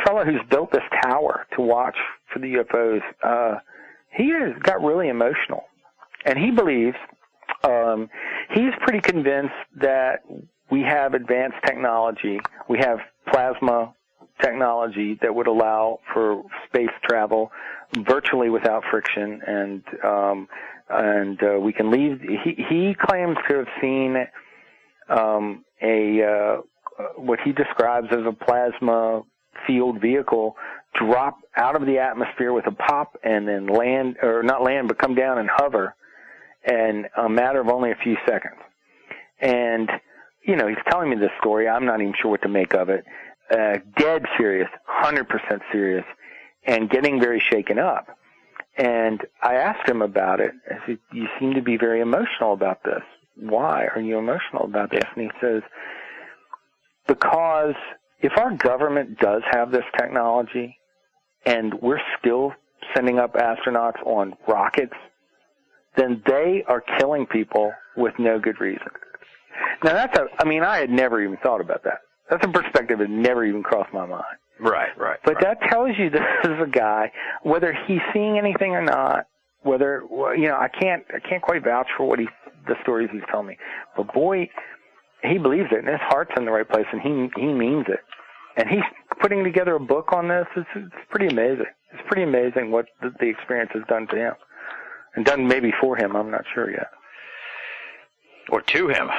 fellow who's built this tower to watch for the UFOs, he has got really emotional. And he believes, he's pretty convinced that we have advanced technology. We have plasma technology that would allow for space travel virtually without friction, and we can leave. He claims to have seen what he describes as a plasma field vehicle drop out of the atmosphere with a pop and then land, or not land, but come down and hover in a matter of only a few seconds. And, you know, he's telling me this story. I'm not even sure what to make of it. Dead serious, 100% serious, and getting very shaken up. And I asked him about it. I said, you seem to be very emotional about this. Why are you emotional about this? And he says, because if our government does have this technology and we're still sending up astronauts on rockets, then they are killing people with no good reason. Now I had never even thought about that. That's a perspective that never even crossed my mind. Right. But that tells you this is a guy, whether he's seeing anything or not, whether, you know, I can't quite vouch for the stories he's telling me. But boy, he believes it, and his heart's in the right place, and he means it. And he's putting together a book on this. It's pretty amazing. It's pretty amazing what the experience has done to him. And done maybe for him, I'm not sure yet. Or to him,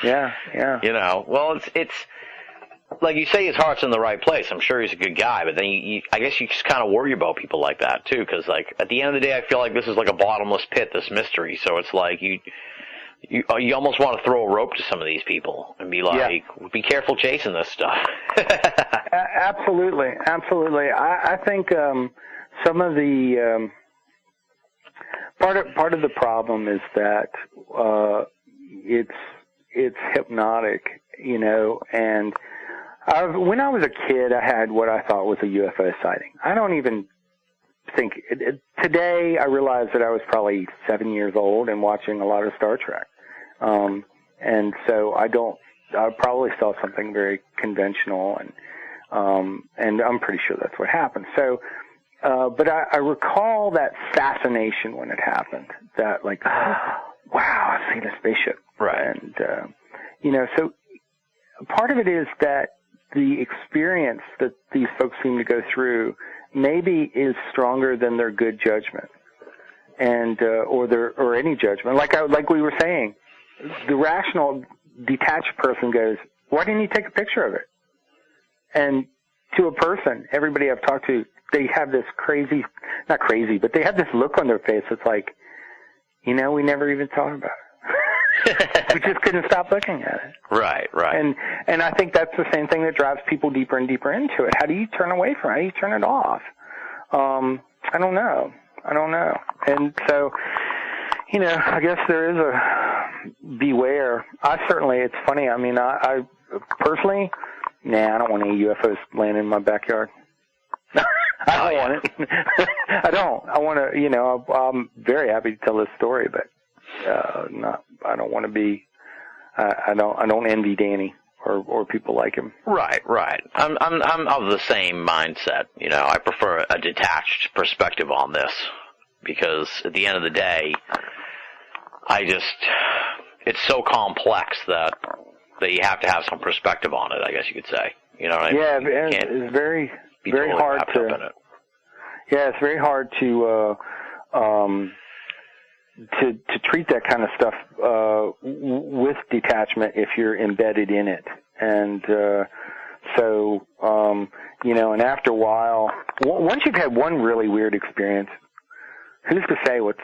yeah. yeah. You know, well, it's like you say, his heart's in the right place. I'm sure he's a good guy, but then I guess you just kind of worry about people like that too, because like at the end of the day, I feel like this is like a bottomless pit, this mystery. So it's like you almost want to throw a rope to some of these people and be like, be careful chasing this stuff. Absolutely. I think some of the part of the problem is that it's hypnotic, you know. And when I was a kid, I had what I thought was a UFO sighting. I don't even think today. I realize that I was probably 7 years old and watching a lot of Star Trek, and so I probably saw something very conventional, and I'm pretty sure that's what happened. So. But I recall that fascination when it happened, that like, wow, I've seen a spaceship. Right. And, you know, so part of it is that the experience that these folks seem to go through maybe is stronger than their good judgment and, or any judgment. Like we were saying, the rational, detached person goes, why didn't you take a picture of it? And to a person, everybody I've talked to, they have this not crazy, but they have this look on their face that's like, you know, we never even thought about it. We just couldn't stop looking at it. Right. And I think that's the same thing that drives people deeper and deeper into it. How do you turn away from it? How do you turn it off? I don't know. And so, you know, I guess there is a beware. It's funny. I mean, I personally, I don't want any UFOs landing in my backyard. I don't want it. I don't. I want to, you know, I'm very happy to tell this story, but I don't want to be, I don't envy Danny or people like him. Right. I'm of the same mindset. You know, I prefer a detached perspective on this because at the end of the day, it's so complex that you have to have some perspective on it, I guess you could say. You know what I mean? Yeah, it's very totally hard to. Yeah, it's very hard to treat that kind of stuff with detachment if you're embedded in it, and so you know. And after a while, once you've had one really weird experience, who's to say what's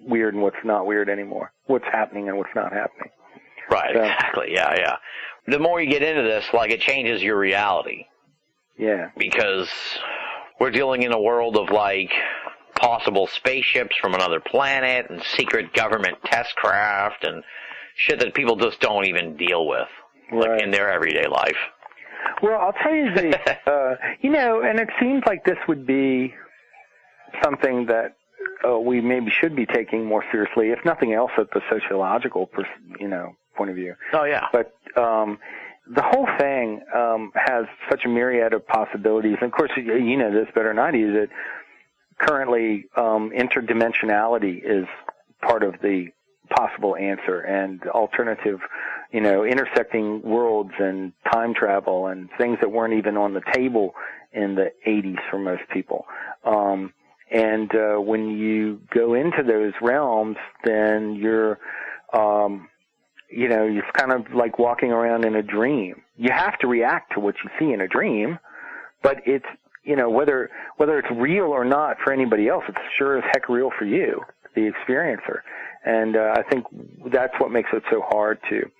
weird and what's not weird anymore? What's happening and what's not happening? Right. So, exactly. Yeah. The more you get into this, like, it changes your reality. Yeah. Because we're dealing in a world of, like, possible spaceships from another planet and secret government test craft and shit that people just don't even deal with, like, in their everyday life. Well, I'll tell you you know, and it seems like this would be something that we maybe should be taking more seriously, if nothing else, at the sociological, point of view. Oh, yeah. But the whole thing has such a myriad of possibilities. And, of course, you know this better than I do, that currently interdimensionality is part of the possible answer, and alternative, intersecting worlds and time travel and things that weren't even on the table in the 80s for most people. And when you go into those realms, then you're, it's kind of like walking around in a dream. You have to react to what you see in a dream, but it's, whether it's real or not for anybody else, it's sure as heck real for you, the experiencer. And I think that's what makes it so hard to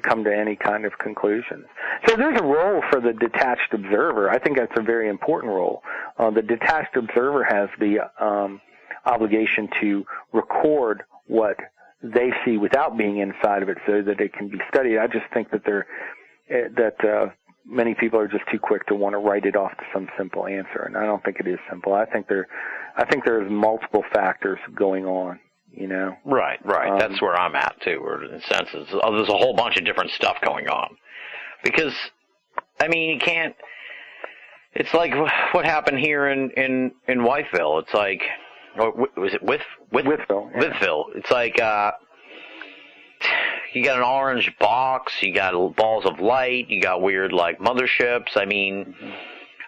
come to any kind of conclusions. So there's a role for the detached observer. I think that's a very important role. The detached observer has the obligation to record what they see without being inside of it so that it can be studied. I just think that many people are just too quick to want to write it off to some simple answer, and I don't think it is simple. I think there's multiple factors going on. Right. That's where I'm at too. Where in a sense, there's a whole bunch of different stuff going on. Because, you can't. It's like what happened here in Wytheville. It's like, was it Wytheville? Yeah. Wytheville. It's like you got an orange box, you got balls of light, you got weird motherships.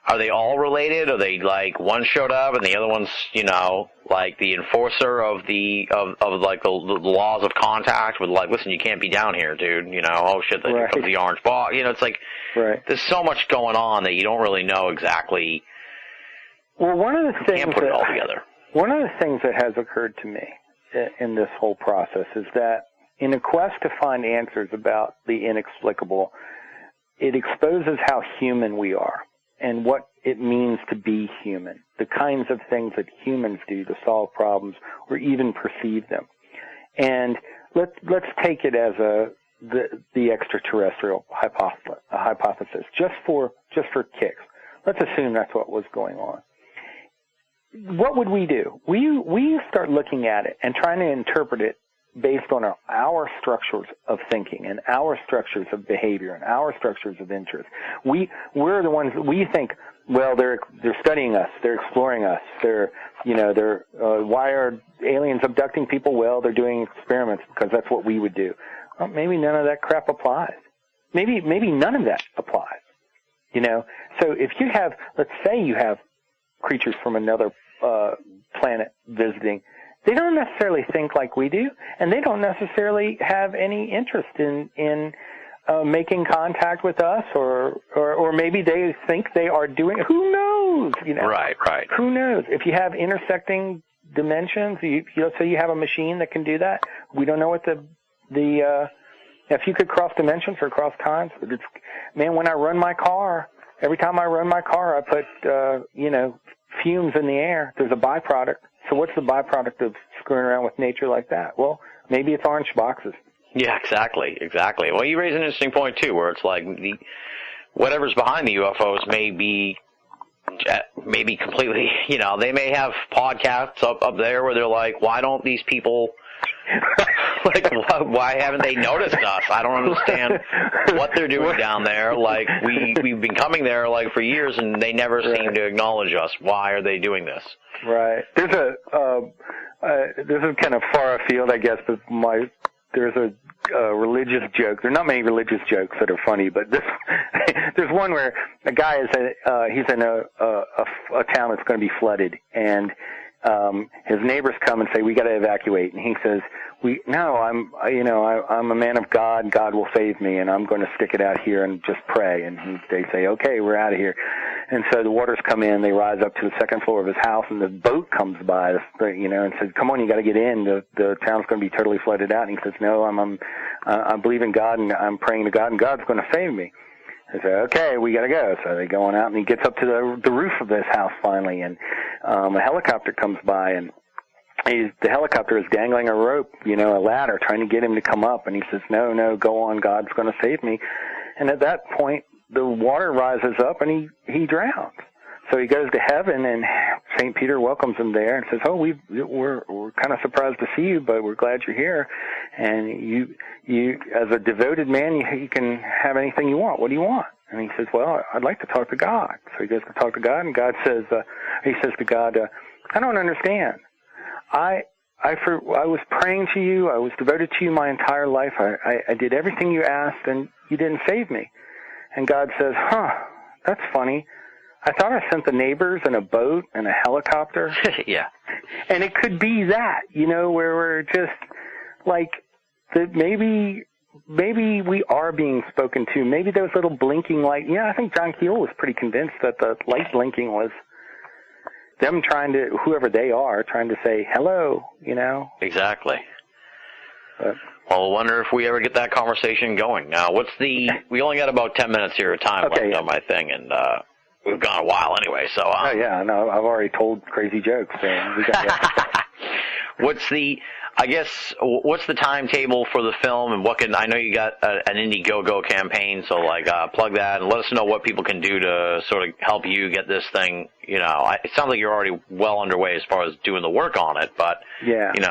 Are they all related? Are they one showed up and the other one's the enforcer of the laws of contact with listen, you can't be down here, dude. Oh shit, here comes the orange ball. It's like there's so much going on that you don't really know exactly. Well, one of the things can't put it all together. One of the things that has occurred to me in this whole process is that in a quest to find answers about the inexplicable, it exposes how human we are and what it means to be human, the kinds of things that humans do to solve problems or even perceive them. And let's take it as the extraterrestrial hypothesis, just for kicks. Let's assume that's what was going on. What would we do? We start looking at it and trying to interpret it based on our structures of thinking and our structures of behavior and our structures of interest. We're the ones that we think, well, they're studying us, they're exploring us, why are aliens abducting people? Well, they're doing experiments because that's what we would do. Well, maybe none of that crap applies. Maybe none of that applies. So if you have, let's say you have creatures from another planet visiting, they don't necessarily think like we do, and they don't necessarily have any interest in making contact with us, or maybe they think they are doing. Who knows? Right. Who knows? If you have intersecting dimensions, let's say you have a machine that can do that. We don't know what if you could cross dimensions or cross times. When I run my car, every time I run my car, I put fumes in the air. There's a byproduct. So what's the byproduct of screwing around with nature like that? Well, maybe it's orange boxes. Yeah, exactly. Well, you raise an interesting point, too, where it's like whatever's behind the UFOs may be completely, they may have podcasts up there where they're like, why don't these people, why haven't they noticed us? I don't understand what they're doing down there. We've been coming there for years and they never seem to acknowledge us. Why are they doing this? Right. There's this is kind of far afield, I guess, but there's a religious joke. There are not many religious jokes that are funny, but there's one where a guy he's in a town that's going to be flooded, and his neighbors come and say, we got to evacuate, and he says, I'm a man of God. God will save me, and I'm going to stick it out here and just pray. And they say, okay, we're out of here. And so the waters come in. They rise up to the second floor of his house, and the boat comes by, and says, come on, you got to get in. The town's going to be totally flooded out. And he says, no, I believe in God, and I'm praying to God, and God's going to save me. They say, okay, we got to go. So they go on out, and he gets up to the roof of this house finally, and a helicopter comes by, and the helicopter is dangling a rope, a ladder, trying to get him to come up. And he says, no, go on, God's going to save me. And at that point, the water rises up, and he drowns. So he goes to heaven, and St. Peter welcomes him there and says, oh, we're kind of surprised to see you, but we're glad you're here. And you as a devoted man, you can have anything you want. What do you want? And he says, well, I'd like to talk to God. So he goes to talk to God, and God says, he says to God, I don't understand. I was praying to you. I was devoted to you my entire life. I did everything you asked, and you didn't save me. And God says, that's funny. I thought I sent the neighbors in a boat and a helicopter. Yeah. And it could be that, where we're just like, that maybe we are being spoken to. Maybe those little blinking light. I think John Keel was pretty convinced that the light blinking was them trying to, whoever they are, trying to say hello, Exactly. But, well, I wonder if we ever get that conversation going. Now, we only got about 10 minutes here of time left on my thing, and we've gone a while anyway, so. Oh, yeah, no, I've already told crazy jokes, so we got what's the timetable for the film, and I know you got an Indiegogo campaign, so plug that and let us know what people can do to sort of help you get this thing. It sounds like you're already well underway as far as doing the work on it, but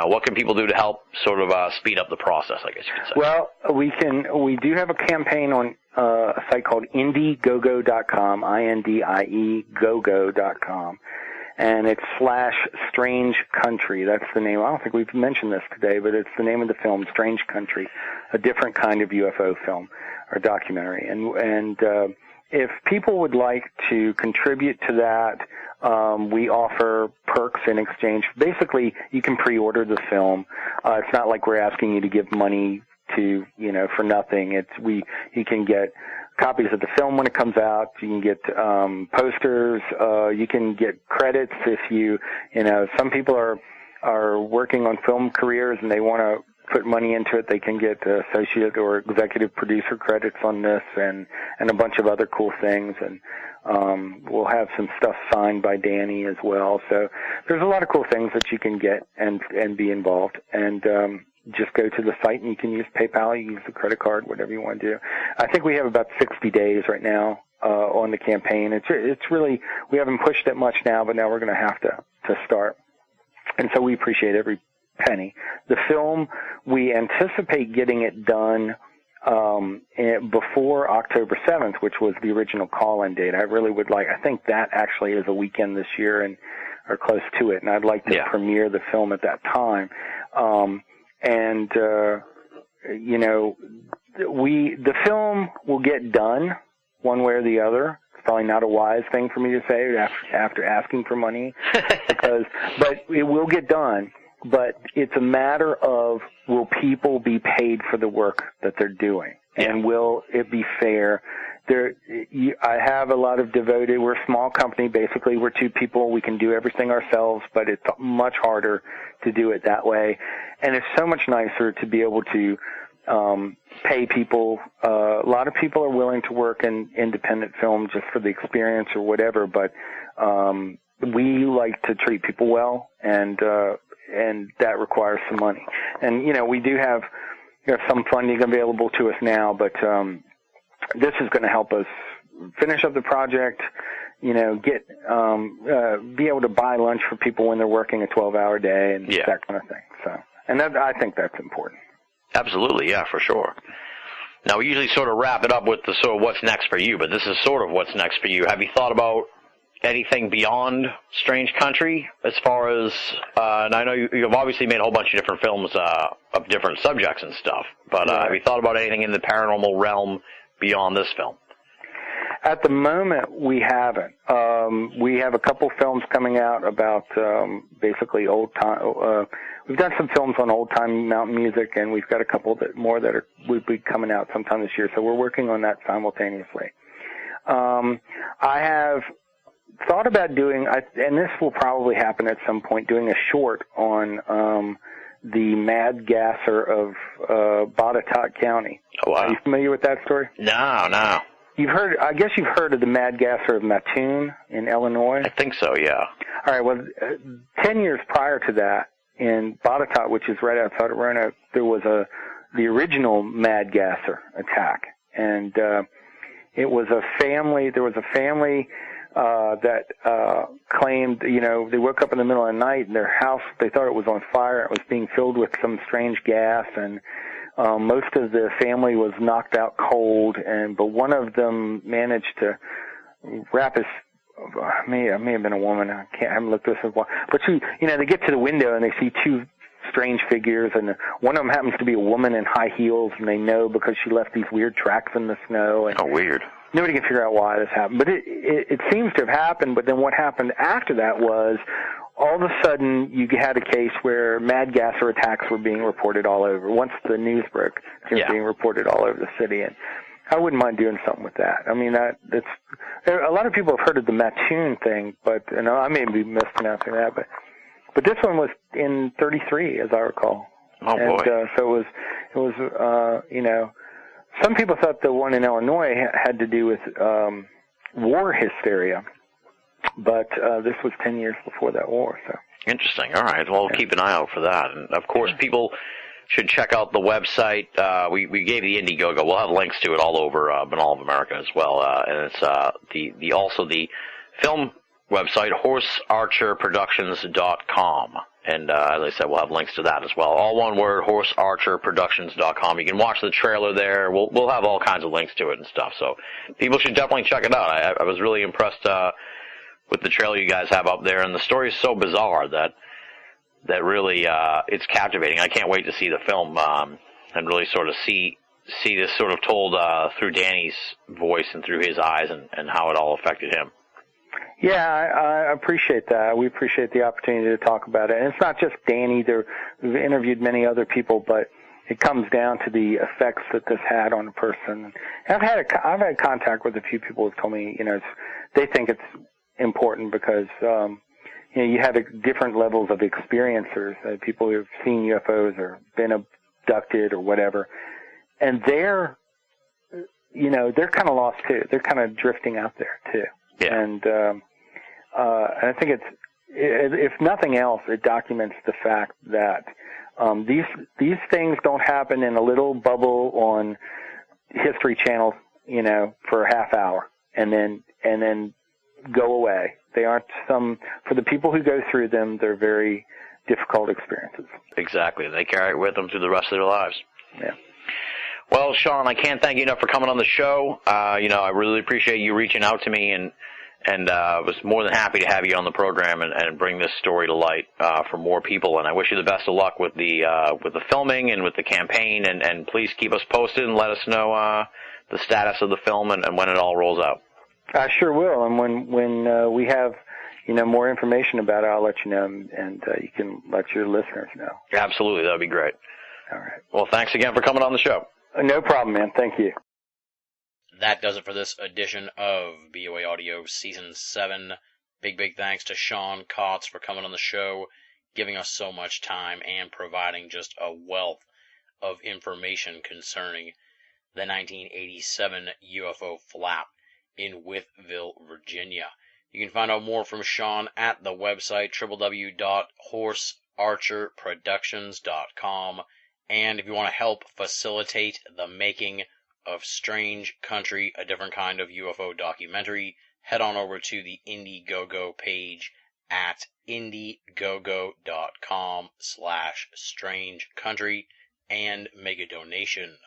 what can people do to help sort of speed up the process, I guess you could say? Well, we do have a campaign on a site called Indiegogo.com, INDIE gogo.com. And it's /Strange Country. That's the name. I don't think we've mentioned this today, but it's the name of the film, Strange Country, a different kind of UFO film or documentary. And if people would like to contribute to that, we offer perks in exchange. Basically, you can pre-order the film. It's not like we're asking you to give money to, for nothing. You can get copies of the film when it comes out. You can get posters. You can get credits if some people are working on film careers and they want to put money into it. They can get associate or executive producer credits on this and a bunch of other cool things. And we'll have some stuff signed by Danny as well. So there's a lot of cool things that you can get and be involved. And just go to the site and you can use PayPal, you use the credit card, whatever you want to do. I think we have about 60 days right now on the campaign. It's really, we haven't pushed it much now, but now we're going to have to start. And so we appreciate every penny. The film, we anticipate getting it done before October 7th, which was the original call-in date. I think that actually is a weekend this year or close to it, and I'd like to premiere the film at that time. The film will get done one way or the other. It's probably not a wise thing for me to say after asking for money, but it will get done. But it's a matter of, will people be paid for the work that they're doing? And will it be fair? I have a lot of we're a small company, basically. We're two people. We can do everything ourselves, but it's much harder to do it that way. And it's so much nicer to be able to pay people. A lot of people are willing to work in independent film just for the experience or whatever, but we like to treat people well, and that requires some money. And, we do have some funding available to us now, but this is going to help us finish up the project, get be able to buy lunch for people when they're working a 12-hour day and that kind of thing. So, and I think that's important. Absolutely, yeah, for sure. Now, we usually sort of wrap it up with the sort of what's next for you, but this is sort of what's next for you. Have you thought about anything beyond Strange Country as far as, and I know you've obviously made a whole bunch of different films of different subjects and stuff, but have you thought about anything in the paranormal realm beyond this film? At the moment, we haven't. We have a couple films coming out about basically old time. We've done some films on old time mountain music, and we've got a couple more that will be coming out sometime this year. So we're working on that simultaneously. I have thought about doing, and this will probably happen at some point, doing a short on the mad gasser of Botetourt County. Oh, wow. Are you familiar with that story? No. I guess you've heard of the mad gasser of Mattoon in Illinois? I think so, yeah. All right, well, 10 years prior to that, in Botetourt, which is right outside of Roanoke, there was the original mad gasser attack. And it was a family, there was a family that claimed, they woke up in the middle of the night and their house, they thought it was on fire. It was being filled with some strange gas, and most of the family was knocked out cold, but one of them managed to wrap his, may have been a woman, I haven't looked this up, but they get to the window and they see two strange figures, and one of them happens to be a woman in high heels, and they know because she left these weird tracks in the snow. And weird. Nobody can figure out why this happened, but it seems to have happened. But then what happened after that was, all of a sudden, you had a case where mad gasser attacks were being reported all over. Once the news broke, they were being reported all over the city, and I wouldn't mind doing something with that. I mean, that's a lot of people have heard of the Mattoon thing, but I may be mispronouncing that, but this one was in '33, as I recall. Oh boy! And, so it was some people thought the one in Illinois had to do with war hysteria, but this was 10 years before that war. So interesting. All right. Well, we'll keep an eye out for that, and of course, people should check out the website. We gave the Indiegogo. We'll have links to it all over Banal of America as well, and it's also the film website, horsearcherproductions.com. And as I said, we'll have links to that as well. All one word, horsearcherproductions.com. You can watch the trailer there. We'll have all kinds of links to it and stuff. So people should definitely check it out. I was really impressed with the trailer you guys have up there, and the story is so bizarre that really it's captivating. I can't wait to see the film and really sort of see this sort of told through Danny's voice and through his eyes and how it all affected him. Yeah, I appreciate that. We appreciate the opportunity to talk about it. And it's not just Danny. We've interviewed many other people, but it comes down to the effects that this had on a person. And I've had contact with a few people who've told me, they think it's important because you have different levels of experiencers, people who have seen UFOs or been abducted or whatever, and they're kind of lost too. They're kind of drifting out there too. Yeah. And I think if nothing else, it documents the fact that these things don't happen in a little bubble on History Channel, for a half hour and then go away. They aren't for the people who go through them, they're very difficult experiences. Exactly. They carry it with them through the rest of their lives. Yeah. Well, Sean, I can't thank you enough for coming on the show. I really appreciate you reaching out to me, and was more than happy to have you on the program and bring this story to light for more people. And I wish you the best of luck with the filming and with the campaign. And please keep us posted and let us know the status of the film and when it all rolls out. I sure will. And when we have more information about it, I'll let you know, and you can let your listeners know. Absolutely, that would be great. All right. Well, thanks again for coming on the show. No problem, man. Thank you. That does it for this edition of BoA Audio Season 7. Big thanks to Sean Kotz for coming on the show, giving us so much time, and providing just a wealth of information concerning the 1987 UFO flap in Wytheville, Virginia. You can find out more from Sean at the website www.horsearcherproductions.com. And if you want to help facilitate the making of Strange Country, a different kind of UFO documentary, head on over to the Indiegogo page at indiegogo.com/strangecountry and make a donation.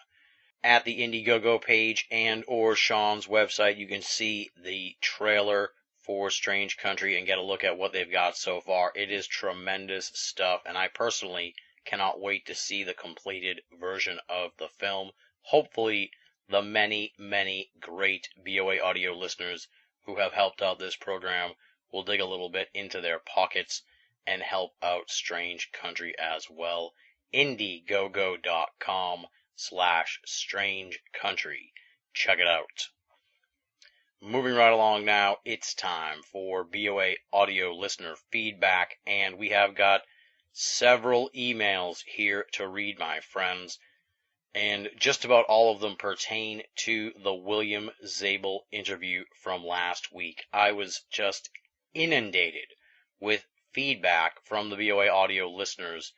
At the Indiegogo page and or Sean's website, you can see the trailer for Strange Country and get a look at what they've got so far. It is tremendous stuff, and I personally cannot wait to see the completed version of the film. Hopefully, the many great BoA audio listeners who have helped out this program will dig a little bit into their pockets and help out Strange Country as well. Indiegogo.com/strangecountry. Check it out. Moving right along now, it's time for BoA audio listener feedback, and we have got several emails here to read, my friends, and just about all of them pertain to the William Zabel interview from last week. I was just inundated with feedback from the BoA audio listeners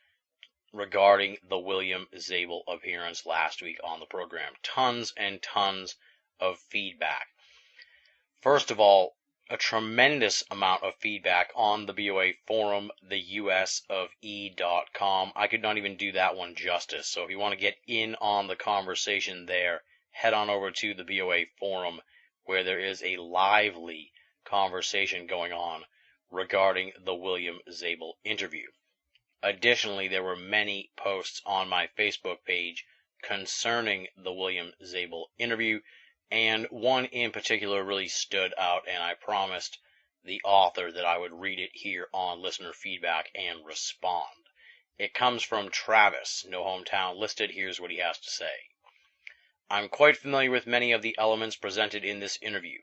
regarding the William Zabel appearance last week on the program. Tons and tons of feedback. First of all, a tremendous amount of feedback on the BoA forum, theusofE.com. I could not even do that one justice. So if you want to get in on the conversation there, head on over to the BoA forum, where there is a lively conversation going on regarding the William Zabel interview. Additionally, there were many posts on my Facebook page concerning the William Zabel interview, and one in particular really stood out, and I promised the author that I would read it here on listener feedback and respond. It comes from Travis, no hometown listed. Here's what he has to say. I'm quite familiar with many of the elements presented in this interview.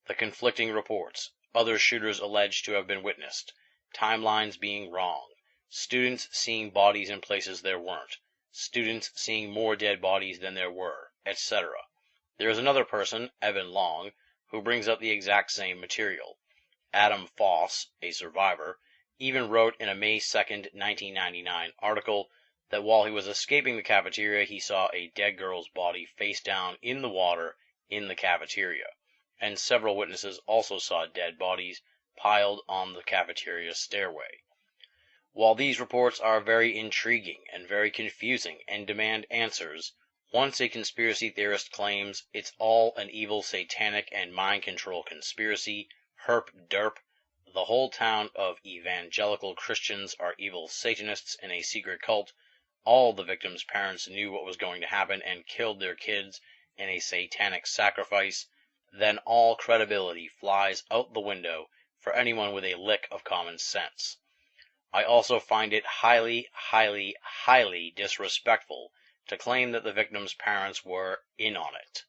The conflicting reports, other shooters alleged to have been witnessed, timelines being wrong, students seeing bodies in places there weren't, students seeing more dead bodies than there were, etc. There is another person, Evan Long, who brings up the exact same material. Adam Foss, a survivor, even wrote in a May 2nd, 1999 article that while he was escaping the cafeteria, he saw a dead girl's body face down in the water in the cafeteria, and several witnesses also saw dead bodies piled on the cafeteria stairway. While these reports are very intriguing and very confusing and demand answers, once a conspiracy theorist claims it's all an evil satanic and mind control conspiracy, herp derp, the whole town of evangelical Christians are evil Satanists in a secret cult, all the victims' parents knew what was going to happen and killed their kids in a satanic sacrifice, then all credibility flies out the window for anyone with a lick of common sense. I also find it highly, highly, highly disrespectful to claim that the victims' parents were in on it.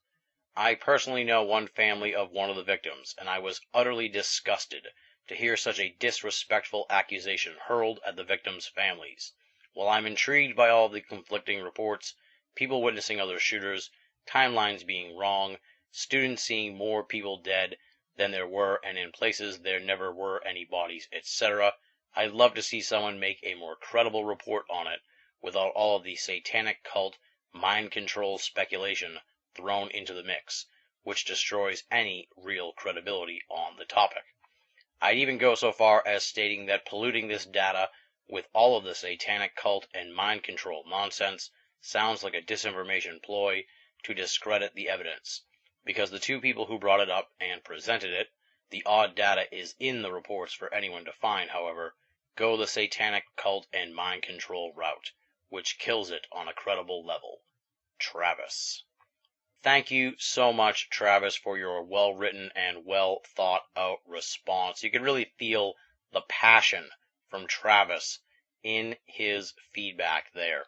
I personally know one family of one of the victims, and I was utterly disgusted to hear such a disrespectful accusation hurled at the victims' families. While I'm intrigued by all the conflicting reports, people witnessing other shooters, timelines being wrong, students seeing more people dead than there were and in places there never were any bodies, etc., I'd love to see someone make a more credible report on it without all of the satanic cult mind control speculation thrown into the mix, which destroys any real credibility on the topic. I'd even go so far as stating that polluting this data with all of the satanic cult and mind control nonsense sounds like a disinformation ploy to discredit the evidence, because the two people who brought it up and presented it, the odd data is in the reports for anyone to find, however, go the satanic cult and mind control route, which kills it on a credible level. Travis. Thank you so much, Travis, for your well-written and well-thought-out response. You could really feel the passion from Travis in his feedback there.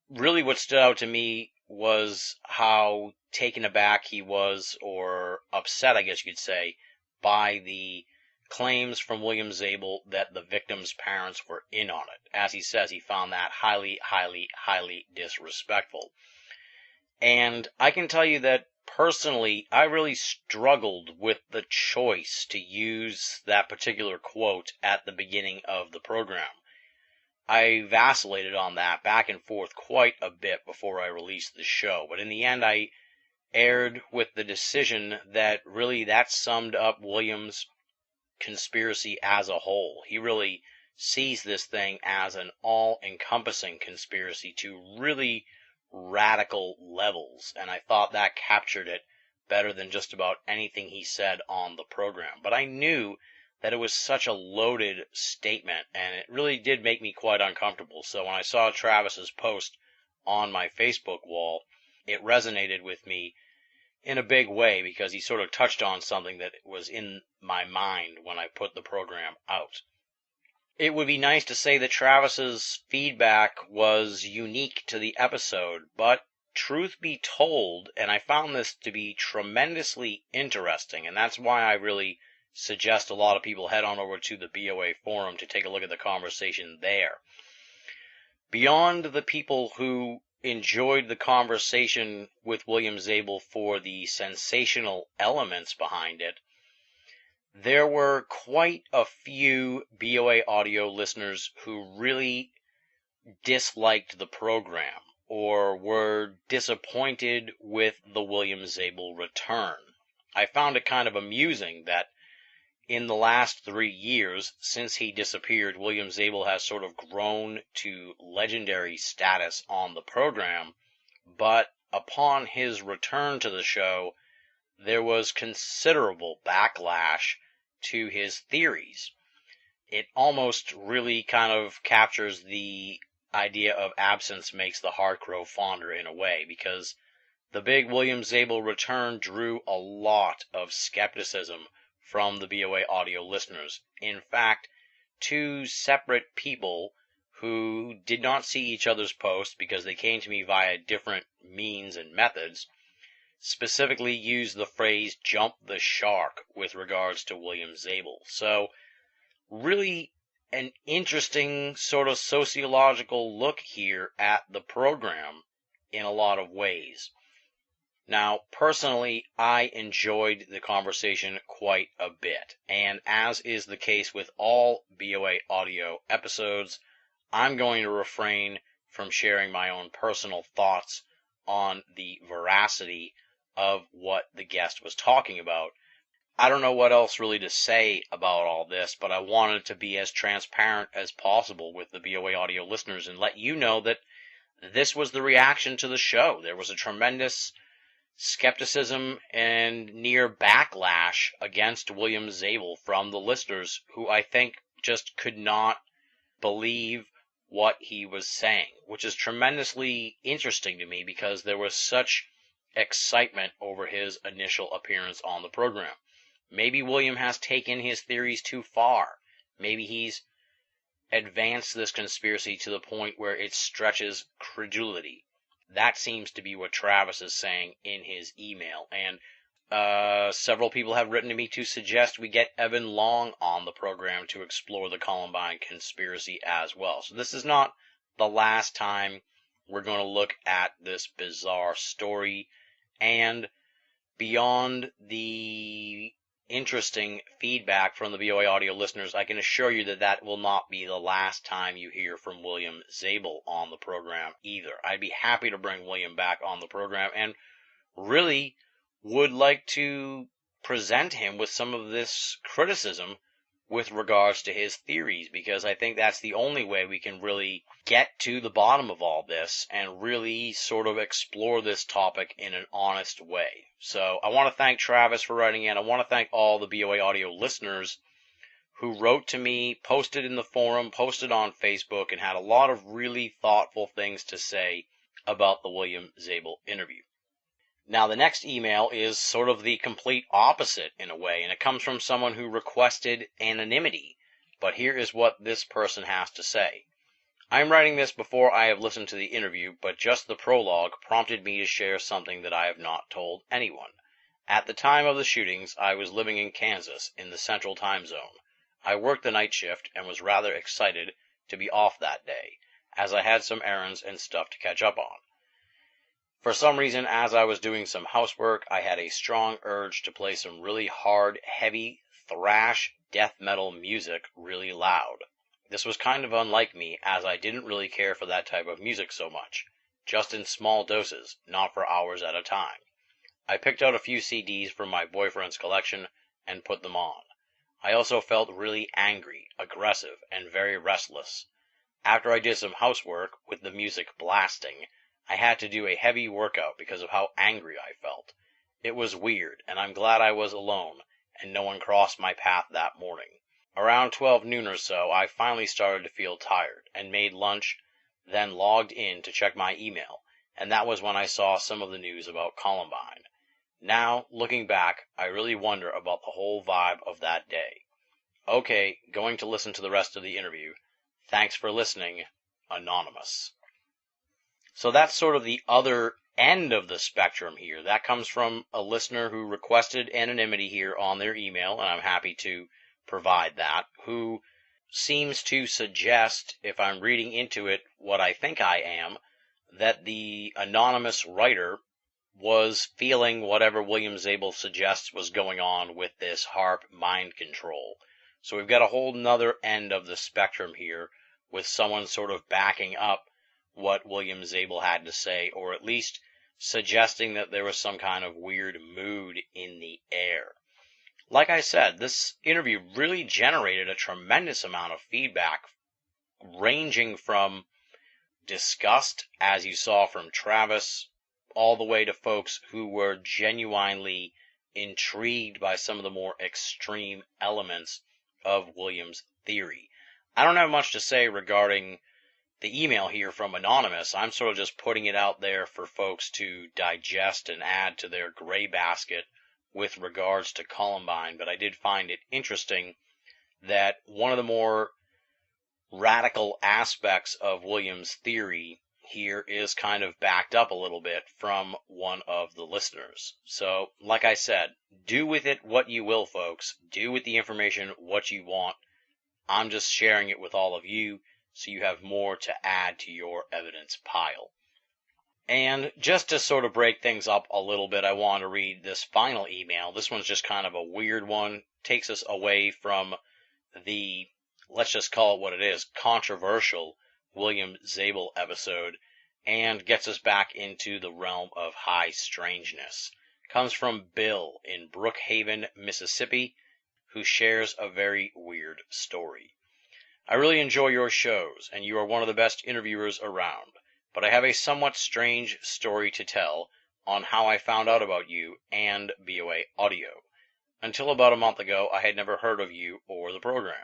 Really what stood out to me was how taken aback he was, or upset, I guess you could say, by the claims from William Zabel that the victims' parents were in on it. As he says, he found that highly, highly, highly disrespectful. And I can tell you that personally, I really struggled with the choice to use that particular quote at the beginning of the program. I vacillated on that back and forth quite a bit before I released the show, but in the end I aired with the decision that really that summed up William's conspiracy as a whole. He really sees this thing as an all-encompassing conspiracy to really radical levels, and I thought that captured it better than just about anything he said on the program. But I knew that it was such a loaded statement, and it really did make me quite uncomfortable. So when I saw Travis's post on my Facebook wall, it resonated with me in a big way, because he sort of touched on something that was in my mind when I put the program out. It would be nice to say that Travis's feedback was unique to the episode, but truth be told, and I found this to be tremendously interesting, and that's why I really suggest a lot of people head on over to the BoA forum to take a look at the conversation there. Beyond the people who enjoyed the conversation with William Zabel for the sensational elements behind it, there were quite a few BoA audio listeners who really disliked the program or were disappointed with the William Zabel return. I found it kind of amusing that in the last 3 years since he disappeared, William Zabel has sort of grown to legendary status on the program, but upon his return to the show, there was considerable backlash to his theories. it almost really kind of captures the idea of absence makes the heart grow fonder in a way, because the big William Zabel return drew a lot of skepticism from the BoA audio listeners. In fact, two separate people who did not see each other's posts because they came to me via different means and methods, specifically used the phrase jump the shark with regards to William Zabel. So, really an interesting sort of sociological look here at the program in a lot of ways. Now, personally, I enjoyed the conversation quite a bit, and as is the case with all BoA audio episodes, I'm going to refrain from sharing my own personal thoughts on the veracity of what the guest was talking about. I don't know what else really to say about all this, but I wanted to be as transparent as possible with the BoA audio listeners and let you know that this was the reaction to the show. There was a tremendous skepticism and near backlash against William Zabel from the listeners, who I think just could not believe what he was saying, which is tremendously interesting to me because there was such excitement over his initial appearance on the program. Maybe William has taken his theories too far. Maybe he's advanced this conspiracy to the point where it stretches credulity. That seems to be what Travis is saying in his email. And several people have written to me to suggest we get Evan Long on the program to explore the Columbine conspiracy as well. So this is not the last time we're going to look at this bizarre story. And beyond the interesting feedback from the BoA audio listeners, I can assure you that that will not be the last time you hear from William Zabel on the program either. I'd be happy to bring William back on the program and really would like to present him with some of this criticism with regards to his theories, because I think that's the only way we can really get to the bottom of all this and really sort of explore this topic in an honest way. So I want to thank Travis for writing in. I want to thank all the BoA audio listeners who wrote to me, posted in the forum, posted on Facebook, and had a lot of really thoughtful things to say about the William Zabel interview. Now, the next email is sort of the complete opposite in a way, and it comes from someone who requested anonymity. But here is what this person has to say. I'm writing this before I have listened to the interview, but just the prologue prompted me to share something that I have not told anyone. At the time of the shootings, I was living in Kansas in the Central Time Zone. I worked the night shift and was rather excited to be off that day, as I had some errands and stuff to catch up on. For some reason, as I was doing some housework, I had a strong urge to play some really hard, heavy, thrash, death metal music really loud. This was kind of unlike me, as I didn't really care for that type of music so much, just in small doses, not for hours at a time. I picked out a few CDs from my boyfriend's collection and put them on. I also felt really angry, aggressive, and very restless. After I did some housework, with the music blasting, I had to do a heavy workout because of how angry I felt. It was weird, and I'm glad I was alone, and no one crossed my path that morning. Around 12 noon or so, I finally started to feel tired, and made lunch, then logged in to check my email, and that was when I saw some of the news about Columbine. Now, looking back, I really wonder about the whole vibe of that day. Okay, going to listen to the rest of the interview. Thanks for listening, Anonymous. So that's sort of the other end of the spectrum here. That comes from a listener who requested anonymity here on their email, and I'm happy to provide that, who seems to suggest, if I'm reading into it what I think I am, that the anonymous writer was feeling whatever William Zabel suggests was going on with this HAARP mind control. So we've got a whole nother end of the spectrum here, with someone sort of backing up what William Zabel had to say, or at least suggesting that there was some kind of weird mood in the air. Like I said, this interview really generated a tremendous amount of feedback, ranging from disgust, as you saw from Travis, all the way to folks who were genuinely intrigued by some of the more extreme elements of William's theory. I don't have much to say regarding the email here from Anonymous. I'm sort of just putting it out there for folks to digest and add to their gray basket with regards to Columbine, but I did find it interesting that one of the more radical aspects of William's theory here is kind of backed up a little bit from one of the listeners. So, like I said, do with it what you will, folks. Do with the information what you want. I'm just sharing it with all of you so you have more to add to your evidence pile. And just to sort of break things up a little bit, I want to read this final email. This one's just kind of a weird one. Takes us away from the, let's just call it what it is, controversial William Zabel episode, and gets us back into the realm of high strangeness. Comes from Bill in Brookhaven, Mississippi, who shares a very weird story. I really enjoy your shows, and you are one of the best interviewers around, but I have a somewhat strange story to tell on how I found out about you and BoA Audio. Until about a month ago, I had never heard of you or the program.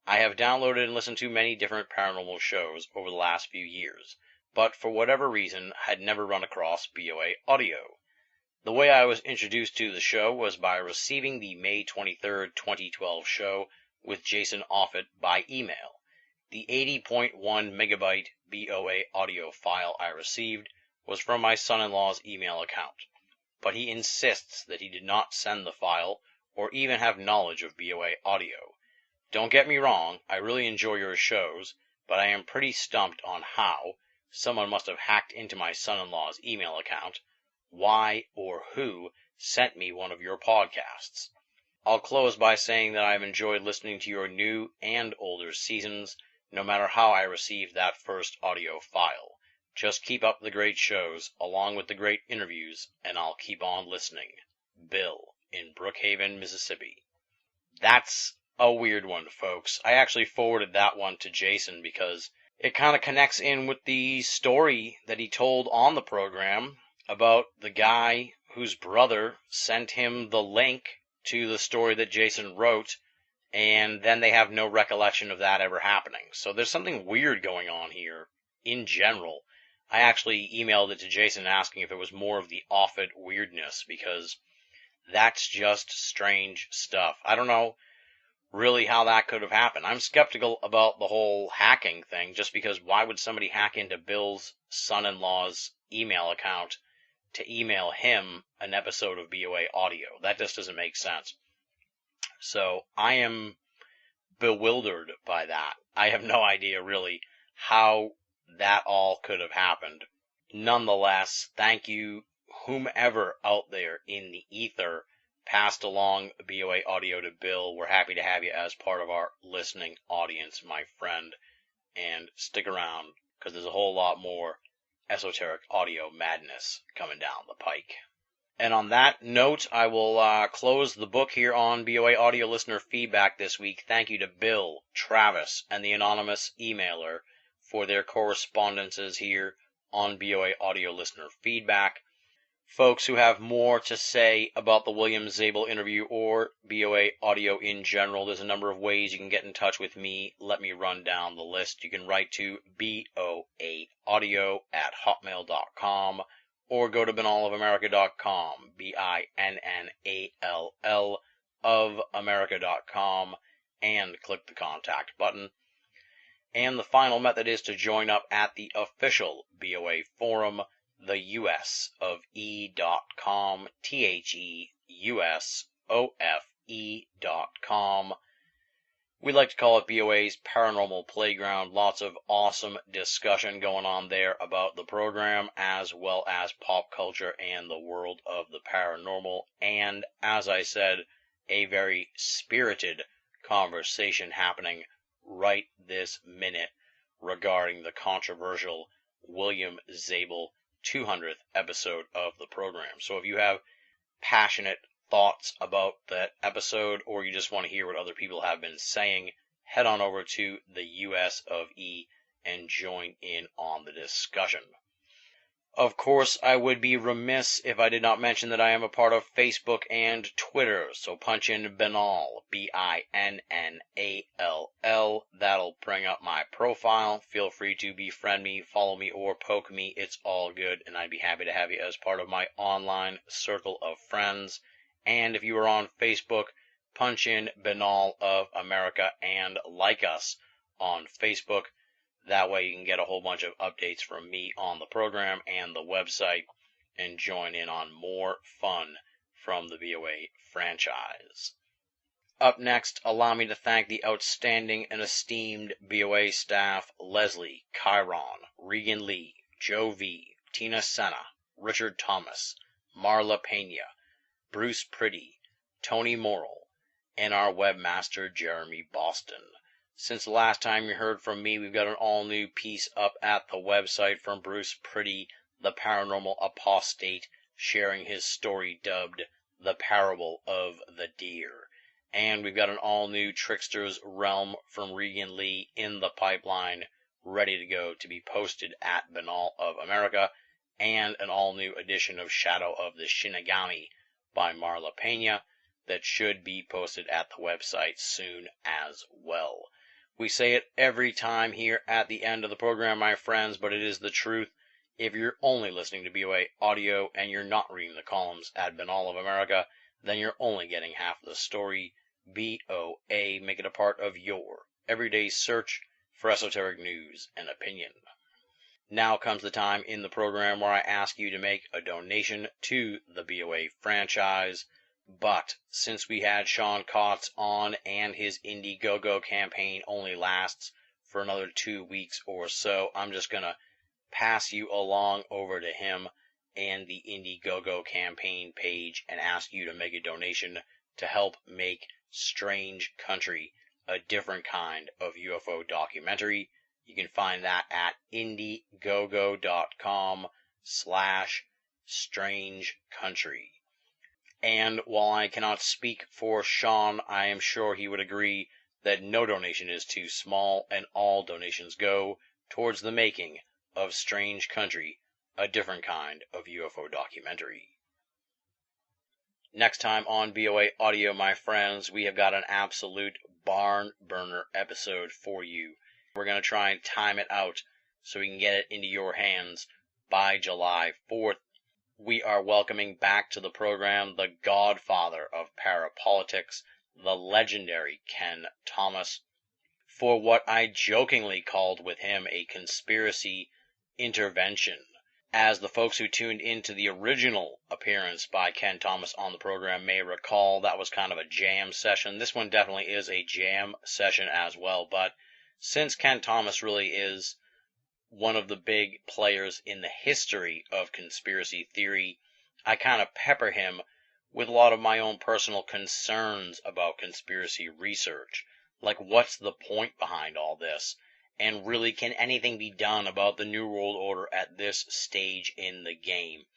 I have downloaded and listened to many different paranormal shows over the last few years, but for whatever reason, had never run across BoA Audio. The way I was introduced to the show was by receiving the May 23rd, 2012 show with Jason Offutt by email. The 80.1 megabyte BoA audio file I received was from my son-in-law's email account, but he insists that he did not send the file or even have knowledge of BoA Audio. Don't get me wrong, I really enjoy your shows, but I am pretty stumped on how someone must have hacked into my son-in-law's email account, why or who sent me one of your podcasts. I'll close by saying that I've enjoyed listening to your new and older seasons, no matter how I received that first audio file. Just keep up the great shows, along with the great interviews, and I'll keep on listening. Bill, in Brookhaven, Mississippi. That's a weird one, folks. I actually forwarded that one to Jason because it kind of connects in with the story that he told on the program about the guy whose brother sent him the link to the story that Jason wrote, and then they have no recollection of that ever happening. So there's something weird going on here in general. I actually emailed it to Jason asking if it was more of the Offutt weirdness, because that's just strange stuff. I don't know really how that could have happened. I'm skeptical about the whole hacking thing, just because why would somebody hack into Bill's son-in-law's email account to email him an episode of BoA Audio? That just doesn't make sense. So I am bewildered by that. I have no idea really how that all could have happened. Nonetheless, thank you, whomever out there in the ether passed along BoA Audio to Bill. We're happy to have you as part of our listening audience, my friend. And stick around, because there's a whole lot more esoteric audio madness coming down the pike. And on that note, I will close the book here on BoA Audio listener feedback this week. Thank you to Bill, Travis, and the anonymous emailer for their correspondences here on BoA Audio listener feedback. Folks who have more to say about the William Zabel interview or BoA Audio in general, there's a number of ways you can get in touch with me. Let me run down the list. You can write to boaaudio@hotmail.com or go to binallofamerica.com, BINNALL of America.com, and click the contact button. And the final method is to join up at the official BoA forum, the US of E.com, THEUSOFE.com. We like to call it BoA's Paranormal Playground. Lots of awesome discussion going on there about the program, as well as pop culture and the world of the paranormal. And, as I said, a very spirited conversation happening right this minute regarding the controversial William Zabel 200th episode of the program. So if you have passionate thoughts about that episode, or you just want to hear what other people have been saying, head on over to the US of E and join in on the discussion. Of course, I would be remiss if I did not mention that I am a part of Facebook and Twitter, so punch in Binnall, B-I-N-N-A-L-L. That'll bring up my profile. Feel free to befriend me, follow me, or poke me. It's all good, and I'd be happy to have you as part of my online circle of friends. And if you are on Facebook, punch in Binnall of America and like us on Facebook. That way you can get a whole bunch of updates from me on the program and the website and join in on more fun from the BoA franchise. Up next, allow me to thank the outstanding and esteemed BoA staff: Leslie, Chiron, Regan Lee, Joe V, Tina Senna, Richard Thomas, Marla Pena, Bruce Priddy, Tony Morrill, and our webmaster Jeremy Boston. Since the last time you heard from me, we've got an all-new piece up at the website from Bruce Priddy, the paranormal apostate, sharing his story dubbed The Parable of the Deer. And we've got an all-new Trickster's Realm from Regan Lee in the pipeline, ready to go to be posted at Binnall of America, and an all-new edition of Shadow of the Shinigami by Marla Pena that should be posted at the website soon as well. We say it every time here at the end of the program, my friends, but it is the truth. If you're only listening to BoA audio and you're not reading the columns at Binnall of America, then you're only getting half the story. BoA, make it a part of your everyday search for esoteric news and opinion. Now comes the time in the program where I ask you to make a donation to the BoA franchise. But since we had Sean Kotz on and his Indiegogo campaign only lasts for another 2 weeks or so, I'm just going to pass you along over to him and the Indiegogo campaign page and ask you to make a donation to help make Strange Country a different kind of UFO documentary. You can find that at indiegogo.com/strangecountry. And while I cannot speak for Sean, I am sure he would agree that no donation is too small, and all donations go towards the making of Strange Country, a different kind of UFO documentary. Next time on BoA Audio, my friends, we have got an absolute barn burner episode for you. We're going to try and time it out so we can get it into your hands by July 4th. We are welcoming back to the program the godfather of parapolitics, the legendary Ken Thomas, for what I jokingly called with him a conspiracy intervention. As the folks who tuned into the original appearance by Ken Thomas on the program may recall, that was kind of a jam session. This one definitely is a jam session as well, but since Ken Thomas really is one of the big players in the history of conspiracy theory, I kind of pepper him with a lot of my own personal concerns about conspiracy research. Like, what's the point behind all this? And really, can anything be done about the New World Order at this stage in the game?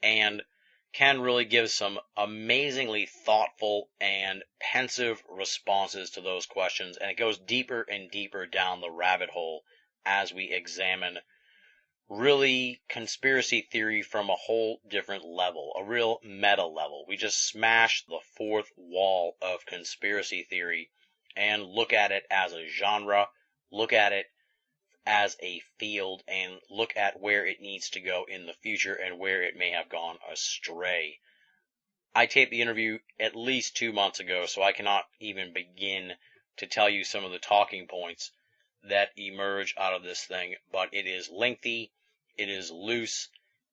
And Ken really gives some amazingly thoughtful and pensive responses to those questions, and it goes deeper and deeper down the rabbit hole as we examine really conspiracy theory from a whole different level, a real meta level. We just smash the fourth wall of conspiracy theory and look at it as a genre, look at it as a field, and look at where it needs to go in the future and where it may have gone astray. I taped the interview at least 2 months ago, so I cannot even begin to tell you some of the talking points that emerge out of this thing, but it is lengthy, it is loose,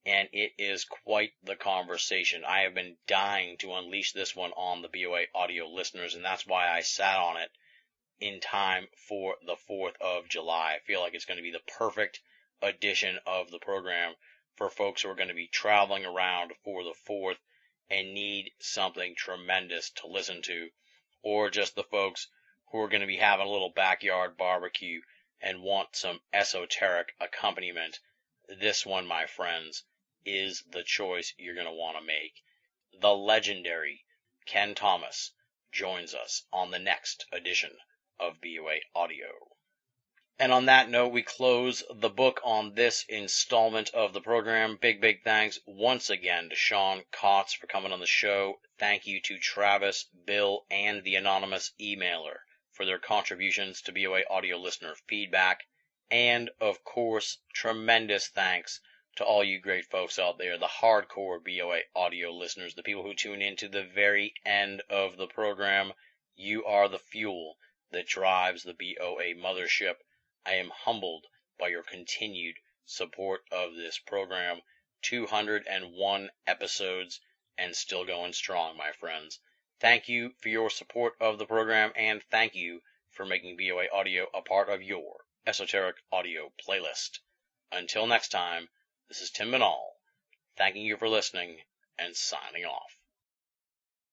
and it is quite the conversation. I have been dying to unleash this one on the BoA audio listeners, and that's why I sat on it in time for the 4th of July. I feel like it's going to be the perfect edition of the program for folks who are going to be traveling around for the 4th and need something tremendous to listen to, or just the folks who are going to be having a little backyard barbecue and want some esoteric accompaniment. This one, my friends, is the choice you're going to want to make. The legendary Ken Thomas joins us on the next edition of BoA Audio. And on that note, we close the book on this installment of the program. Big thanks once again to Sean Kotz for coming on the show. Thank you to Travis, Bill, and the anonymous emailer for their contributions to BoA audio listener feedback. And, of course, tremendous thanks to all you great folks out there, the hardcore BoA audio listeners, the people who tune in to the very end of the program. You are the fuel that drives the BoA mothership. I am humbled by your continued support of this program. 201 episodes and still going strong, my friends. Thank you for your support of the program, and thank you for making BoA Audio a part of your esoteric audio playlist. Until next time, this is Tim Manal, thanking you for listening and signing off.